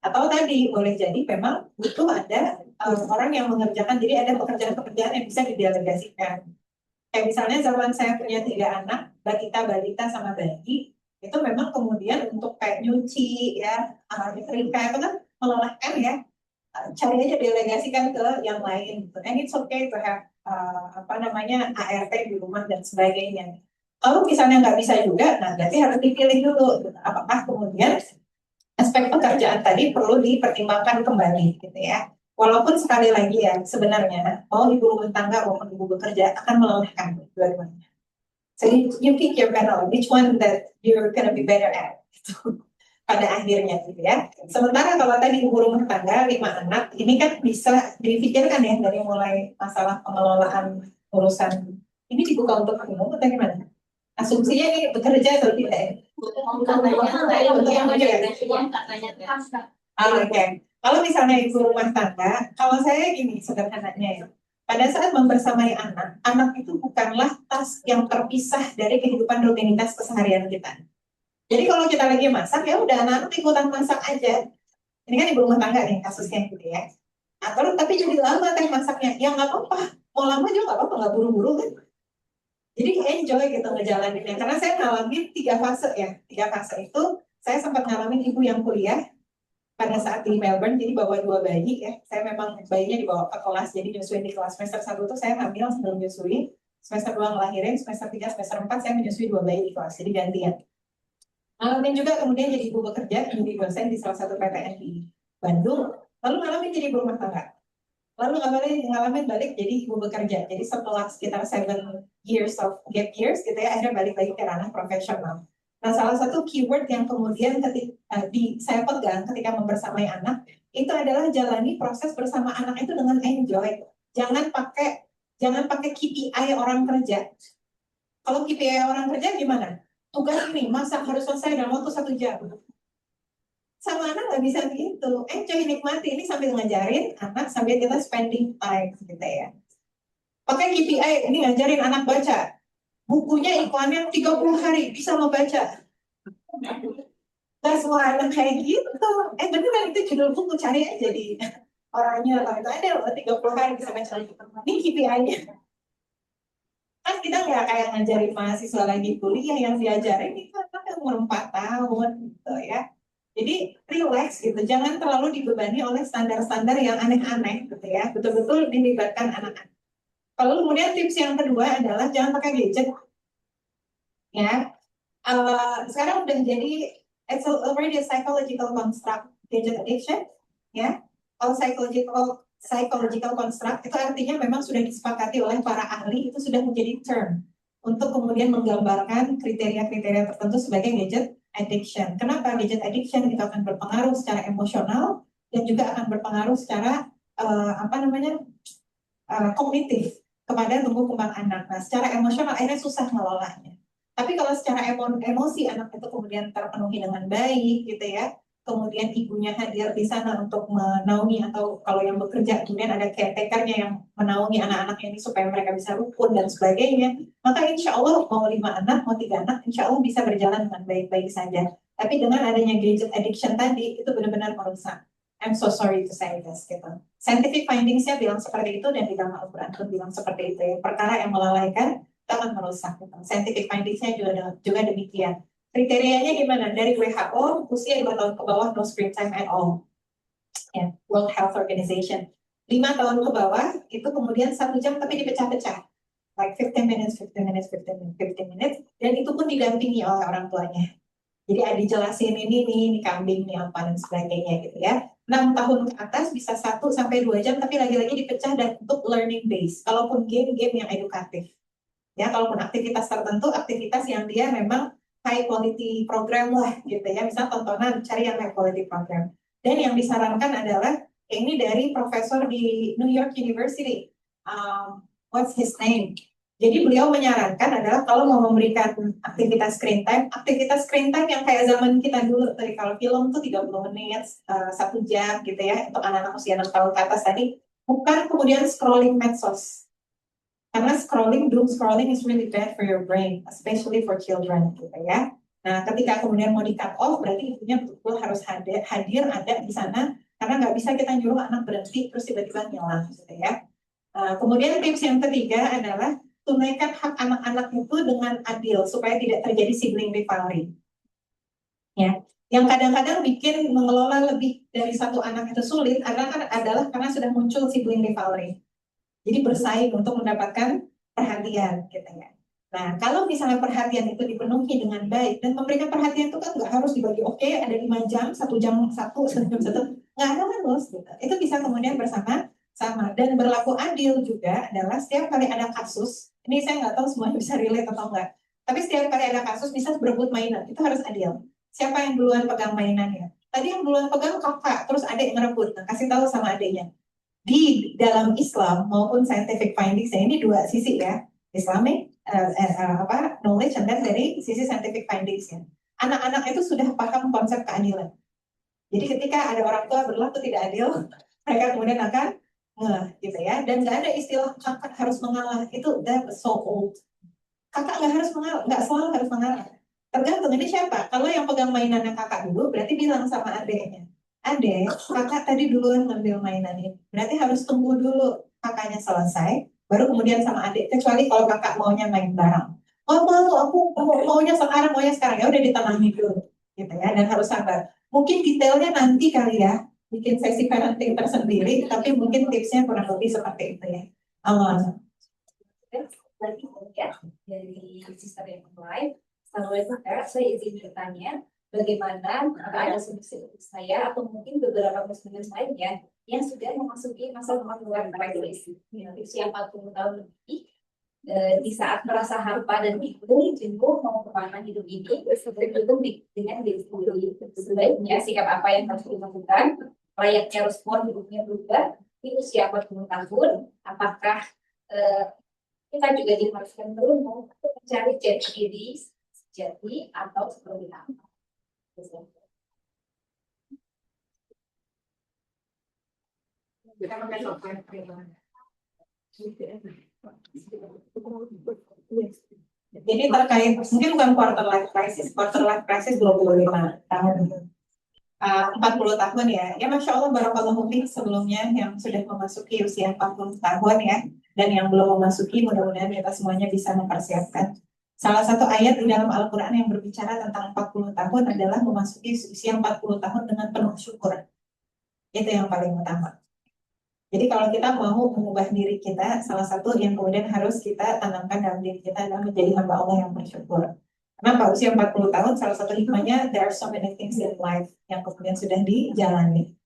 S2: Atau tadi boleh jadi memang butuh ada orang yang mengerjakan, jadi ada pekerjaan-pekerjaan yang bisa didelegasikan. Kayak misalnya zaman saya punya 3 anak, balita, sama bayi, itu memang kemudian untuk kayak nyuci, ya, nyetrika itu kan melelahkan ya. Cari aja delegasikan ke yang lain gitu. And it's okay to have ART di rumah dan sebagainya. Kalau misalnya nggak bisa juga, nah berarti harus dipilih dulu gitu. Apakah kemudian aspek pekerjaan tadi perlu dipertimbangkan kembali gitu ya. Walaupun sekali lagi ya sebenarnya mau ibu rumah tangga maupun ibu bekerja akan melelahkan dua-duanya. So you pick your battle, which one that you're gonna be better at gitu. Pada akhirnya gitu ya. Sementara kalau tadi ibu rumah tangga 5 anak, ini kan bisa dipikirkan ya dari mulai masalah pengelolaan urusan ini dibuka untuk umum atau gimana? Asumsinya ini bekerja atau tidak ya? Oke. Kalau misalnya ibu rumah tangga, kalau saya gini sederhananya ya. Pada saat membersamai anak, anak itu bukanlah tas yang terpisah dari kehidupan rutinitas keseharian kita. Jadi kalau kita lagi masak, ya udah anak-anak ikutan masak aja. Ini kan ibu rumah tangga nih kasusnya gitu ya. Atau tapi jadi lama teh masaknya, ya nggak apa-apa. Mau lama juga nggak apa-apa, nggak buru-buru kan. Jadi enjoy gitu ngejalaninnya. Karena saya ngalamin 3 fase ya. 3 fase itu saya sempat ngalamin ibu yang kuliah pada saat di Melbourne, jadi bawa 2 bayi ya. Saya memang bayinya dibawa ke kelas, jadi nyusuin di kelas. Semester 1 tuh saya hamil sebelum nyusui. Semester 2 ngelahirin, semester 3, semester 4 saya menyusui 2 bayi di kelas, jadi gantian. Ngalamin juga kemudian jadi ibu bekerja, jadi dosen di salah satu PTN di Bandung. Lalu ngalamin jadi ibu rumah tangga. Lalu ngalamin balik jadi ibu bekerja. Jadi setelah sekitar 7 years of gap years gitu ya, akhirnya balik lagi ke ranah profesional. Nah, salah satu keyword yang kemudian saya pegang ketika membersamai anak, itu adalah jalani proses bersama anak itu dengan enjoy. Jangan pakai KPI orang kerja. Kalau KPI orang kerja gimana? Tugas ini, masak harus selesai dalam waktu 1 jam. Sama anak nggak bisa gitu. Enjoy, nikmati. Ini sambil ngajarin anak, sambil kita spending time gitu ya. Pakai KPI, ini ngajarin anak baca. Bukunya iklannya 30 hari, bisa membaca. Gak semua anak kayak gitu. Beneran itu judul buku, cari aja di orangnya. Kalau itu ada loh, 30 hari bisa baca. Ini KPI-nya. Kan kita nggak kayak ngajarin mahasiswa lagi kuliah, yang diajarin itu anak yang umur 4 tahun gitu ya. Jadi relax gitu, jangan terlalu dibebani oleh standar-standar yang aneh-aneh gitu ya. Betul-betul dilibatkan anak-anak. Kalau kemudian tips yang kedua adalah jangan pakai gadget. Ya, sekarang udah jadi it's already a psychological construct, gadget addiction. Ya, kalau psychological construct itu artinya memang sudah disepakati oleh para ahli, itu sudah menjadi term untuk kemudian menggambarkan kriteria-kriteria tertentu sebagai gadget addiction. Kenapa gadget addiction? Itu akan berpengaruh secara emosional dan juga akan berpengaruh secara kognitif kepada tumbuh kembang anak. Nah, secara emosional akhirnya susah ngelolanya. Tapi kalau secara emosi anak itu kemudian terpenuhi dengan baik gitu ya, kemudian ibunya hadir di sana untuk menaungi, atau kalau yang bekerja kemudian ada caretaker-nya yang menaungi anak-anaknya ini supaya mereka bisa rukun dan sebagainya, maka insya Allah mau 5 anak, mau 3 anak, insya Allah bisa berjalan dengan baik-baik saja. Tapi dengan adanya gadget addiction tadi, itu benar-benar merusak. I'm so sorry to say this gitu. Scientific findings-nya bilang seperti itu, dan di dalam Al-Quran pun bilang seperti itu ya. Perkara yang melalaikan akan merusak gitu. Scientific findings-nya juga demikian. Kriterianya gimana? Dari WHO, usia 2 tahun ke bawah, no screen time at all. Ya, World Health Organization. 5 tahun ke bawah, itu kemudian 1 jam tapi dipecah-pecah. Like 15 minutes, 15 minutes, 15 minutes, 15 minutes. Dan itu pun didampingi oleh orang tuanya. Jadi ada dijelasin ini kambing, ini apa, dan sebagainya gitu ya. 6 tahun ke atas bisa 1-2 jam, tapi lagi-lagi dipecah dan untuk learning base. Kalaupun game-game yang edukatif. Ya, kalaupun aktivitas tertentu, aktivitas yang dia memang high quality program lah gitu ya. Misalnya tontonan, cari yang high quality program. Dan yang disarankan adalah, ini dari profesor di New York University. What's his name? Jadi beliau menyarankan adalah kalau mau memberikan aktivitas screen time yang kayak zaman kita dulu, tadi kalau film tuh 30 menit, 1 jam gitu ya, untuk anak-anak usia 6 tahun ke atas tadi, bukan kemudian scrolling medsos. Karena doom scrolling is really bad for your brain, especially for children, gitu ya. Nah, ketika kemudian mau di cut off, berarti ibunya betul harus hadir ada di sana, karena nggak bisa kita nyuruh anak berhenti terus tiba-tiba ngilang, gitu ya. Kemudian tips yang ketiga adalah tunaikan hak anak-anak itu dengan adil supaya tidak terjadi sibling rivalry. Ya, yang kadang-kadang bikin mengelola lebih dari satu anak itu sulit adalah karena sudah muncul sibling rivalry. Jadi bersaing untuk mendapatkan perhatian, gitu ya. Nah, kalau misalnya perhatian itu dipenuhi dengan baik dan memberikan perhatian itu kan nggak harus dibagi oke, ada 5 jam, 1 jam satu, nggak ada harus. Gitu. Itu bisa kemudian bersama-sama dan berlaku adil juga adalah setiap kali ada kasus. Ini saya nggak tahu semuanya bisa relate atau enggak. Tapi setiap kali ada kasus bisa berebut mainan, itu harus adil. Siapa yang duluan pegang mainannya? Tadi yang duluan pegang kakak, terus adik yang ngerebut. Nah, kasih tahu sama adiknya di dalam Islam maupun scientific findings ini dua sisi ya, Islamic knowledge dan dari sisi scientific findings ya. Anak-anak itu sudah paham konsep keadilan. Jadi ketika ada orang tua berlaku tidak adil, mereka kemudian akan gitu ya. Dan nggak ada istilah kakak harus mengalah, itu that so old. Kakak nggak harus mengalah, nggak selalu harus mengalah. Tergantung ini siapa. Kalau yang pegang mainannya kakak dulu, berarti bilang sama adiknya, adek, kakak tadi duluan ngambil mainan ini. Berarti harus tunggu dulu kakaknya selesai, baru kemudian sama adik. Kecuali kalau kakak maunya main bareng. Oh mau, aku maunya sekarang, ya udah ditemani dulu, gitu ya. Dan harus sabar. Mungkin detailnya nanti kali ya, bikin sesi parenting tersendiri, tapi mungkin tipsnya kurang lebih seperti itu ya. Allah.
S1: Lagi ya dari sister yang lain, saya izin bertanya, bagaimana ada solusi untuk saya atau mungkin beberapa muslim lainnya yang sudah memasuki masa kemaluan krisis usia 40 tahun lebih, di saat merasa hampa dan bingung jenuh mau kemana hidup ini, bergantung dengan diri sendiri. Sebaiknya sikap apa yang harus dilakukan? Layaknya respon hidupnya berubah di usia 40 tahun. Apakah kita juga diharuskan beruntung untuk mencari jati diri sejati atau seperti apa?
S2: Jadi terkait, mungkin bukan quarter life crisis 25 tahun. 40 tahun ya. Ya Masya Allah barakallahu fiik sebelumnya yang sudah memasuki usia 40 tahun ya. Dan yang belum memasuki mudah-mudahan kita semuanya bisa mempersiapkan. Salah satu ayat di dalam Al-Quran yang berbicara tentang 40 tahun adalah memasuki usia 40 tahun dengan penuh syukur. Itu yang paling utama. Jadi kalau kita mau mengubah diri kita, salah satu yang kemudian harus kita tanamkan dalam diri kita adalah menjadi hamba Allah yang bersyukur. Kenapa? Usia 40 tahun, salah satu hikmahnya, there are so many things in life yang kemudian sudah dijalani.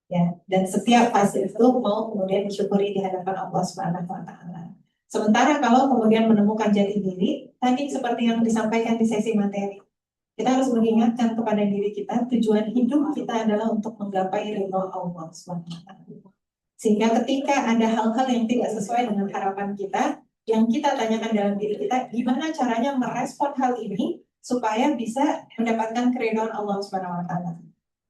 S2: Ya, dan setiap fase itu mau kemudian disyukuri di hadapan Allah Subhanahu wa Ta'ala. Sementara kalau kemudian menemukan jati diri, tadi seperti yang disampaikan di sesi materi, kita harus mengingatkan kepada diri kita, tujuan hidup kita adalah untuk menggapai ridho Allah Subhanahu wa Ta'ala. Sehingga ketika ada hal-hal yang tidak sesuai dengan harapan kita, yang kita tanyakan dalam diri kita, gimana caranya merespon hal ini supaya bisa mendapatkan keridhaan Allah Subhanahu wa Ta'ala.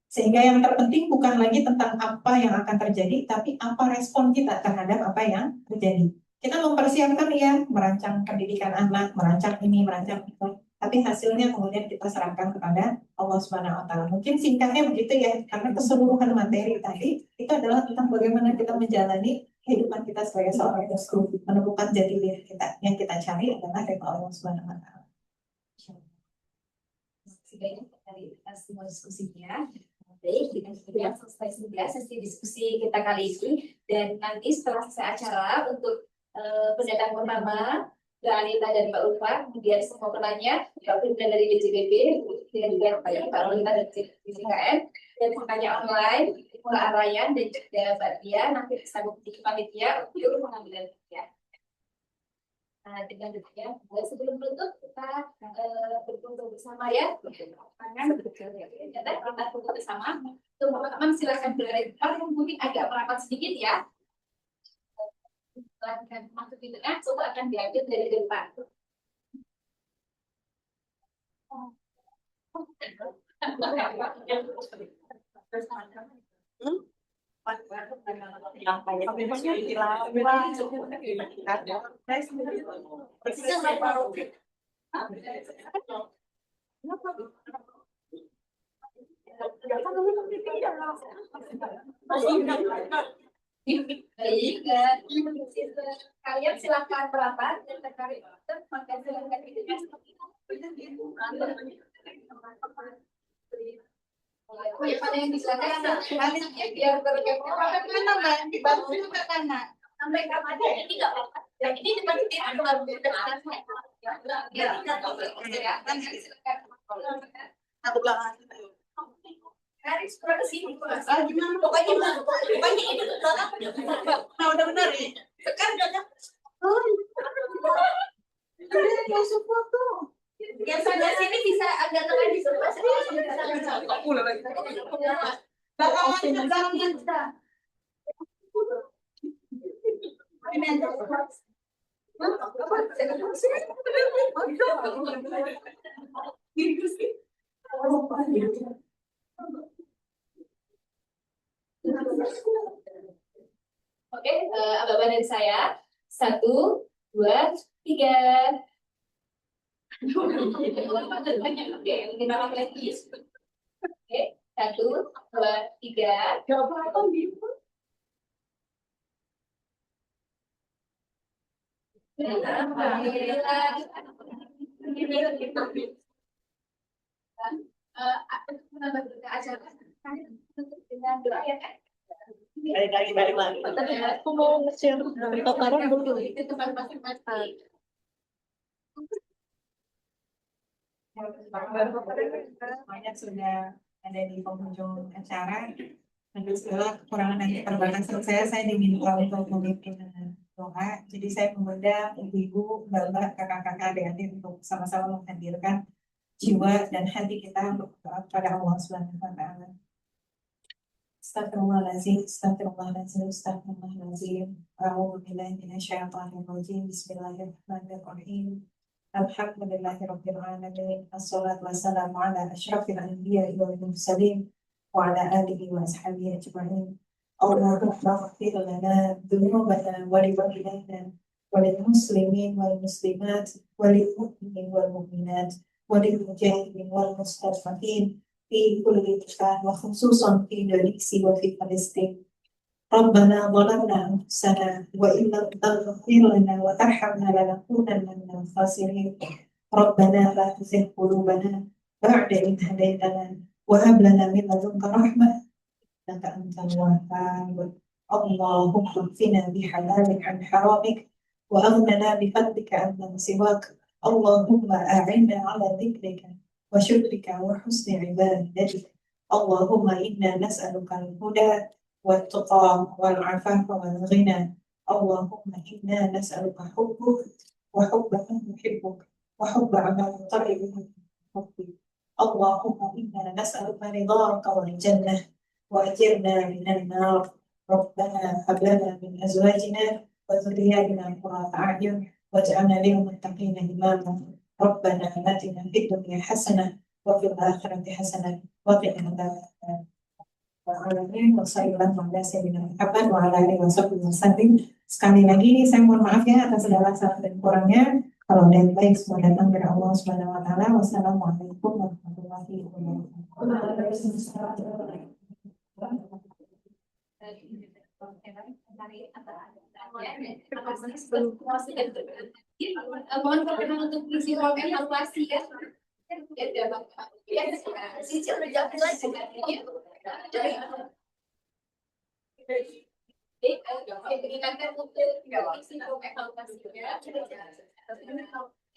S2: Sehingga yang terpenting bukan lagi tentang apa yang akan terjadi, tapi apa respon kita terhadap apa yang terjadi. Kita mempersiapkan ya, merancang pendidikan anak, merancang ini, merancang itu. Tapi hasilnya kemudian kita serahkan kepada Allah Subhanahu wa Ta'ala. Mungkin singkatnya begitu ya, karena keseluruhan materi tadi itu adalah tentang bagaimana kita menjalani kehidupan kita sebagai seorang muslim, menemukan jati diri kita. Yang kita cari adalah ridha Allah Subhanahu wa Ta'ala.
S1: Sebaiknya dari semua diskusinya. Baik, dengan sudah selesai sudah sesi diskusi kita kali ini, dan nanti setelah selesai acara untuk pendatang pertama Mbak Anita dan Mbak Ulfa, kemudian semua penanya, Mbak Firda dari BJBB, dan juga Mbak Rolita dari BJKN, dan pertanyaan online, Mbak Arayan dan juga Mbak Tia, nanti bisa bukti panitia untuk pengambilan ya. Nah, dengan demikian, sebelum menutup kita berkumpul bersama ya. Tangan kita kumpul bersama. Teman-teman silakan berada di depan, mungkin agak merapat sedikit ya. Silakan masuk di tengah, coba akan diambil dari depan. Baik, kalian silakan merapat dan tertarik maka silakan siapa yang disilakan biar berkepo
S3: dibantu juga karena
S1: sampai kapan ini nggak apa-apa. Yang ini cuma kita baru berkenalan
S3: satu belakang.
S1: garis produksi
S3: Gimana pokoknya ini nah udah benar nih.
S1: sekarang udah
S3: Masuk foto.
S1: yang sebelah sini bisa agak tengah di sebelah sini.
S3: Jangan kita.
S1: Oke, abang dari saya 1, 2, 3. Oke, kita lagi. Oke, 1, 2, 3. Dengan doa ya kan?
S3: Balik lagi. Aku mau nge-share tataran dulu.
S1: Itu tempat masing-masing.
S2: Semuanya sudah ada di penghujung acara. Dengan segala kekurangan dan keterbatasan saya diminta untuk memimpin doa. Jadi saya mengundang ibu-ibu, bapak, kakak-kakak, adik-adik untuk sama-sama menghadirkan jiwa dan hati kita untuk berdoa kepada Allah Subhanahu wa Ta'ala. Astagfirullahaladzim, astagfirullahaladzim, astagfirullahaladzim. A'udzu billahi minasyaitonir rajim. Bismillahirrahmanirrahim. Alhamdulillahirabbil alamin. Assalatu wassalamu ala asyrafil anbiya'i wal mursalin wa ala alihi wa ashabihi ajma'in. Allahumma ighfir lana dzunubana wa li walidayna wa lil muslimin wal muslimat wa lil mu'minin wal mu'minat wa lil mujahidin wal mustad'afin في كل مكان وخصوصا في إندونيسيا وفي فلسطين. ربنا ظلمنا أنفسنا وإن لم تغفر لنا وترحمنا لنكونن من الخاسرين. ربنا لا تزغ قلوبنا بعد إذ هديتنا وهب لنا من لدنك رحمة إنك أنت الوهاب. اللهم اكفنا بحلالك عن حرامك وأغننا بفضلك عمن سواك. اللهم أعنا على ذكرك وشكرك وحسن عبادتك. اللهم إنا نسألك الهدى والتقى والعفاف والغنى. اللهم إنا نسألك حبك وحب من يحبك وحب عمل قريب من حبك. اللهم إنا نسألك رضاك والجنة وأجرنا من النار. ربنا هب لنا من أزواجنا وذرياتنا قرة أعين واجعلنا للمتقين إماما. ربنا آتنا في الدنيا حسنة وفي الآخرة حسنة وقنا عذاب النار. Sekali lagi saya mohon maaf ya atas segala salah dan kurangnya. Kalau ada yang baik semua datang dari Allah Subhanahu wa Ta'ala. Wassalamualaikum warahmatullahi
S1: Mohon perkenan untuk isi form evaluasi ya.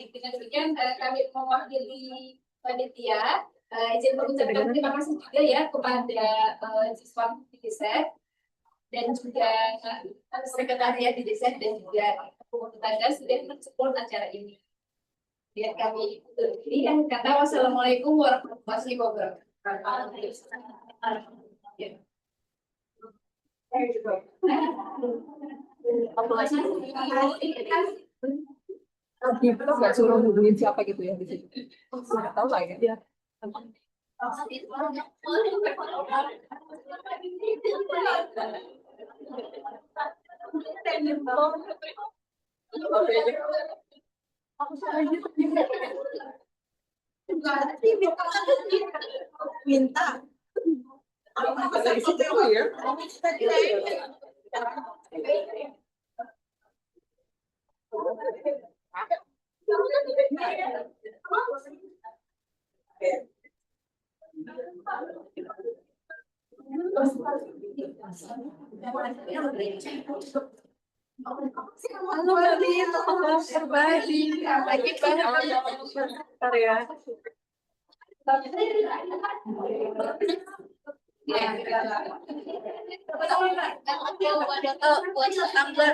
S1: Dengan demikian kami mewakili panitia izin mengucapkan terima kasih juga ya kepada siswa di desa dan juga sekretariat di desa dan juga tetangga sudah mensupport acara ini. Biar kami berdiri dan kata wassalamualaikum warahmatullahi wabarakatuh.
S4: Kita nggak suruh hubungin siapa gitu ya di situ. Nggak tahu lah ya.
S2: Minta.
S4: Dari situ ya.
S2: Halo Mbak Min, apa kabar? Baik, baik banget. Bentar ya.
S3: Buat tambah.